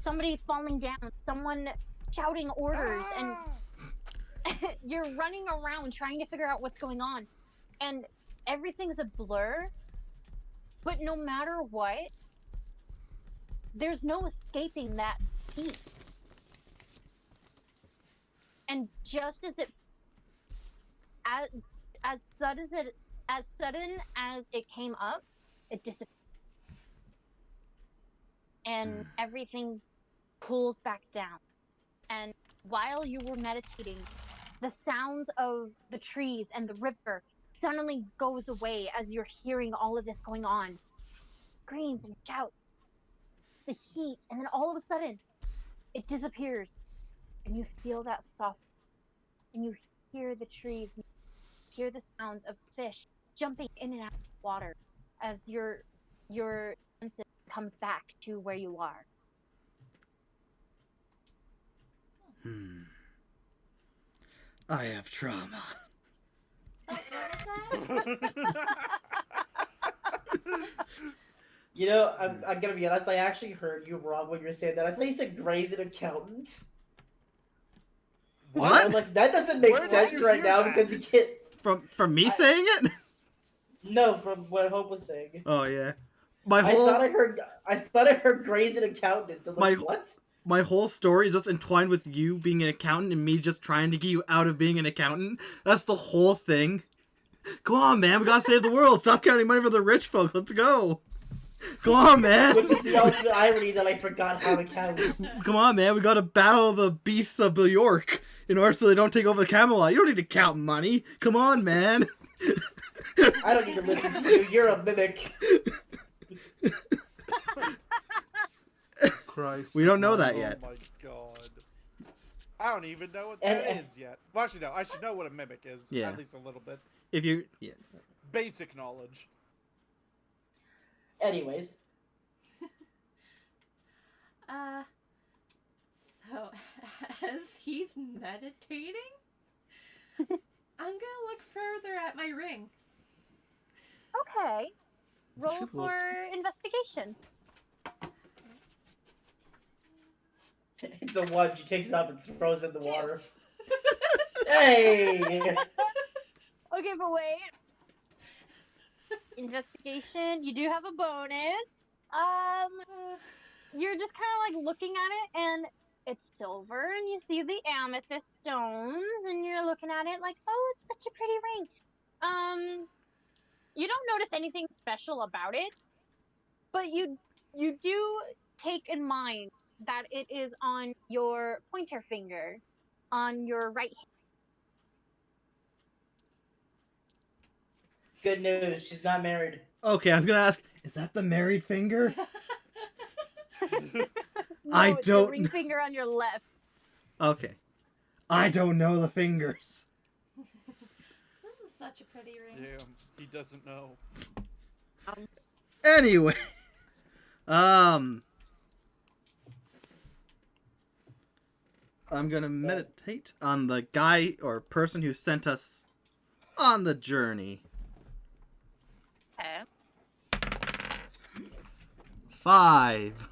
somebody falling down, someone shouting orders, and you're running around trying to figure out what's going on. And everything's a blur, but no matter what, there's no escaping that heat. And just as it as sudden as it came up, it disappeared. And everything cools back down. And while you were meditating, the sounds of the trees and the river suddenly goes away as you're hearing all of this going on. Screams and shouts, the heat, and then all of a sudden, it disappears. And you feel that soft, and you hear the trees, and you hear the sounds of fish jumping in and out of the water as your senses comes back to where you are. I have trauma. What was that? You know, I'm gonna be honest. I actually heard you wrong when you were saying that. I thought you said Gray's an accountant. What? I'm like, that doesn't make Where did sense you right hear now that? because you can't. From me saying it? No, from what Hope was saying. Oh yeah. I thought I heard Gray's an accountant. I'm like, My- what? My whole story is just entwined with you being an accountant and me just trying to get you out of being an accountant. That's the whole thing. Come on, man. We gotta save the world. Stop counting money for the rich folks. Let's go. Come on, man. Which is the ultimate irony that I forgot how to count. Come on, man. We gotta battle the beasts of New York in order so they don't take over the Camelot. You don't need to count money. Come on, man. I don't need to listen to you. You're a mimic. Christ. We don't know that yet. Oh my god. I don't even know what And- that is yet. Well, actually, no. I should know what a mimic is. Yeah. At least a little bit. If you, yeah. Basic knowledge. Anyways, So as he's meditating, I'm gonna look further at my ring. Okay. Roll should look. for investigation. it's a one. She takes it up and throws it in the Two. water. Hey! Okay, but wait. Investigation. You do have a bonus. You're just kind of like looking at it, and it's silver, and you see the amethyst stones, and you're looking at it like, oh, it's such a pretty ring. You don't notice anything special about it, but you do take in mind that it is on your pointer finger, on your right hand. Good news. She's not married. Okay, I was gonna ask, is that the married finger? I No, it's don't the ring finger on your left. Okay. I don't know the fingers. This is such a pretty ring. Damn, he doesn't know. Anyway. I'm gonna meditate on the guy or person who sent us on the journey. Okay. 5.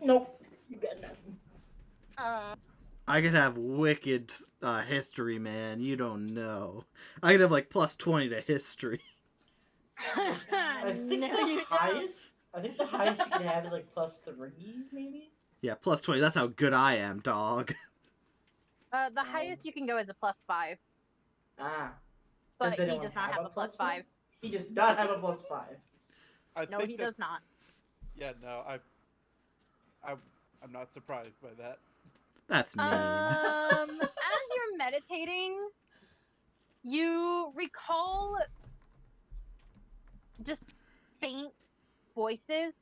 Nope. You got nothing. I could have wicked history, man. You don't know. I could have like plus 20 to history. I think No, the you don't. highest. I think the highest you can have is like +3, maybe. Yeah, plus 20. That's how good I am, dog. The highest you can go is a +5, Ah. but Does he anyone does not have a plus +5. He does not have a +5. I No, think he that, does not. Yeah, no, I'm not surprised by that. That's mean. As you're meditating, you recall just faint voices.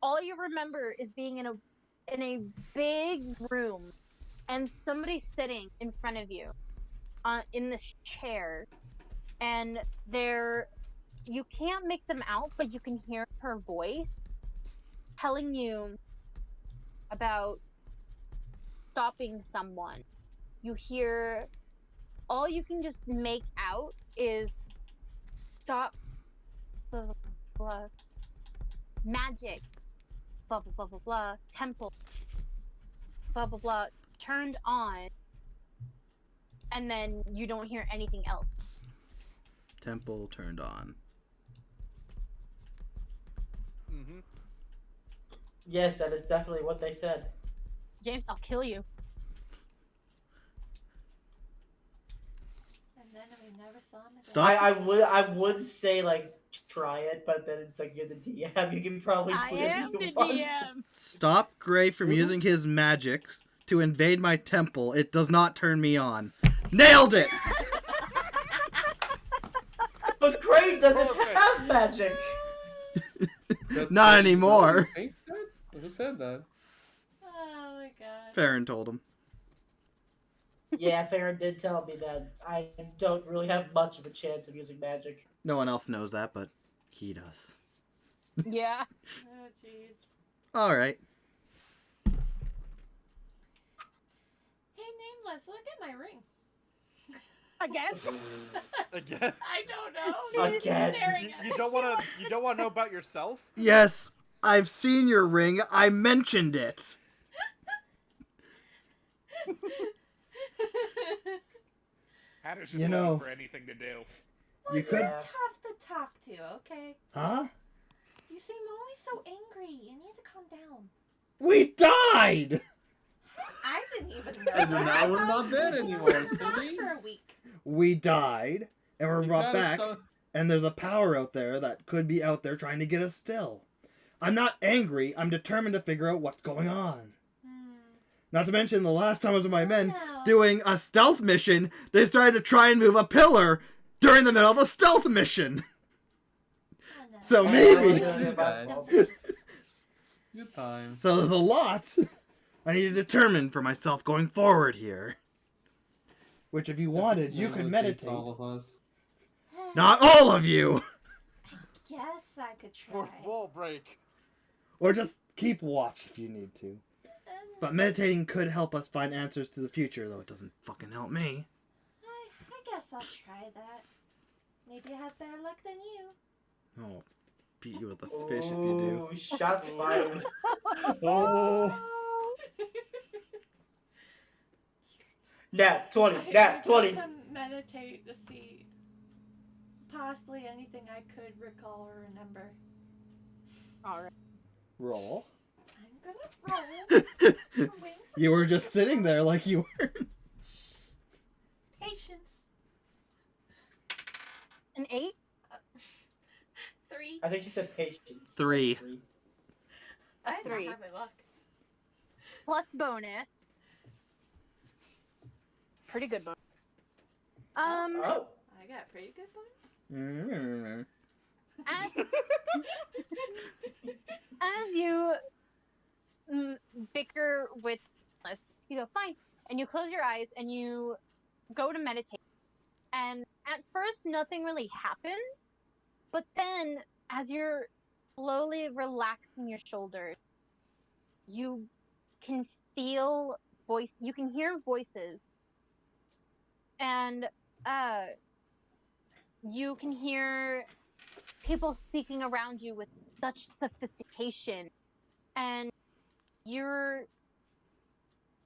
All you remember is being in a big room and somebody sitting in front of you in this chair, and you can't make them out, but you can hear her voice telling you about stopping someone. You hear, all you can just make out is stop, blah, blah, blah, magic, blah, blah, blah, blah, blah, temple, blah, blah, blah, turned on, and then you don't hear anything else. Temple turned on. Mm-hmm. Yes, that is definitely what they said. James, I'll kill you. And then we never saw him again. Stop. I would say like try it, but then it's like you're the DM. You can probably I do whatever am you the want. DM. Stop Gray from using his magics to invade my temple. It does not turn me on. Nailed it! But Gray doesn't Perfect. have magic. Not anymore. You think that? Who said that? Oh my god. Farryn told him. Yeah, Farryn did tell me that I don't really have much of a chance of using magic. No one else knows that, but he does. Yeah. Oh jeez. Alright. Hey Nameless, look at my ring. I guess. Again. I don't know. She's Again. staring at You me. don't want to. You don't want to know about yourself. Yes, I've seen your ring. I mentioned it. Hatter's just You know- looking for anything to do. Well, You could- you're tough to talk to, okay? Huh? You seem always so angry. You need to calm down. We died! I didn't even know And that. now I we're thought not we dead were anymore, gone see? for a week. We died, and we're You brought gotta back, stop- and there's a power out there that could be out there trying to get us still. I'm not angry, I'm determined to figure out what's going on. Not to mention, the last time I was with my men No. doing a stealth mission, they started to try and move a pillar during the middle of a stealth mission. Oh, no. So Oh, maybe. that was my Okay. fault. Good times. So there's a lot I need to determine for myself going forward here. Which, if you wanted, you could meditate. All of us. Not all of you! Yes, I could try. Fourth wall break. Or just keep watch if you need to. But meditating could help us find answers to the future, though it doesn't fucking help me. I guess I'll try that. Maybe I have better luck than you. I'll beat you with a fish if you do. Ooh, shots fired. Oh. Nat 20. I Nat go 20. to meditate to see possibly anything I could recall or remember. All right. Roll. I'm gonna roll. I'm waiting for You were just sitting there like you were. patience. An 8. 3. I think she said patience. 3. I don't 3. have my luck. Plus bonus. Pretty good bonus. Oh. I got pretty good points. As, as you bicker with us, you go, fine. And you close your eyes and you go to meditate. And at first, nothing really happens. But then, as you're slowly relaxing your shoulders, you can feel you can hear voices. And you can hear people speaking around you with such sophistication. And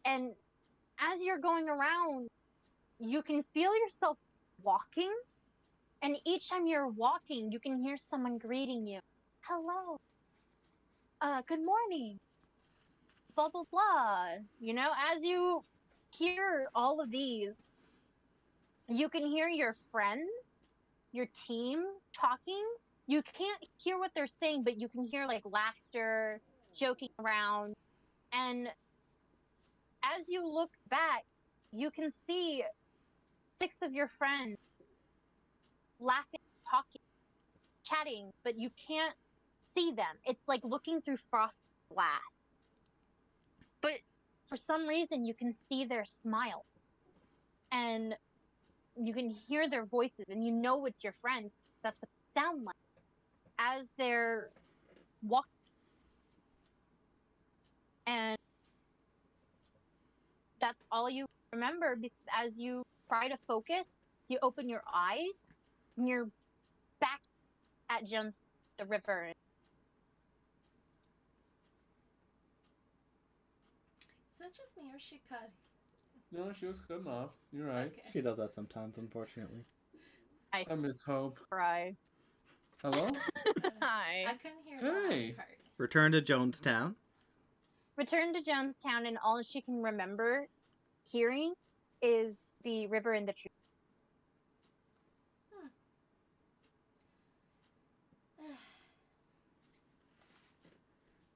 as you're going around, you can feel yourself walking. And each time you're walking, you can hear someone greeting you. Hello. Good morning. Blah, blah, blah. You know, as you hear all of these, you can hear your friends, your team talking. You can't hear what they're saying, but you can hear like laughter, joking around. And as you look back, you can see 6 of your friends laughing, talking, chatting, but you can't see them. It's like looking through frosted glass. But for some reason, you can see their smile. And you can hear their voices, and you know it's your friends. That's what they sound like as they're walking. And that's all you remember, because as you try to focus, you open your eyes, and you're back at Jones, the river. Is that just me or she cut? No, she was good enough. You're right. Okay. She does that sometimes, unfortunately. I I miss Hope. cry. Hello? Hi. I couldn't hear the Hey. last part. Return to Jonestown. Return to Jonestown, and all she can remember hearing is the river and the tree.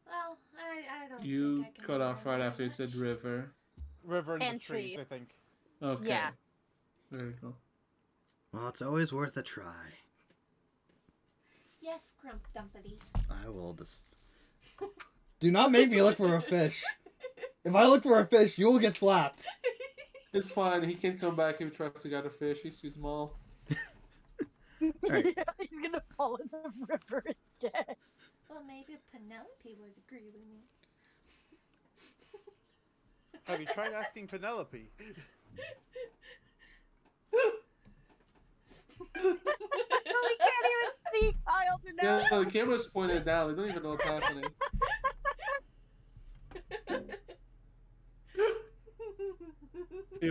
Well, I don't You think I can cut off right remember after you said much. river. River and And the trees, trees. I think. Okay. Yeah. There you go. Well, it's always worth a try. Yes, Grump Dumpity. I will just... Do not make me look for a fish. If I look for a fish, you will get slapped. It's fine. He can come back if he tries to get a fish. He's too small. Right. Yeah, he's gonna fall in the river and dead. Well, maybe Penelope would agree with me. Have you tried asking Penelope? Yeah, the camera's pointed down. We don't even know what's happening.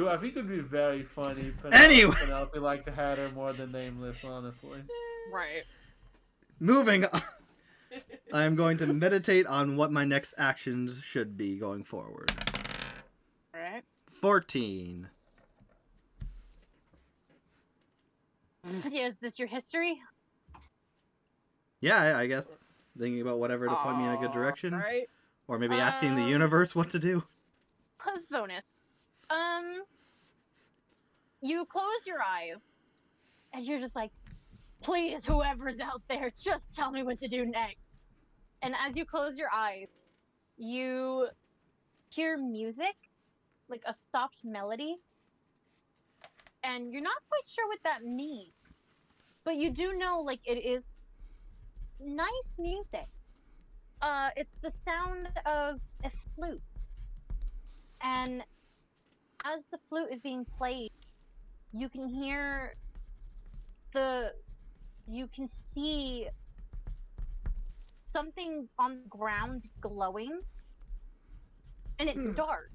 I think it would be very funny. Anyway. Penelope liked the Hatter more than Nameless, honestly. Right. Moving on. I am going to meditate on what my next actions should be going forward. Alright. 14. Is this your history? Yeah, I guess thinking about whatever to point me in a good direction. Right. Or maybe asking the universe what to do. Plus bonus. You close your eyes, and you're just like, please, whoever's out there, just tell me what to do next. And as you close your eyes, you hear music, like a soft melody, and you're not quite sure what that means. But you do know, like, it is nice music. It's the sound of a flute. And as the flute is being played, you can hear you can see something on the ground glowing, and it's dark.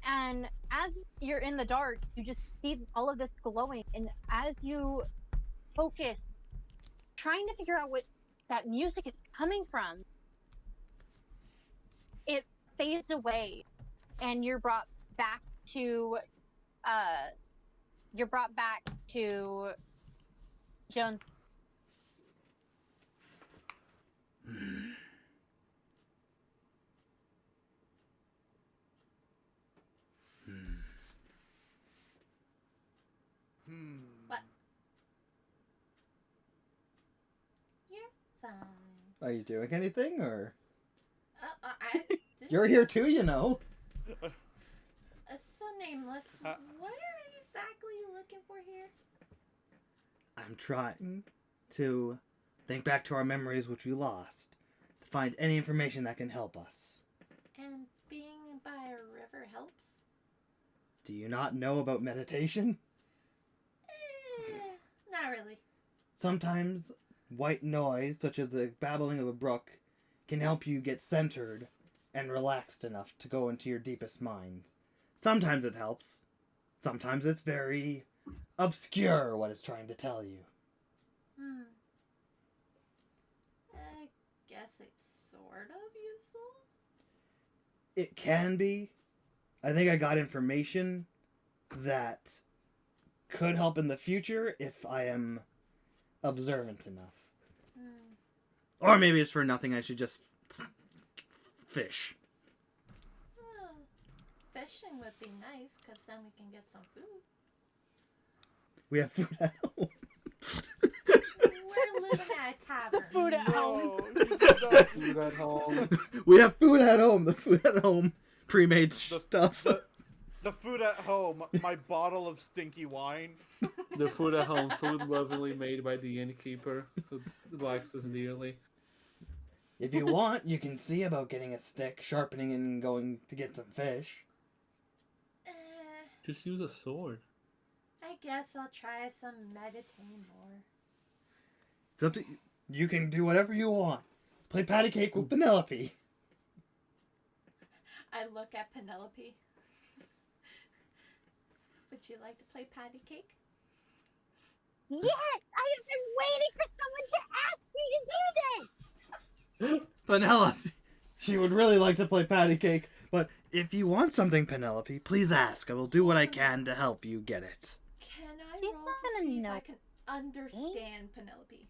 And as you're in the dark, you just see all of this glowing, and as you focus, trying to figure out what that music is coming from, it fades away, and you're brought back to Jones. What? You're fine. Are you doing anything, or? I didn't... You're here too, you know. So Nameless, what are you exactly looking for here? I'm trying to think back to our memories which we lost, to find any information that can help us. And being by a river helps? Do you not know about meditation? Not really. Sometimes white noise, such as the babbling of a brook, can help you get centered and relaxed enough to go into your deepest minds. Sometimes it helps. Sometimes it's very obscure what it's trying to tell you. I guess it's sort of useful. It can be. I think I got information that could help in the future if I am observant enough. Or maybe it's for nothing, I should just fish. Oh, fishing would be nice, because then we can get some food. We have food at home. We're living at a tavern. Food at home. Food at home. We have food at home. The food at home pre-made stuff. The food at home, my bottle of stinky wine. The food at home, food lovingly made by the innkeeper who likes us dearly. If you want, you can see about getting a stick, sharpening it, and going to get some fish. Just use a sword. I guess I'll try some meditating more. It's up to you. You can do whatever you want. Play patty cake with Penelope. I look at Penelope. Would you like to play patty cake? Yes! I have been waiting for someone to ask me to do this! Penelope. She would really like to play patty cake, but if you want something, Penelope, please ask. I will do what I can to help you get it. Can I She's roll not to gonna see if know. I can understand Penelope?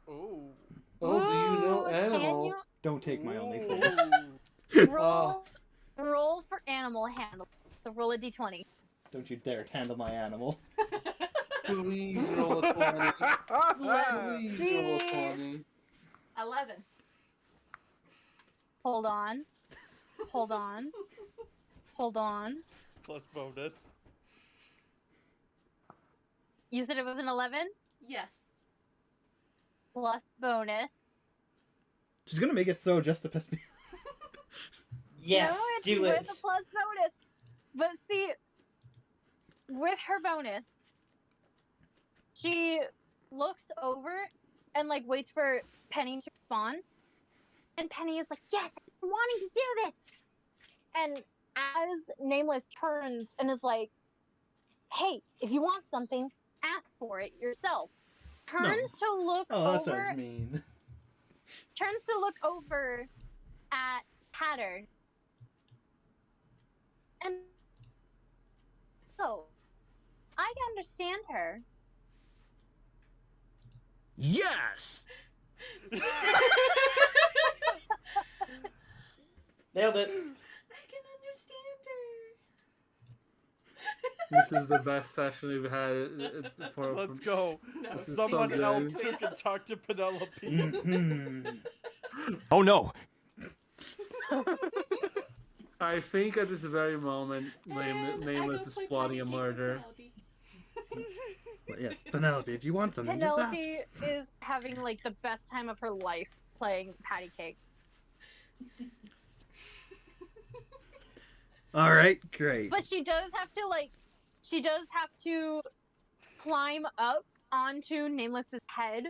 Ooh. Oh, do you know Ooh, animal? can Don't take my only thing. you roll for animal handle. So roll a d20. Don't you dare handle my animal. Please roll a 20. Please roll a 20. 11. Hold on. Hold on. Hold on. Plus bonus. You said it was an 11 Yes. plus bonus. She's gonna make it so just to piss me off. Yes, No, it's do with it. a plus bonus. But see, with her bonus, she looks over and like waits for Penny to respond. And Penny is like, yes, I've been wanting to do this. And as Nameless turns and is like, hey, if you want something, ask for it yourself. Turns to look Oh, that over sounds mean. turns to look over at Hatter. And oh, I understand her. Yes! Nailed it. I can understand her. This is the best session we've had for. Let's go. No, This is Someone so else good. who can talk to Penelope. Mhm. Oh no! I think at this very moment, And I Nameless go is play plotting a patty cake with murder. Penelope. But yes, Penelope, if you want something, just ask. Penelope is having like the best time of her life playing patty cake. All right, great. But she does have to climb up onto Nameless's head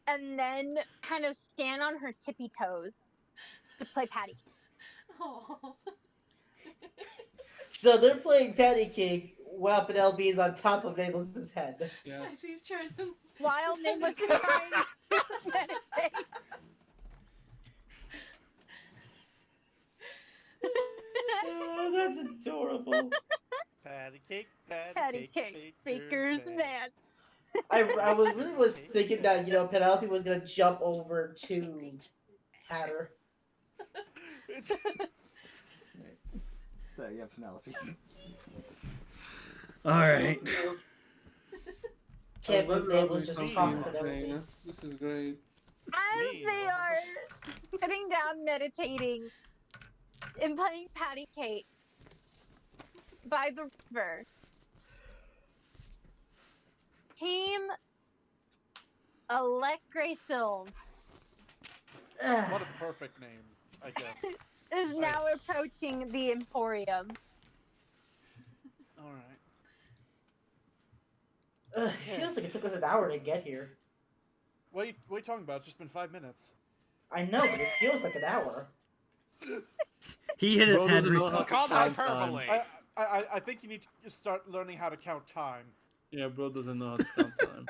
and then kind of stand on her tippy toes to play patty cake. Aw. So they're playing patty cake while Penelope is on top of Nameless's head. Yes. As he's trying to. While Nameless is trying to meditate. Oh, that's adorable. Patty cake, Patty cake, baker's man. I was thinking that, Penelope was gonna jump over to Hatter. So yeah, Penelope. All right. Can't I love believe Nameless this just song, tossed Penelope. Dana. This is great. As Me, they what are sitting down meditating and playing patty cake by the river, Team Elect Grey Silv What a perfect name, I guess. is now approaching the Emporium. Alright. It feels like it took us an hour to get here. What are you talking about? It's just been 5 minutes. I know, but it feels like an hour. He hit his Bro head doesn't know recently. how It's called Count hyperbole. I think you need to start learning how to count time. Yeah, bro doesn't know how to count time.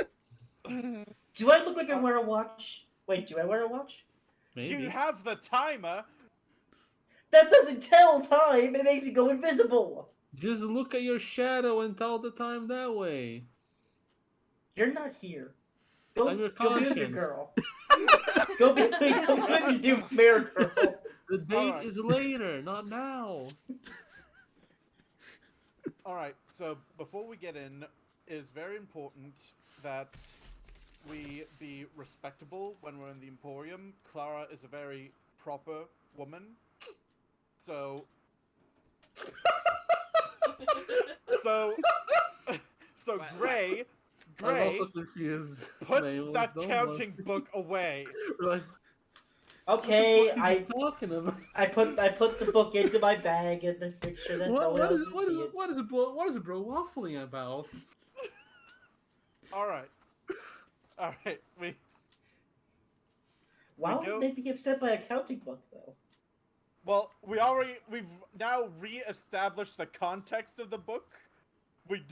Mhm. Do I look like I wear a watch? Wait, do I wear a watch? Maybe. You have the timer. That doesn't tell time. It makes me go invisible. Just look at your shadow and tell the time that way. You're not here. Go, I'm your go be with your conscience. girl. go be with your new married girl. The date Alright. is later, not now. Alright, so before we get in, it is very important that we be respectable when we're in the Emporium. Clara is a very proper woman. So Gray, I'm also confused. put Nameless, that don't counting look. book away. Like, Okay, what are you talking about? I put the book into my bag and make sure that no one What else is can what see is it. what is bro waffling about? Alright. Alright, Why we would go- you make me upset by a counting book though? we've now re-established the context of the book. We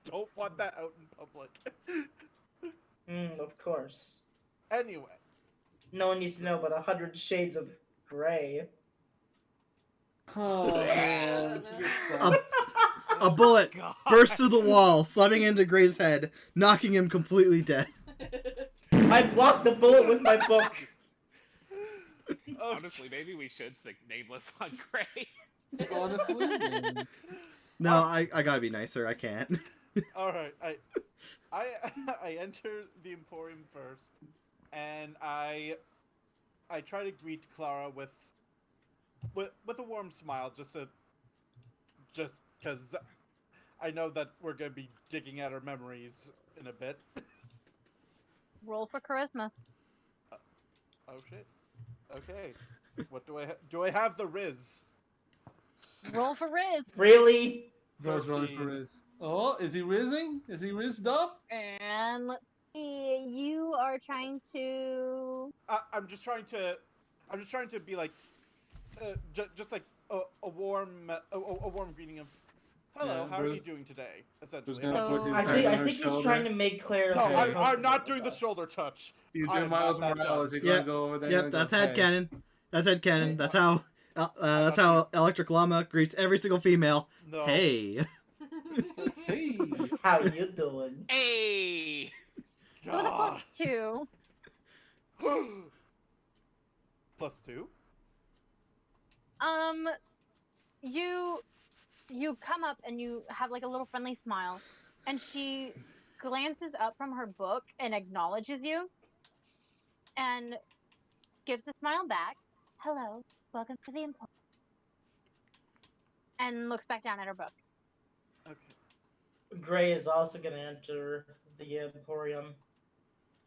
don't want that out in public. Of course. Anyway, No one needs to know about 100 Shades of Grey. Oh man. A bullet God. bursts through the wall, slamming into Gray's head, knocking him completely dead. I blocked the bullet with my book. Honestly, maybe we should sing Nameless on Gray. Honestly, man. No, I gotta be nicer. I can't. all right. I enter the Emporium first, and I try to greet Clara with a warm smile, just because I know that we're gonna be digging at our memories in a bit. Roll for charisma. Oh shit. Okay. What do I have the Riz? Roll for Riz. Really? Bro's rolling for 13. Riz. Oh, is he rizzing? Is he rizzed up? And let's see, you are trying to. I'm just trying to be like, just like a warm greeting of, hello, Yeah, how are Bruce- you doing today? Who's Essentially, gonna put his I hand on I her think he's shoulder? trying to make Clara. no, feel I'm comfortable not with doing the us. shoulder touch. You I do am Miles not that Morales. dumb. You're gonna Yep. go over there. Yep, and that's go, hey. headcanon. That's headcanon. That's how. That's not how Electric Llama greets every single female. No. Hey. Hey. How you doing? Hey! So with a God. +2, +2. you come up and you have like a little friendly smile, and she glances up from her book and acknowledges you, and gives a smile back. Hello, welcome to the Emporium. And looks back down at her book. Okay. Gray is also going to enter the Emporium.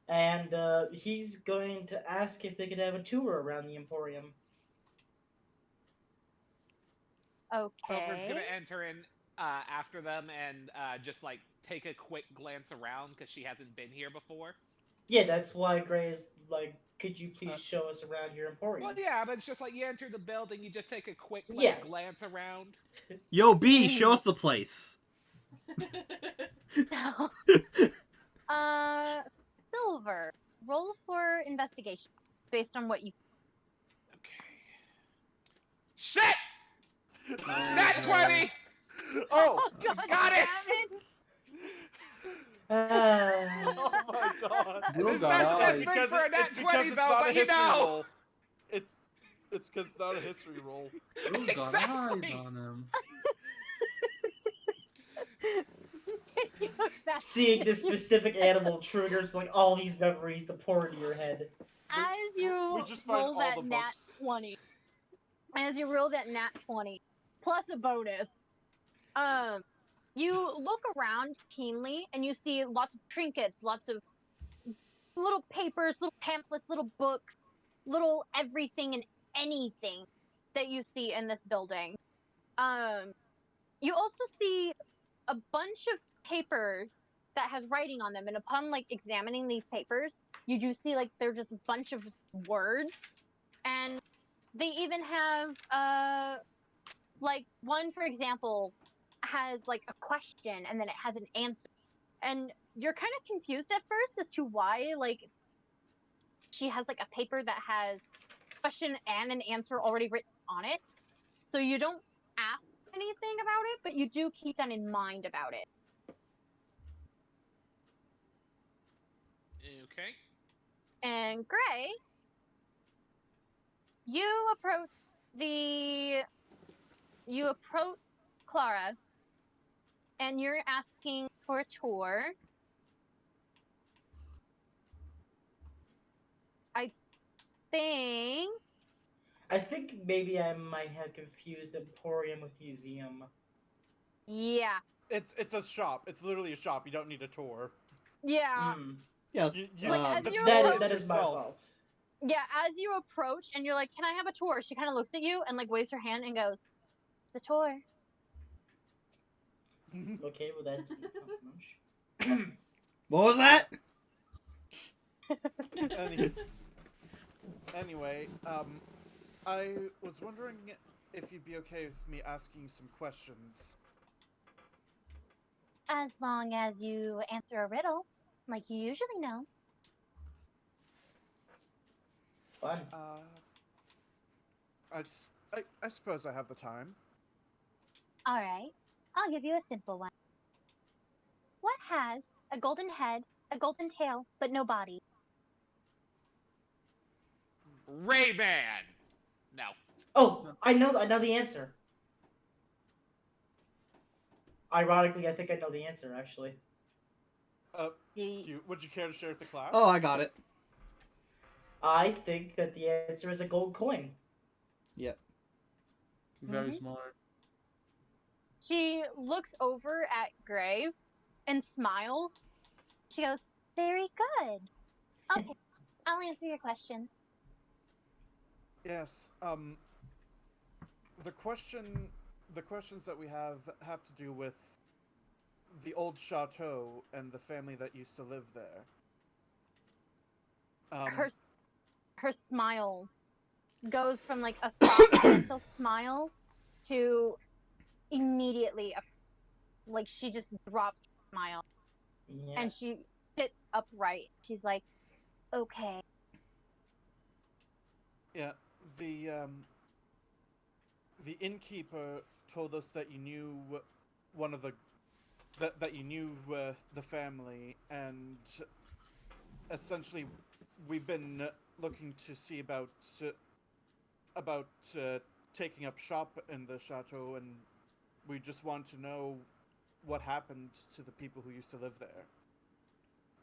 And he's going to ask if they could have a tour around the Emporium. Silver's Okay. gonna enter in after them and just like take a quick glance around because she hasn't been here before. Yeah, that's why Gray is like, could you please show us around your Emporium? Well, yeah, but it's just like you enter the building, you just take a quick like, Yeah. glance around. Yo, B, show us the place. Silver, roll for investigation based on what you. Okay. Shit! Nat 20! Oh, God, got it! oh my God! You It's got not the best eyes. thing for a nat it's 20 it's though, not a but you history know! roll. It's because it's not a history roll. Who's got Exactly. eyes on him? Seeing this specific animal triggers like all these memories to pour into your head. As you We just find roll all that the nat books. 20, as you roll that nat 20 plus a bonus, you look around keenly and you see lots of trinkets, lots of little papers, little pamphlets, little books, little everything and anything that you see in this building. You also see a bunch of papers that has writing on them, and upon like examining these papers, you do see like they're just a bunch of words, and they even have like one, for example, has like a question and then it has an answer, and you're kind of confused at first as to why like she has like a paper that has question and an answer already written on it. So you don't ask anything about it, but you do keep that in mind about it. Okay. And Gray, you approach Clara, and you're asking for a tour. I think maybe I might have confused Emporium with museum. Yeah. It's a shop. It's literally a shop. You don't need a tour. Yeah. Yes. Like, as the you tour approach- That is my yourself. fault. Yeah, as you approach and you're like, "Can I have a tour?" She kind of looks at you and like waves her hand and goes, "The tour." Okay, well that's much. What was that? Anyway, I was wondering if you'd be okay with me asking you some questions. As long as you answer a riddle, like you usually know. Fun. I suppose I have the time. All right, I'll give you a simple one. What has a golden head, a golden tail, but no body? Ray-Ban! No. Oh, I know the answer. Ironically, I think I know the answer actually. Would you care to share with the class? Oh, I got it. I think that the answer is a gold coin. Yep. Very smart. She looks over at Gray and smiles. She goes, "Very good. Okay, I'll answer your question." Yes. The question the questions that we have to do with the old chateau and the family that used to live there. Her her smile goes from like a soft, gentle smile to immediately like she just drops her smile Yeah. and she sits upright. She's like, okay. Yeah, the innkeeper told us that you knew one of the that you knew the family, and essentially we've been looking to see about taking up shop in the chateau, and we just want to know what happened to the people who used to live there.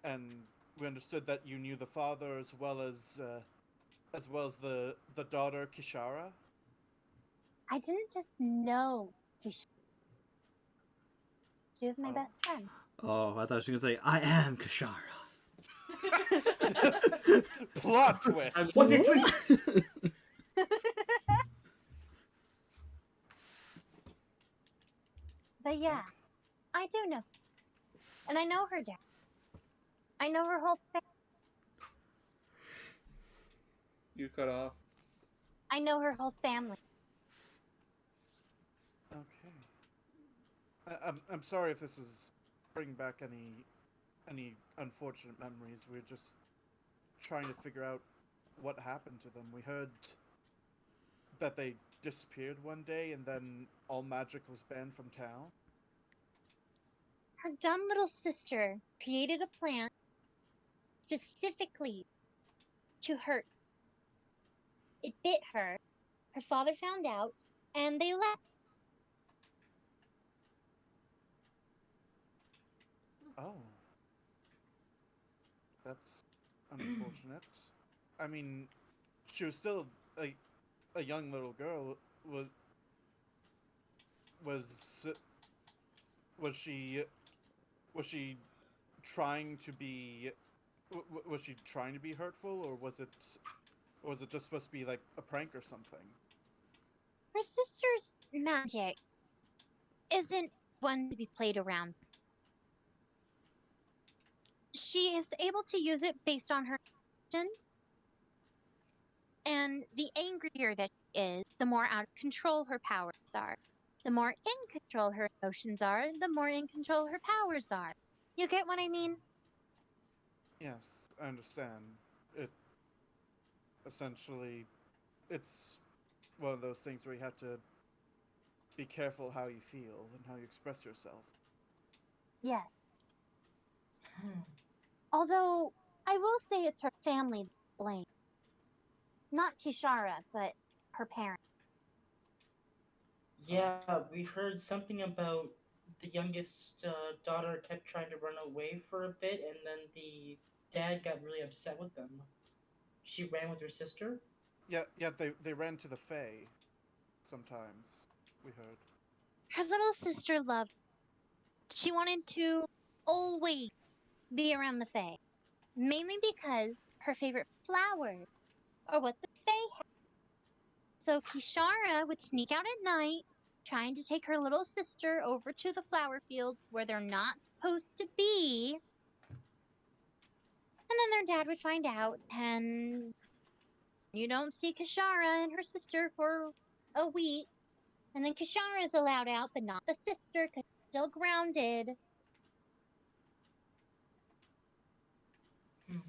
And we understood that you knew the father as well as the daughter Kishara. I didn't just know she was my Oh. best friend. Oh, I thought she was going to say, I am Kashara. Plot twist. And What a twist! But yeah, I do know. And I know her dad. I know her whole family. you cut off. I know her whole family. Okay. I'm sorry if this is bringing back any unfortunate memories. We're just trying to figure out what happened to them. We heard that they disappeared one day and then all magic was banned from town. Her dumb little sister created a plan specifically to hurt. It bit her. Her father found out, and they left. Oh. That's unfortunate. I mean, she was still a young little girl. Was was she was she trying to be was she trying to be hurtful, or was it just supposed to be like a prank or something? Her sister's magic isn't one to be played around. She is able to use it based on her actions, and the angrier that she is, the more out of control her powers are. The more in control her emotions are, the more in control her powers are. You get what I mean? Yes, I understand. It essentially it's one of those things where you have to be careful how you feel and how you express yourself. Yes. Although, I will say it's her family that's blamed. Not Kishara, but her parents. Yeah, we heard something about the youngest daughter kept trying to run away for a bit, and then the dad got really upset with them. She ran with her sister? Yeah, they ran to the Fae sometimes, we heard. Her little sister loved. She wanted to always be around the Fae. Mainly because her favorite flowers are what the Fae have. So Kishara would sneak out at night, trying to take her little sister over to the flower field where they're not supposed to be. And then their dad would find out, and you don't see Kishara and her sister for a week. And then Kishara is allowed out, but not the sister because she's still grounded. Hmm.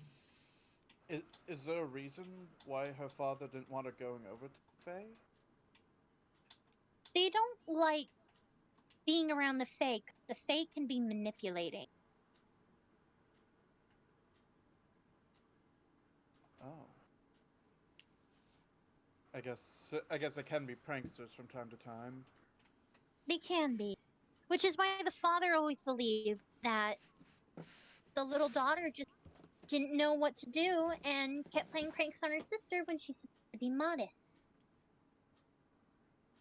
Is there a reason why her father didn't want her going over to the Fae? They don't like being around the Fae 'cause the Fae can be manipulating. Oh. I guess it can be pranksters from time to time. They can be. Which is why the father always believed that the little daughter just didn't know what to do and kept playing pranks on her sister when she's supposed to be modest.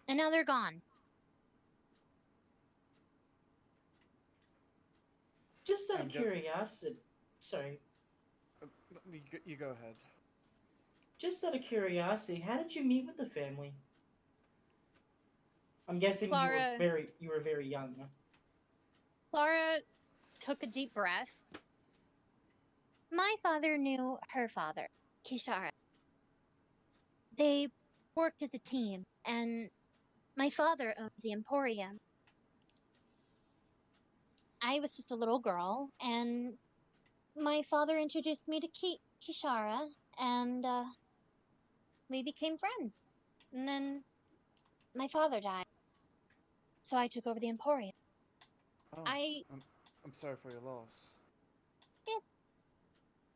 And now they're gone. Just out of I'm get- curiosity. Sorry. You go ahead. Just out of curiosity, how did you meet with the family? I'm guessing Clara- you were very young. Clara took a deep breath. My father knew her father, Kishara. They worked as a team, and my father owned the Emporium. I was just a little girl, and my father introduced me to Kishara, and we became friends. And then my father died, so I took over the Emporium. Oh, I I'm sorry for your loss. it's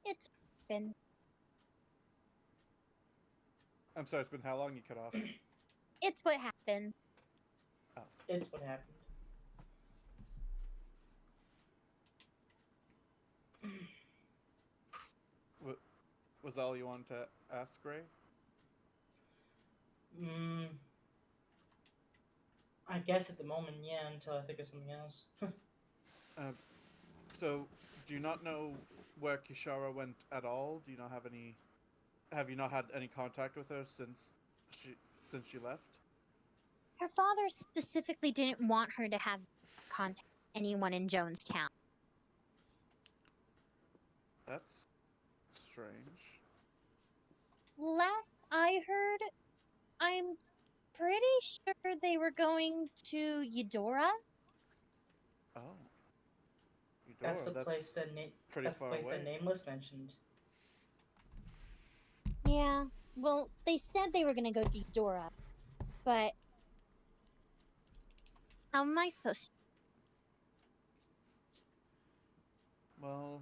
it's been I'm sorry, it's been how long you cut off? it's what happened. Oh. It's what happened. Was all you wanted to ask, Ray? I guess at the moment, yeah, until I think of something else. So, do you not know where Kishara went at all? Do you not have any? Have you not had any contact with her since she left? Her father specifically didn't want her to have contact with anyone in Jonestown. That's strange. Last I heard, I'm pretty sure they were going to Eudora. Oh, That's Eudora, the place that pretty that's the far place away. that Nameless mentioned. Yeah, well, they said they were gonna go to Eudora, but how am I supposed to? Well,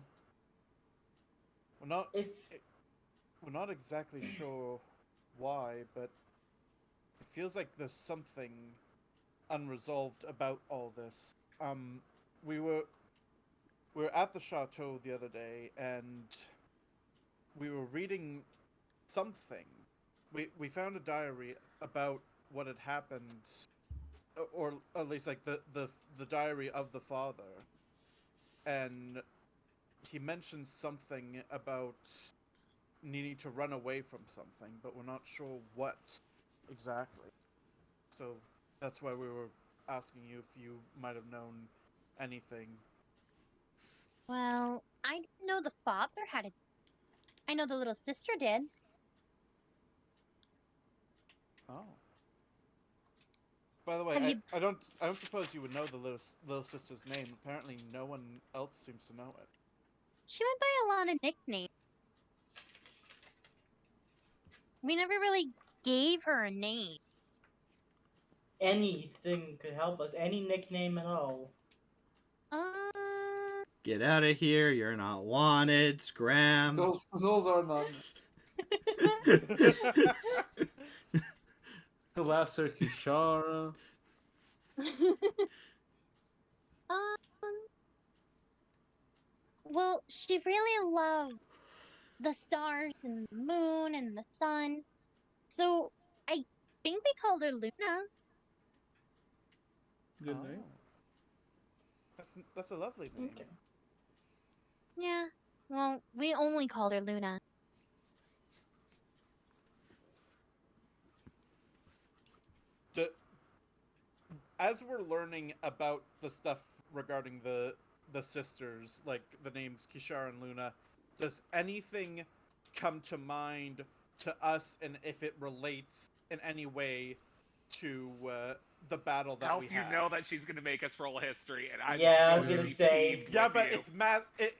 we're not If we're not exactly sure why, but it feels like there's something unresolved about all this. We were at the chateau the other day, and we were reading something. We found a diary about what had happened, or at least like the diary of the father, and he mentioned something about needing to run away from something, but we're not sure what exactly. So that's why we were asking you if you might have known anything. Well, I didn't know the father had it. I know the little sister did. Oh. By the way, Have you? I don't suppose you would know the little sister's name. Apparently, no one else seems to know it. She went by a lot of nicknames. We never really gave her a name. anything could help us, any nickname at all. Uh, Get out of here. You're not wanted. Scram. Those are none. Lesser Kishara. um, well, she really loved the stars and the moon and the sun. So I think they called her Luna. Good Oh. name. That's a lovely name. Okay. Yeah. Well, we only called her Luna. As we're learning about the stuff regarding the sisters, like the names Kishara and Luna, does anything come to mind to us, and if it relates in any way to the battle that we Elf, you had? know that she's gonna make us roll history, and I'm Yeah, I going was to gonna be say. peeved Yeah, with but you.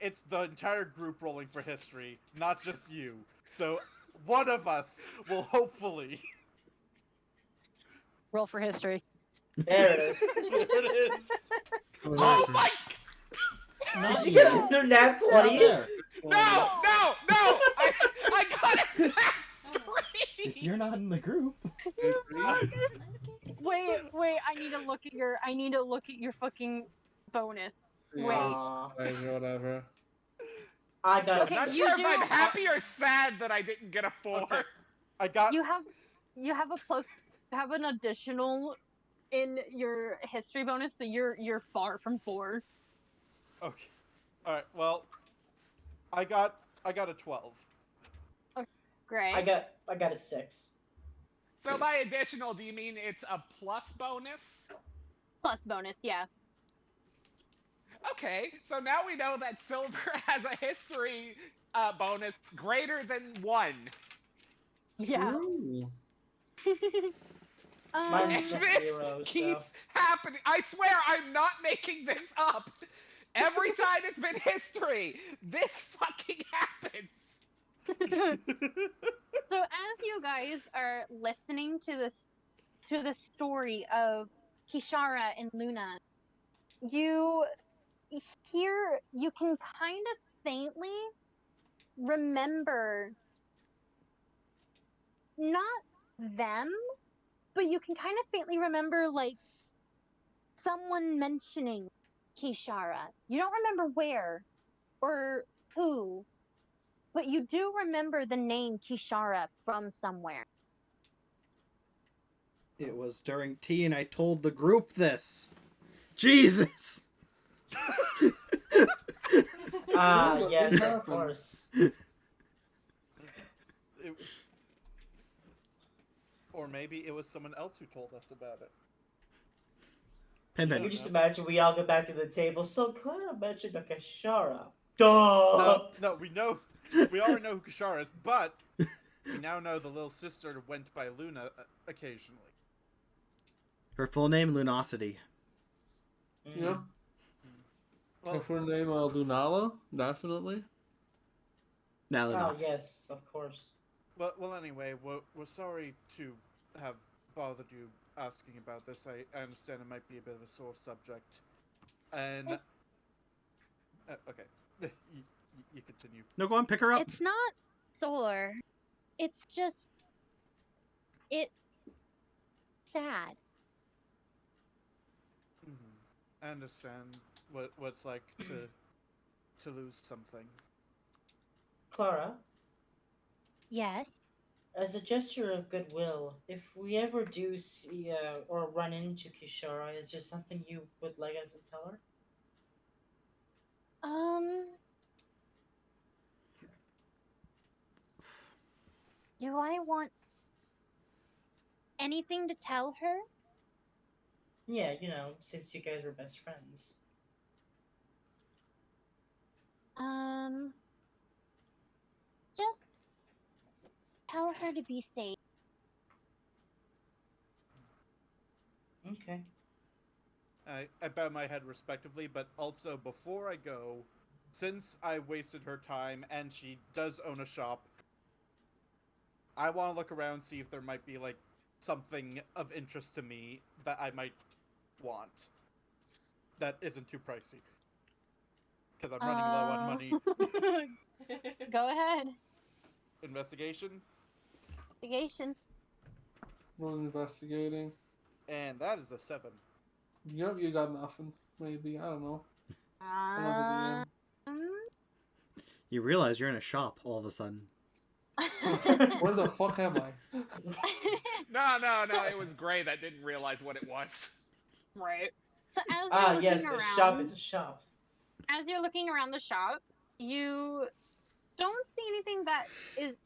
it's the entire group rolling for history, not just you. So one of us will hopefully. Roll for history. There it is. There it is. Oh my! Not Did you get another nat 20? there. No! I got it back If 3. you're not in the group. Wait, I need to look at your fucking bonus. Wait. Aw. Whatever. I got I'm a Okay, not six. sure you if I'm do- happy or sad that I didn't get a 4. Okay. I got. You have a plus have an additional in your history bonus, so you're far from 4. Okay. All right. Well, I got a 12. Great. I got a 6. So by additional, do you mean it's a plus bonus? Plus bonus, yeah. Okay, so now we know that Silver has a history bonus greater than 1. Yeah. True. Mine's And just this 0, so. keeps happening. I swear I'm not making this up. Every time it's been history, this fucking happens. So as you guys are listening to the story of Kishara and Luna, you you can kind of faintly remember not them, but you can kind of faintly remember like someone mentioning Kishara. You don't remember where or who, but you do remember the name Kishara from somewhere. It was during tea, and I told the group this. Jesus! Ah, True, yes, it of happened. course. Or maybe it was someone else who told us about it. Pen You pen. just imagine we all go back to the table. So Clara mentioned a Kashara. No, we already know who Kashara is, but we now know the little sister went by Luna occasionally. Her full name, Lunosity. Yeah. Well, If her name Lunala, definitely. Now Oh, Lunos. yes, of course. well. Anyway, we're sorry to have bothered you asking about this. I understand it might be a bit of a sore subject, and okay, you continue. No, go on, pick her up. It's not sore. It's just it's sad. I understand what it's like to lose something. Clara, Yes. as a gesture of goodwill, if we ever do see or run into Kishara, is there something you would like us to tell her? Do I want anything to tell her? Yeah, since you guys were best friends. Just tell her to be safe. Okay. I bow my head respectively, but also before I go, since I wasted her time and she does own a shop, I want to look around, see if there might be like something of interest to me that I might want that isn't too pricey. Because I'm running low on money. Go ahead. Investigation, Investigation. We're investigating. and that is a 7. Yep, you got nothing. Maybe, I don't know. Another You realize you're in a shop all of a sudden. DM. Where the fuck am I? No, it was Gray that didn't realize what it was. Right. So as Ah, you're yes, looking the around, shop is a shop. as you're looking around the shop, you don't see anything that is.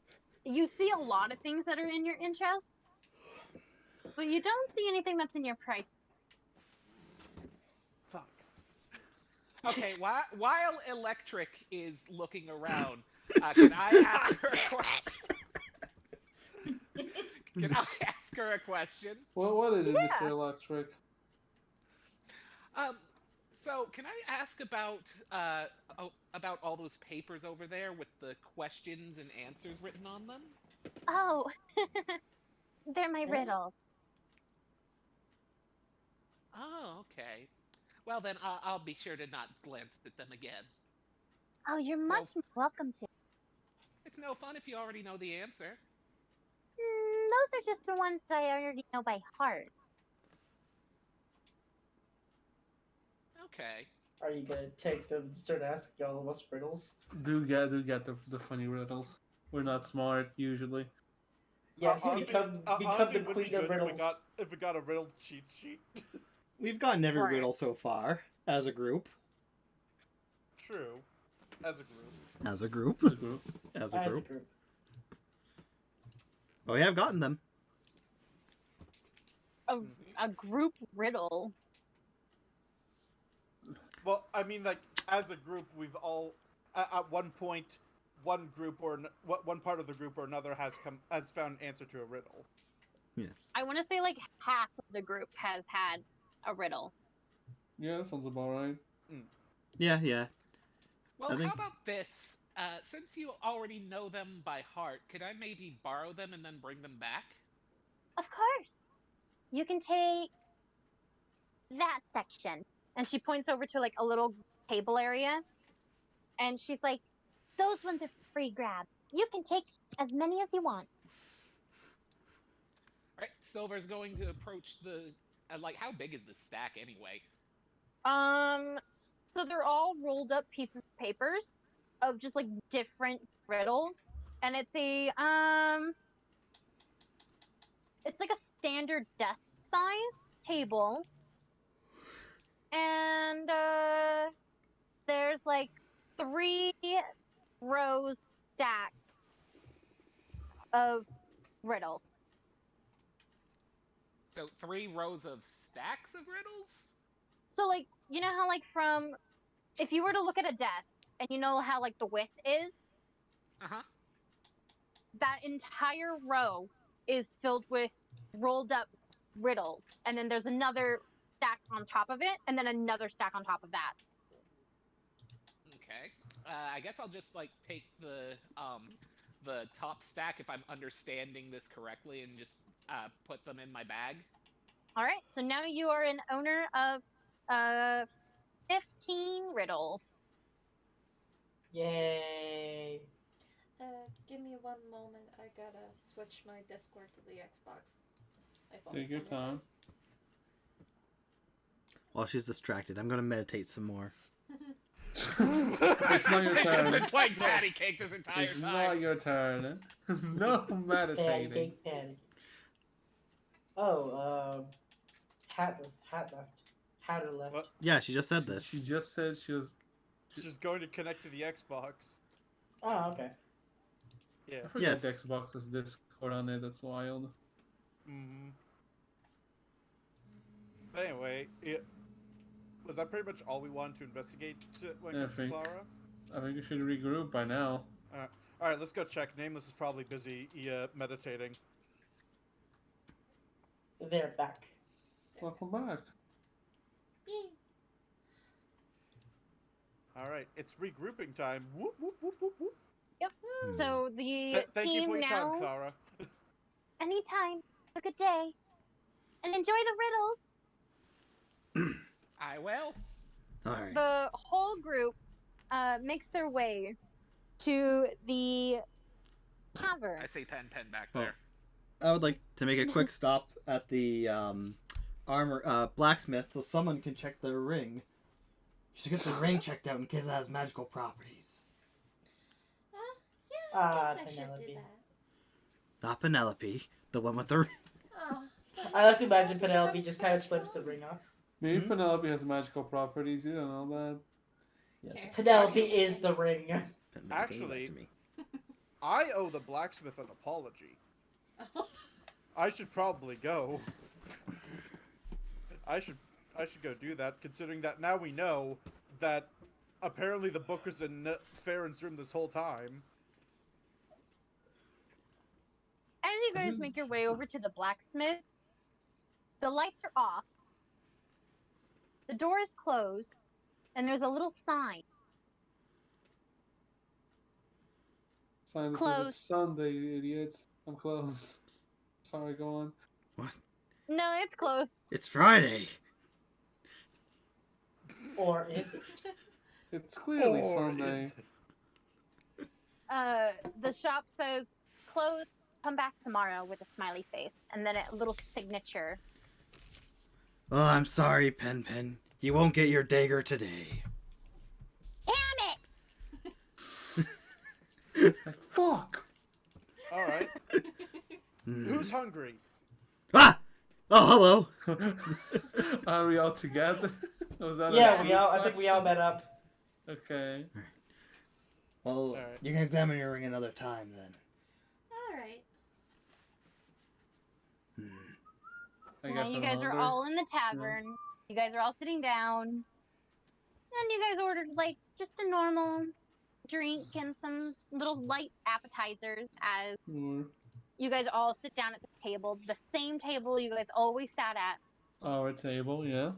You see a lot of things that are in your interest, but you don't see anything that's in your price. Fuck. Okay, while Electric is looking around, can I ask her a question? Can I ask her a question? Well, what is it, Yeah. Mr. Electric? So can I ask about all those papers over there with the questions and answers written on them? Oh, they're my riddles. Oh, okay. Well then, I'll be sure to not glance at them again. Oh, you're much welcome to. It's no fun if you already know the answer. Those are just the ones that I already know by heart. Okay. Are you gonna take them and start asking all of us riddles? Do get the funny riddles. We're not smart usually. Yes, Honestly, become honestly, the it would be queen of good riddles. if we got a riddle cheat sheet. We've gotten every Right. riddle so far, as a group. True, as a group. As a group. The group. As a As a group. group. Oh, we have gotten them. a group riddle. Well, I mean, like as a group, we've all at one point, one group or one part of the group or another has found an answer to a riddle. I want to say like half of the group has had a riddle. Yeah, that sounds about right. Yeah. Well, I think- how about this? Since you already know them by heart, could I maybe borrow them and then bring them back? Of course. You can take that section. And she points over to like a little table area. And she's like, those ones are free grab. You can take as many as you want. All right, Silver's going to approach the. Like, how big is this stack anyway? So they're all rolled up pieces of papers of just like different riddles. And it's like a standard desk size table. And there's like 3 rows stacked of riddles. So 3 rows of stacks of riddles? So like you know how like from if you were to look at a desk and you know how like the width is, Uh-huh. that entire row is filled with rolled up riddles. And then there's another stack on top of it, and then another stack on top of that. Okay. I guess I'll just like take the top stack if I'm understanding this correctly and just put them in my bag. All right, so now you are an owner of 15 riddles. Yay. Give me one moment. I gotta switch my Discord to the Xbox. My phone's Take your not working. time. While she's distracted, I'm gonna meditate some more. It's not your He's turn. been playing patty cake this entire It's time. not your turn. No Patty meditating. cake, patty. Oh, Hat left. Hatter left. What? Yeah, she just said She this. just said she was. She's going to connect to the Xbox. Oh, okay. Yeah. I forget Yes. the Xbox has Discord on it. That's wild. Mm-hmm. But anyway, was that pretty much all we wanted to investigate when it Yeah, I comes to think. Clara? I think you should regroup by now. Alright, let's go check. Nameless is probably busy meditating. They're back. Welcome back. Yay. Alright, it's regrouping time. Whoop, whoop, whoop, whoop, whoop. So the Thank you team for your now. time, Clara. Anytime. Have a good day. And enjoy the riddles. I will. All right. The whole group makes their way to the cavern. I see pen back Oh. there. I would like to make a quick stop at the blacksmith so someone can check their ring. You should get the ring checked out in case it has magical properties. Yeah, I guess I should do Penelope. that. Not Penelope, the one with the ring. Oh. I like to imagine Penelope just kind of slips the ring off. Maybe Penelope has magical properties. You don't know that. Yeah. Penelope is the ring. Penelope, Actually- give it back to me. I owe the blacksmith an apology. I should probably go. I should go do that, considering that now we know that apparently the book was in Farryn's room this whole time. As you guys make your way over to the blacksmith, the lights are off, the door is closed, and there's a little sign. Sign that says Close. it's Sunday, you idiots. I'm close. Sorry, go on. What? No, it's closed. It's Friday. Or is it? It's clearly Or Sunday. is it? The shop says closed, come back tomorrow with a smiley face, and then a little signature. Oh, I'm sorry, Pen. You won't get your dagger today. Damn it! Like, fuck! Alright. Hmm. Who's hungry? Ah! Oh, hello. Are we all together? Was that Yeah, a I think we all question? met up. Okay. Well, Alright. you can examine your ring another time then. Alright. I Now guess you I'm guys are hungry. all in the tavern. You guys are all sitting down. And you guys ordered like just a normal drink and some little light appetizers as Mm, you guys all sit down at the table, the same table you guys always sat at. our table, yeah.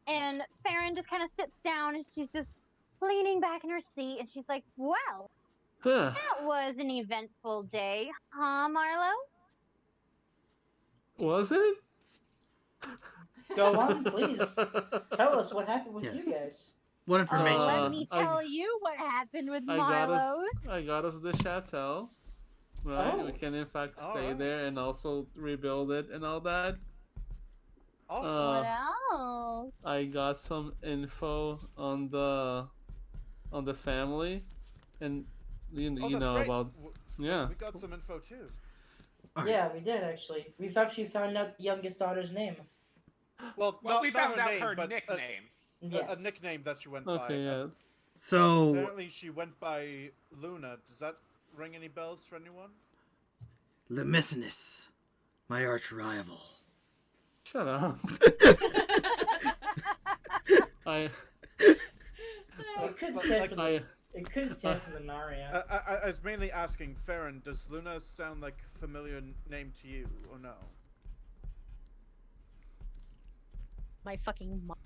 And Farryn just kind of sits down and she's just leaning back in her seat and she's like, well, Huh. that was an eventful day, huh, Marlo? Was it? Go on, please. Tell us what happened with Yes. you guys. What Oh, information? let me I- tell you what happened with I got us. Marlo's. I got us the chateau. Right, we Oh. can in fact stay Alright. there and also rebuild it and all that. Awesome. What else? I got some info on the family, and you Oh, you that's know great. about yeah. We got some info too. Alright. Yeah, we did actually. We've actually found out the youngest daughter's name. Well, Well, not, we not found her out name, her but nickname. Yes. a nickname that she went Okay, by. yeah. So, Apparently, she went by Luna. Does that ring any bells for anyone? Lemessinus, my arch rival. Shut up. I It could But, stand like, for the. I It could stand for the Narnia. I was mainly asking, Farryn, does Luna sound like a familiar name to you, or no? My fucking mom.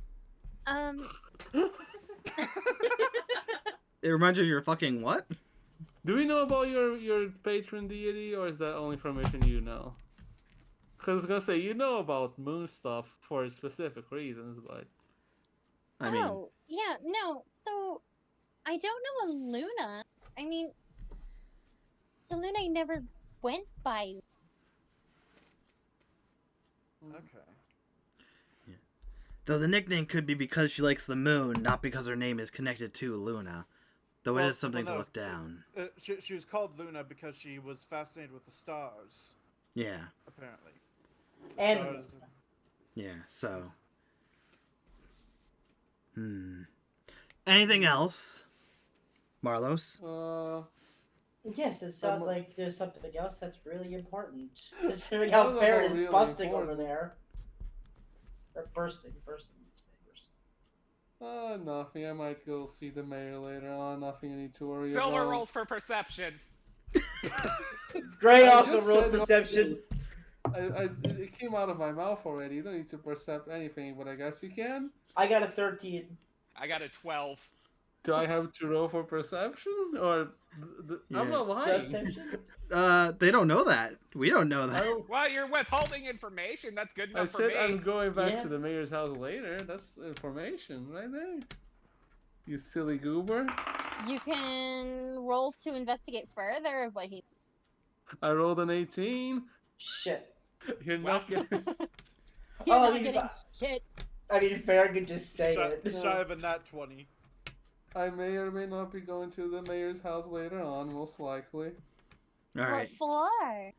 It reminds you of your fucking what? do we know about your patron deity, or is that only information you know? Because I was gonna say you know about moon stuff for specific reasons, but I mean, Oh, yeah, no. So, I don't know a Luna. I mean, so Luna never went by. Okay. though the nickname could be because she likes the moon, not because her name is connected to Luna. Though it Well- is something well, to no, look down. She was called Luna because she was fascinated with the stars, Yeah, apparently. And Stars, yeah, so. Anything else? Marlos? yes, it sounds Um, like there's something else that's really important. Considering I how don't know Farryn about is really busting over important. there. Or bursting. nothing. I might go see the mayor later on. Nothing I need to worry Silver about. rolls for perception. Gray I also just rolls said perception. it came out of my mouth already. You don't need to perceive anything, but I guess you can. I got a 13. I got a 12. Do I have to roll for perception, or I'm Yeah. not lying? Deception? They don't know that. We don't know that. Well, you're withholding information. That's good I enough for said me. I'm going back Yeah. to the mayor's house later. That's information right there. You silly goober. You can roll to investigate further of what he. I rolled an 18. Shit. You're Well, not getting. You're Oh, not you getting got- shit. I mean, Farryn could just say shy, it. shy of a nat 20. I may or may not be going to the mayor's house later on, most likely. All right. What for?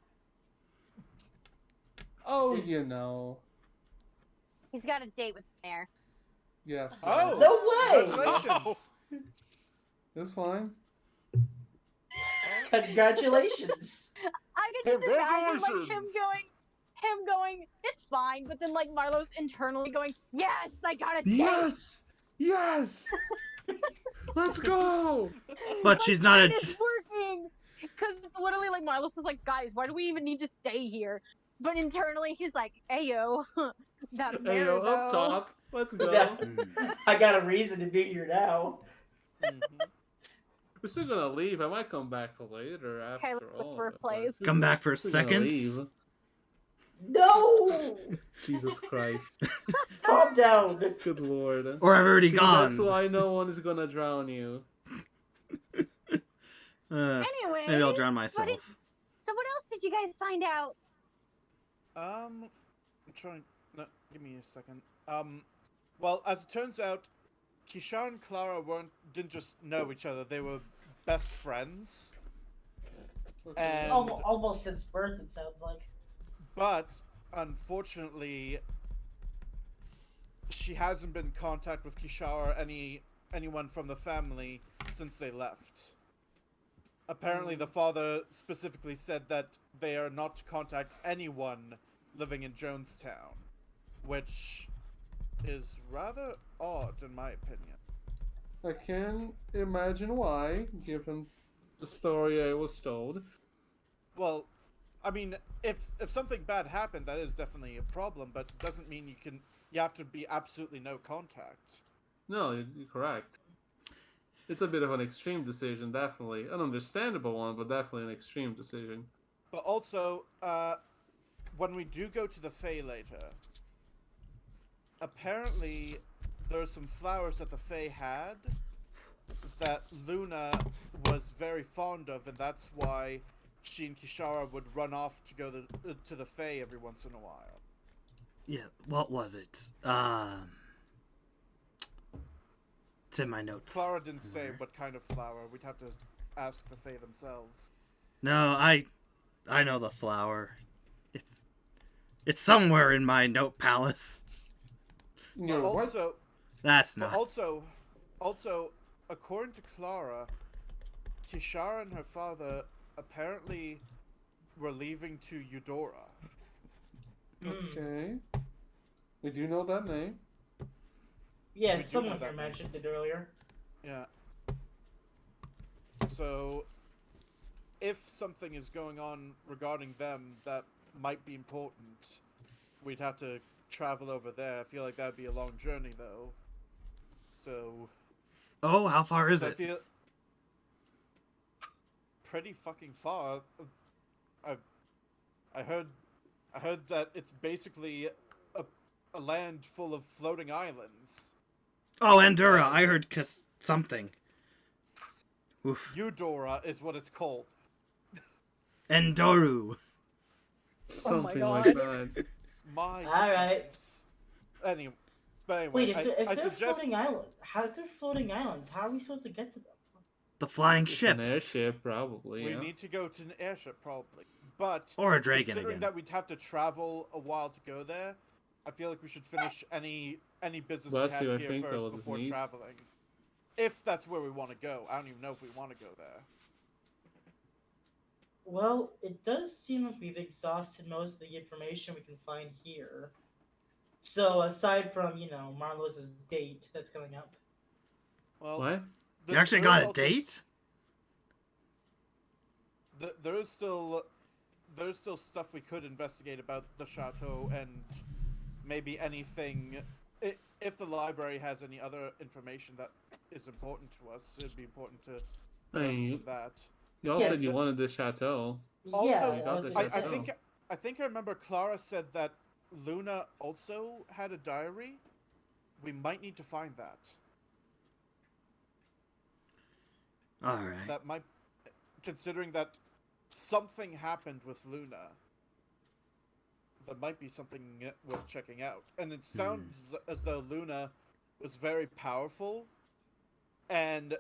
Oh, you know. He's got a date with the mayor. Yes. Oh! No way! Congratulations! It's fine. Congratulations! I can just imagine like him going, it's fine, but then like Marlo's internally going, yes, I got a date. Yes! Yes! Let's go! But she's not a. It's working. Because literally, like Marlo's is like, guys, why do we even need to stay here? But internally, he's like, ayo, that Hey, mayor yo, though. up top. Let's go. Yeah. I got a reason to be here now. Mhm. We're still gonna leave. I might come back later after Okay, let's all. for a but place. Come back for still gonna seconds? leave. No! Jesus Christ. Calm down. Good lord. Or I've already See, gone. That's why no one is gonna drown you. Anyway, Maybe I'll drown myself. So what else did you guys find out? I'm trying. No, give me a second. Well, as it turns out, Kishar and Clara didn't just know each other; they were best friends. And Almost since birth, it sounds like. but unfortunately, she hasn't been in contact with Kishar or anyone from the family since they left. Apparently, the father specifically said that they are not to contact anyone living in Jonestown. which is rather odd in my opinion. I can imagine why, given the story I was told. Well, I mean, if something bad happened, that is definitely a problem, but it doesn't mean you have to be absolutely no contact. No, you're correct. It's a bit of an extreme decision, definitely. An understandable one, but definitely an extreme decision. But also, when we do go to the Fae later, apparently there's some flowers that the Fae had that Luna was very fond of, and that's why she and Kishara would run off to go to the Fae every once in a while. Yeah, what was it? It's in my notes. Clara didn't say what kind of flower. We'd have to ask the Fae themselves. No, I know the flower. It's somewhere in my note palace. You know what? Also, That's but not. also, according to Clara, Kishara and her father apparently were leaving to Eudora. Okay. We do know that name. Yeah, We do someone know that here name. mentioned it earlier. Yeah. So, if something is going on regarding them that might be important, we'd have to travel over there. I feel like that'd be a long journey, though. So, Oh, how far is I it? feel pretty fucking far. I heard that it's basically a land full of floating islands. Oh, Andorra. I heard something. Oof. Eudora is what it's called. Endoru. Something God. like that. My Alright. goodness. Anyway, Wait, I if they're suggest floating islands, how are we supposed to get to them? The flying It's an ships. airship, probably. we Yeah. need to go to an airship probably. But Or a dragon considering again. that we'd have to travel a while to go there, I feel like we should finish any business Well, we that's who I have here think that first was his before niece. traveling. If that's where we want to go. I don't even know if we want to go there. Well, it does seem like we've exhausted most of the information we can find here. So, aside from, Marlos's date that's coming up. Well, What? You actually there is got a also date? There's still stuff we could investigate about the chateau and maybe anything. If the library has any other information that is important to us, it'd be important to learn Hey, from that. You all Yes, said you but- wanted the chateau. Also, Yeah, You I got was the gonna chateau. say. I think I remember Clara said that Luna also had a diary. We might need to find that. Alright. That might, considering that something happened with Luna, that might be something worth checking out. And it sounds as though Luna was very powerful, and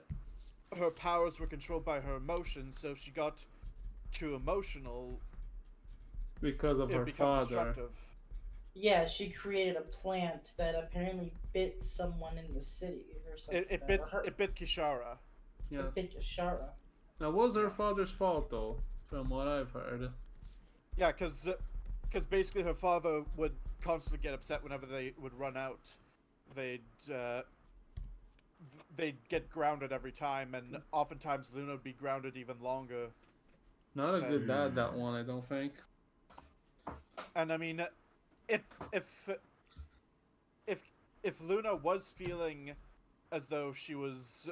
her powers were controlled by her emotions, so if she got too emotional, Because of it her would become father. destructive. Yeah, she created a plant that apparently bit someone in the city or something. It bit Kishara. Yeah. It bit Shara. Now, what was her father's fault, though? From what I've heard. Yeah, because basically her father would constantly get upset whenever they would run out. They'd get grounded every time, and oftentimes Luna would be grounded even longer. Not a good dad, that one, I don't think. And I mean, if Luna was feeling as though she was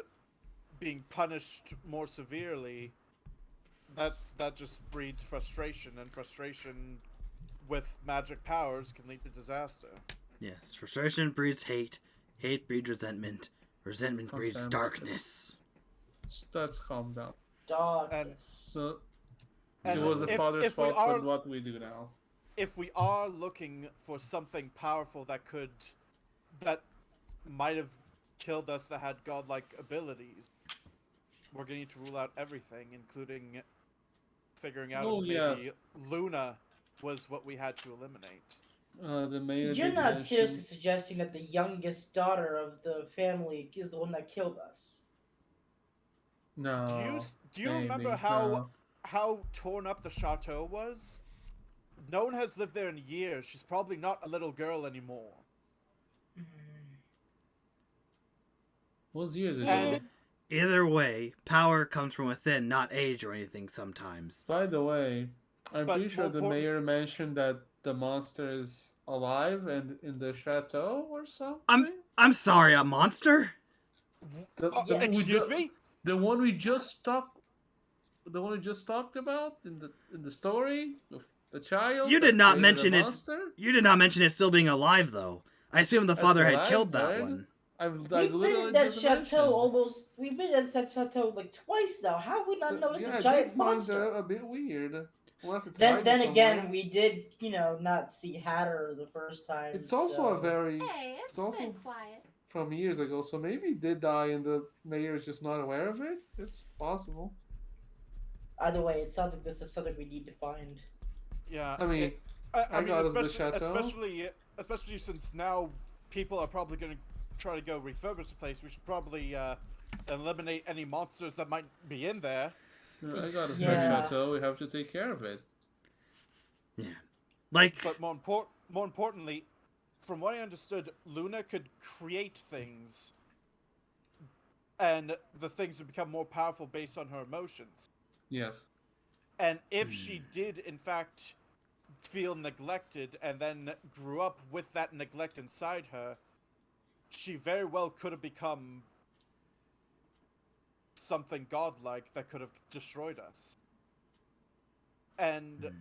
being punished more severely, that just breeds frustration, and frustration with magic powers can lead to disaster. Yes, frustration breeds hate. Hate breeds resentment. Resentment breeds Contempt. darkness. Let's calm down. Darkness. So, And it was the father's if we fault, are but what we do now? if we are looking for something powerful that might have killed us, that had godlike abilities, we're going to need to rule out everything, including figuring out if maybe Luna was what we had to eliminate. The mayor You're did not mention- seriously suggesting that the youngest daughter of the family is the one that killed us? No. Do you maybe, remember no. how torn up the chateau was? no one has lived there in years. She's probably not a little girl anymore. Was years Yeah. ago. Either way, power comes from within, not age or anything sometimes. By the way, I'm But pretty sure more the important- mayor mentioned that the monster is alive and in the chateau or something. I'm sorry, a monster? Excuse me? The one we just talked, the one we just talked about in the story of the child. You that did not created a mention it. monster? You did not mention it still being alive, though. I assume the That's father what had I've killed that heard. one. I've We've been literally in that just chateau mentioned. almost. We've been in that chateau like twice now. How have we not noticed Yeah, a I giant did find monster? that a bit weird. Unless it's Then hiding again, somewhere. we did, not see Hatter the first time. It's also so... a very Hey, it's also been quiet. from years ago, so maybe he did die and the mayor is just not aware of it. It's possible. Either way, it sounds like this is something we need to find. Yeah. I mean, I mean, got us the chateau. especially since now people are probably going to try to go refurbish the place. We should probably eliminate any monsters that might be in there. I got us Yeah. that chateau. We have to take care of it. Yeah. Like, But more importantly, from what I understood, Luna could create things, and the things would become more powerful based on her emotions. Yes. And if she did, in fact, feel neglected and then grew up with that neglect inside her, she very well could have become something godlike that could have destroyed us. And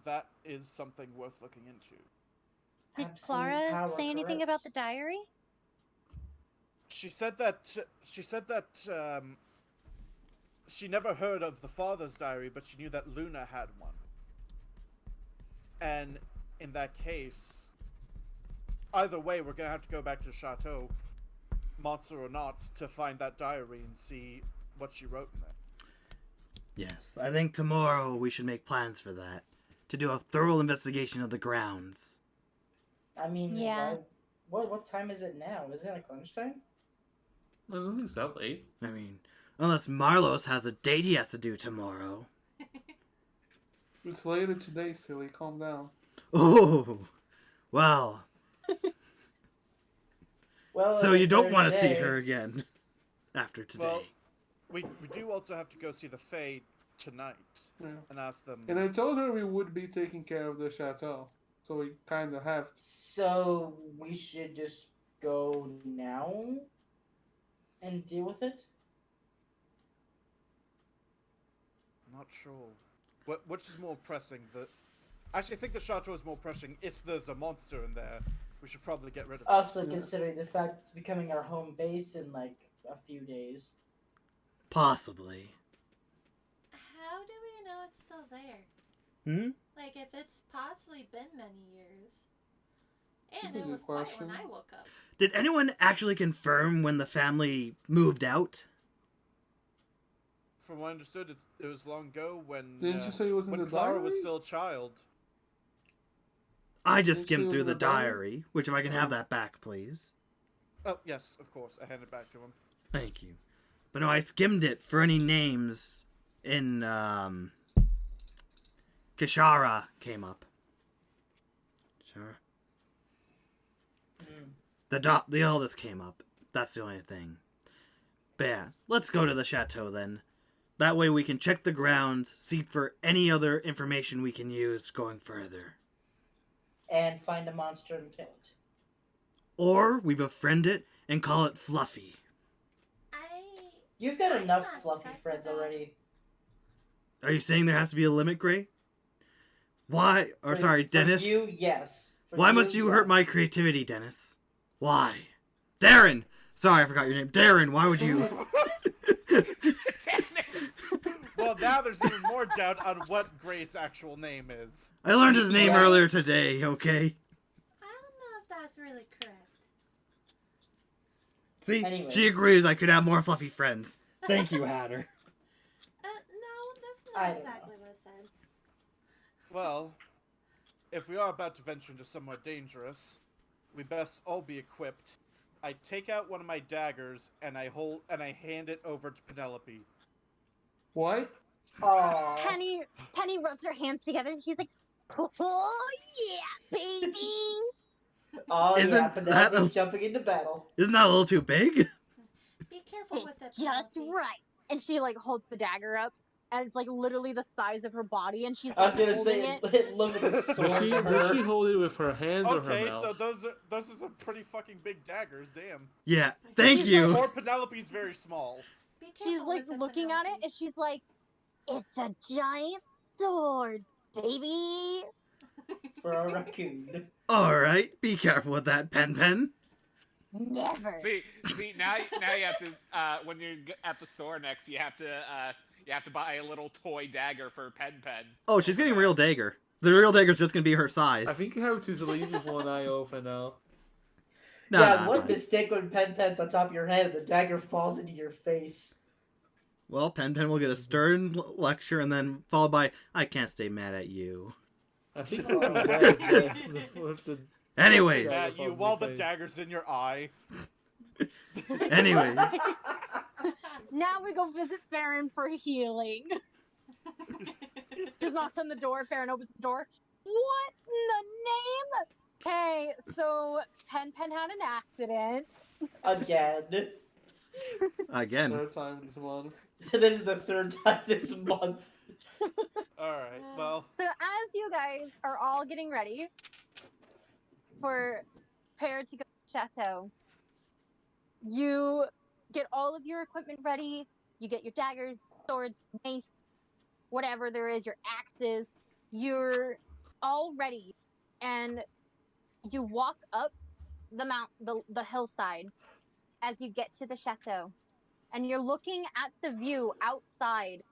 that is something worth looking into. Did Absolute Clara power say anything about corrupts. the diary? She said that she never heard of the father's diary, but she knew that Luna had one. And in that case, either way, we're gonna have to go back to the chateau, monster or not, to find that diary and see what she wrote in there. yes, I think tomorrow we should make plans for that. To do a thorough investigation of the grounds. I mean, Yeah. what time is it now? Is it like lunchtime? I don't think it's that late. I mean, unless Moarlos has a date he has to do tomorrow. It's later today, silly. Calm down. Oh, well, Well, so if you it's don't there want to see today- her again after today. Well, we do also have to go see the Fae tonight Yeah. and ask them. And I told her we would be taking care of the chateau, so we kind of have to. So we should just go now and deal with it. Not sure. Which is more pressing? Actually, I think the chateau is more pressing. If there's a monster in there, we should probably get rid of it. Also, Yeah. considering the fact it's becoming our home base in like a few days. Possibly. How do we know it's still there? Hmm? Like, if it's possibly been many years. And That's a it good was quiet when question. I woke up. Did anyone actually confirm when the family moved out? From what I understood, it was long ago when Didn't you say it was in when the Clara diary? was still a child. I just Didn't skimmed say it through was the in the diary? diary, which if I can have that back, please. Oh yes, of course. I hand it back to him. Thank you. But no, I skimmed it for any names in, Kishara came up. Sure. The eldest came up. That's the only thing. But yeah, let's go to the chateau then. That way we can check the grounds, see for any other information we can use going further. And find a monster and kill it. Or we befriend it and call it Fluffy. You've got I'm enough not fluffy set for friends that. already. Are you saying there has to be a limit, Gray? Why? Or sorry, Dennis? For you, yes. For Why must you hurt my yes. creativity, Dennis? Why? Darren! Sorry, I forgot your name. Darren, why would you... Well, now there's even more doubt on what Gray's actual name is. I learned his name Yeah. earlier today, okay? I don't know if that's really correct. See? Anyways. She agrees I could have more fluffy friends. Thank you, Hatter. No, that's I not don't exactly what I said. Well, if we are about to venture into somewhere dangerous, we best all be equipped. I take out one of my daggers and I hand it over to Penelope. What? Aww. Penny rubs her hands together and she's like, "Oh yeah, baby!" Oh Isn't yeah, that Penelope's a- jumping into battle. Isn't that a little too big? Be careful with it, It's just Penelope. right. And she like holds the dagger up, and it's like literally the size of her body, and she's I like was gonna holding say it. it looks like a Does sword she, to does she her. hold it with her hands or her Okay, mouth? so those are some pretty fucking big daggers. Damn. Yeah, thank She's you. Or Penelope's very small. Be She's careful like with it, looking at it, Penelope. and she's like, "It's a giant sword, baby." For a raccoon. Alright, be careful with that, Pen. Never. See, now you have to when you're at the store next, you have to buy a little toy dagger for Pen. Oh, she's getting a real dagger. The real dagger's just gonna be her size. I think you have to leave with one eye open now. No, yeah, no, one fine. mistake when Pen's on top of your head and the dagger falls into your face. Well, Pen will get a stern lecture and then followed by, I can't stay mad at you. I think you'll be dead with the Anyways, Yeah, At you falls in while the the face. dagger's in your eye. anyways. Now we go visit Farryn for healing. Just knocks on the door. Farryn opens the door. What in the name? Okay, so Pen had an accident. Again. Again. third time this month. This is the third time this month. Alright, well, So as you guys are all getting ready for prepared to go to the chateau, you get all of your equipment ready. You get your daggers, swords, mace, whatever there is, your axes. You're all ready, and you walk up the hillside as you get to the chateau, and you're looking at the view outside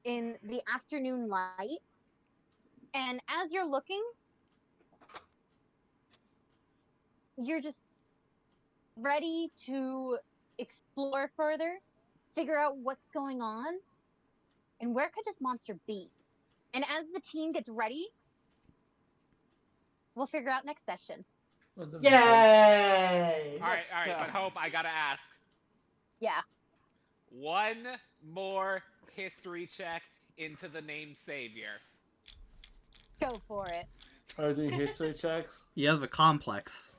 in the afternoon light. And as you're looking, you're just ready to explore further, figure out what's going on, and where could this monster be. And as the team gets ready, we'll figure out next session. Yay! All right, but Hope, I gotta ask. Yeah. One more history check into the name Savior. Go for it. Are you doing history checks? You have a complex.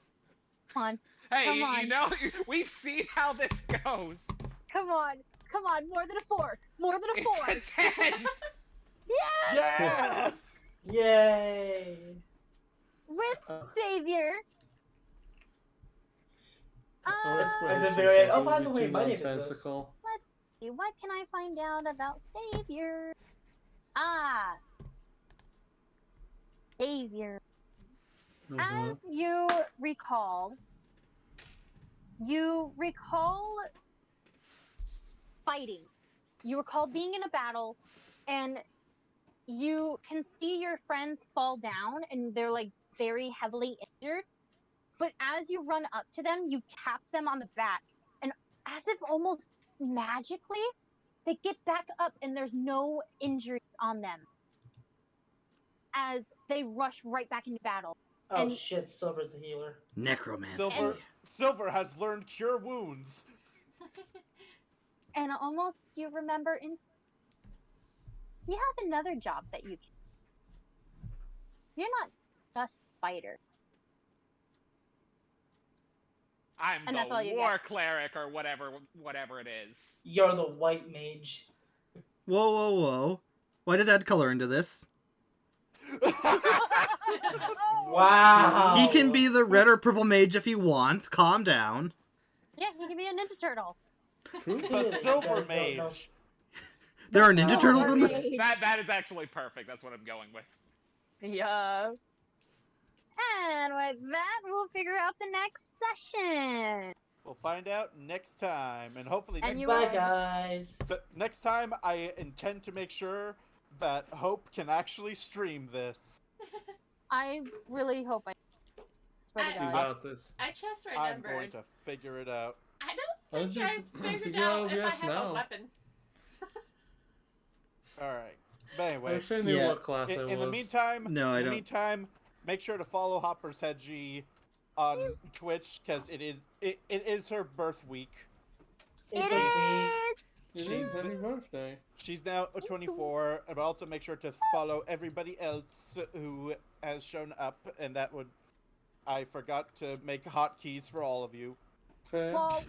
Come on. Hey, Come you on. know, we've seen how this goes. Come on. Come on. More than a 4. More than a 4. It's a 10. Yes! yes! Yay! With Savior. At the very end. Oh, by the way, my name is this. nonsensical. Let's see. What can I find out about Savior? Savior. As you recall fighting. You recall being in a battle, and you can see your friends fall down, and they're like very heavily injured. But as you run up to them, you tap them on the back, and as if almost magically, they get back up, and there's no injuries on them as they rush right back into battle. Oh And- shit, Silver's the healer. Necromancy. Silver has learned cure wounds. And almost you remember you have another job that you can. You're not just fighter. I'm And that's all the you war get. cleric or whatever it is. You're the white mage. Whoa. Why did add color into this? Wow. He can be the red or purple mage if he wants. Calm down. Yeah, he can be a Ninja Turtle. The silver mage. There are Ninja Oh, Turtles in this? mage. That is actually perfect. That's what I'm going with. Yeah. And with that, we'll figure out the next session. We'll find out next time, and hopefully And next you Bye, time. guys. Next time, I intend to make sure that Hope can actually stream this. I really hope I swear to You You God. got this. I just I'm going remembered. to figure it out. I I'll don't think just I figured figure out out if I yes have now. a weapon. Alright. But I anyway, wish I knew Yeah. what class I was. in the meantime, No, I in the don't. meantime, make sure to follow Hopper's Hedgie on Twitch because it is her birth week. It It's a is! It is. Happy birthday. She's now 24, but also make sure to follow everybody else who has shown up, and that would... I forgot to make hotkeys for all of you. Fair. Lol.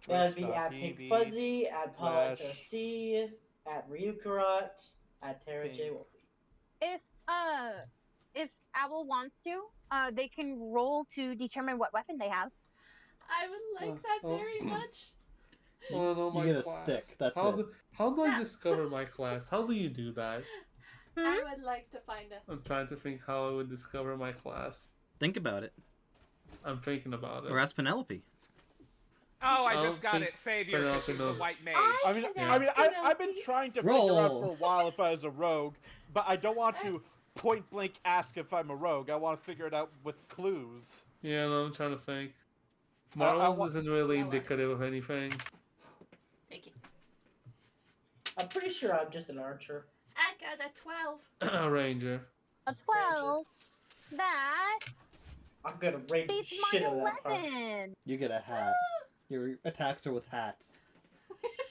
That'd be at Pink Fuzzy, at Paul SRC, at Ryukarat, at Tara J. Wolfie. If Owl wants to, they can roll to determine what weapon they have. I would like that very much. I want to know my You get a class. stick, that's how it. How do I discover my class? How do you do that? I would like to find a... I'm trying to think how I would discover my class. Think about it. I'm thinking about it. Or ask Penelope. Oh, I I just don't got think it. Savior, because she's a Penelope white mage. I've been trying to figure out for a while if I was a rogue, but I don't want to point blank ask if I'm a rogue. I want to figure it out with clues. Yeah, no, I'm trying to think. Moarlos isn't really indicative of anything. Thank you. I'm pretty sure I'm just an archer. I got a 12. A ranger. A 12. That I'm gonna rape the beats shit my out of that part. weapon. You get a hat. Your attacks are with hats.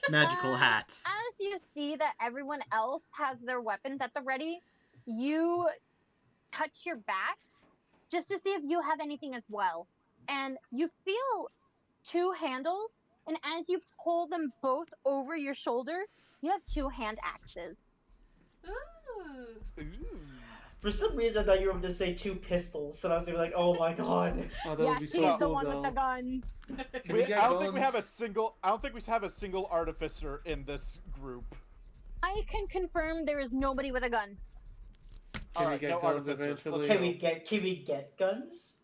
Magical hats. As you see that everyone else has their weapons at the ready, you touch your back just to see if you have anything as well. And you feel 2 handles, and as you pull them both over your shoulder, you have 2 hand axes. Ooh. For some reason, I thought you were going to say 2 pistols, and I was going to be like, oh my god. Oh, that Yeah, would be she's so the cool, one though. with the guns. Can we I get don't think we have a guns? single. I don't think we have a single artificer in this group. I can confirm there is nobody with a gun. Can we Alright, get no guns artificer. eventually? Can we get guns?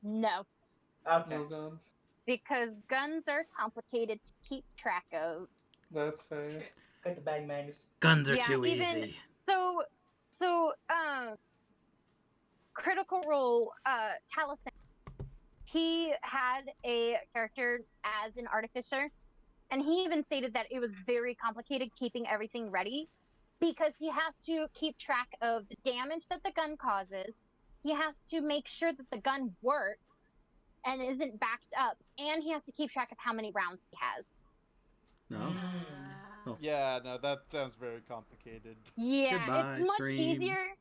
No, Okay. No guns? because guns are complicated to keep track of. That's fair. Got the bang bangs. Guns are Yeah, too even- easy. So, Critical Role, Taliesin, he had a character as an artificer, and he even stated that it was very complicated keeping everything ready, because he has to keep track of the damage that the gun causes, he has to make sure that the gun works and isn't backed up, and he has to keep track of how many rounds he has. No. Yeah, no, that sounds very complicated. Yeah, Goodbye, it's much stream. easier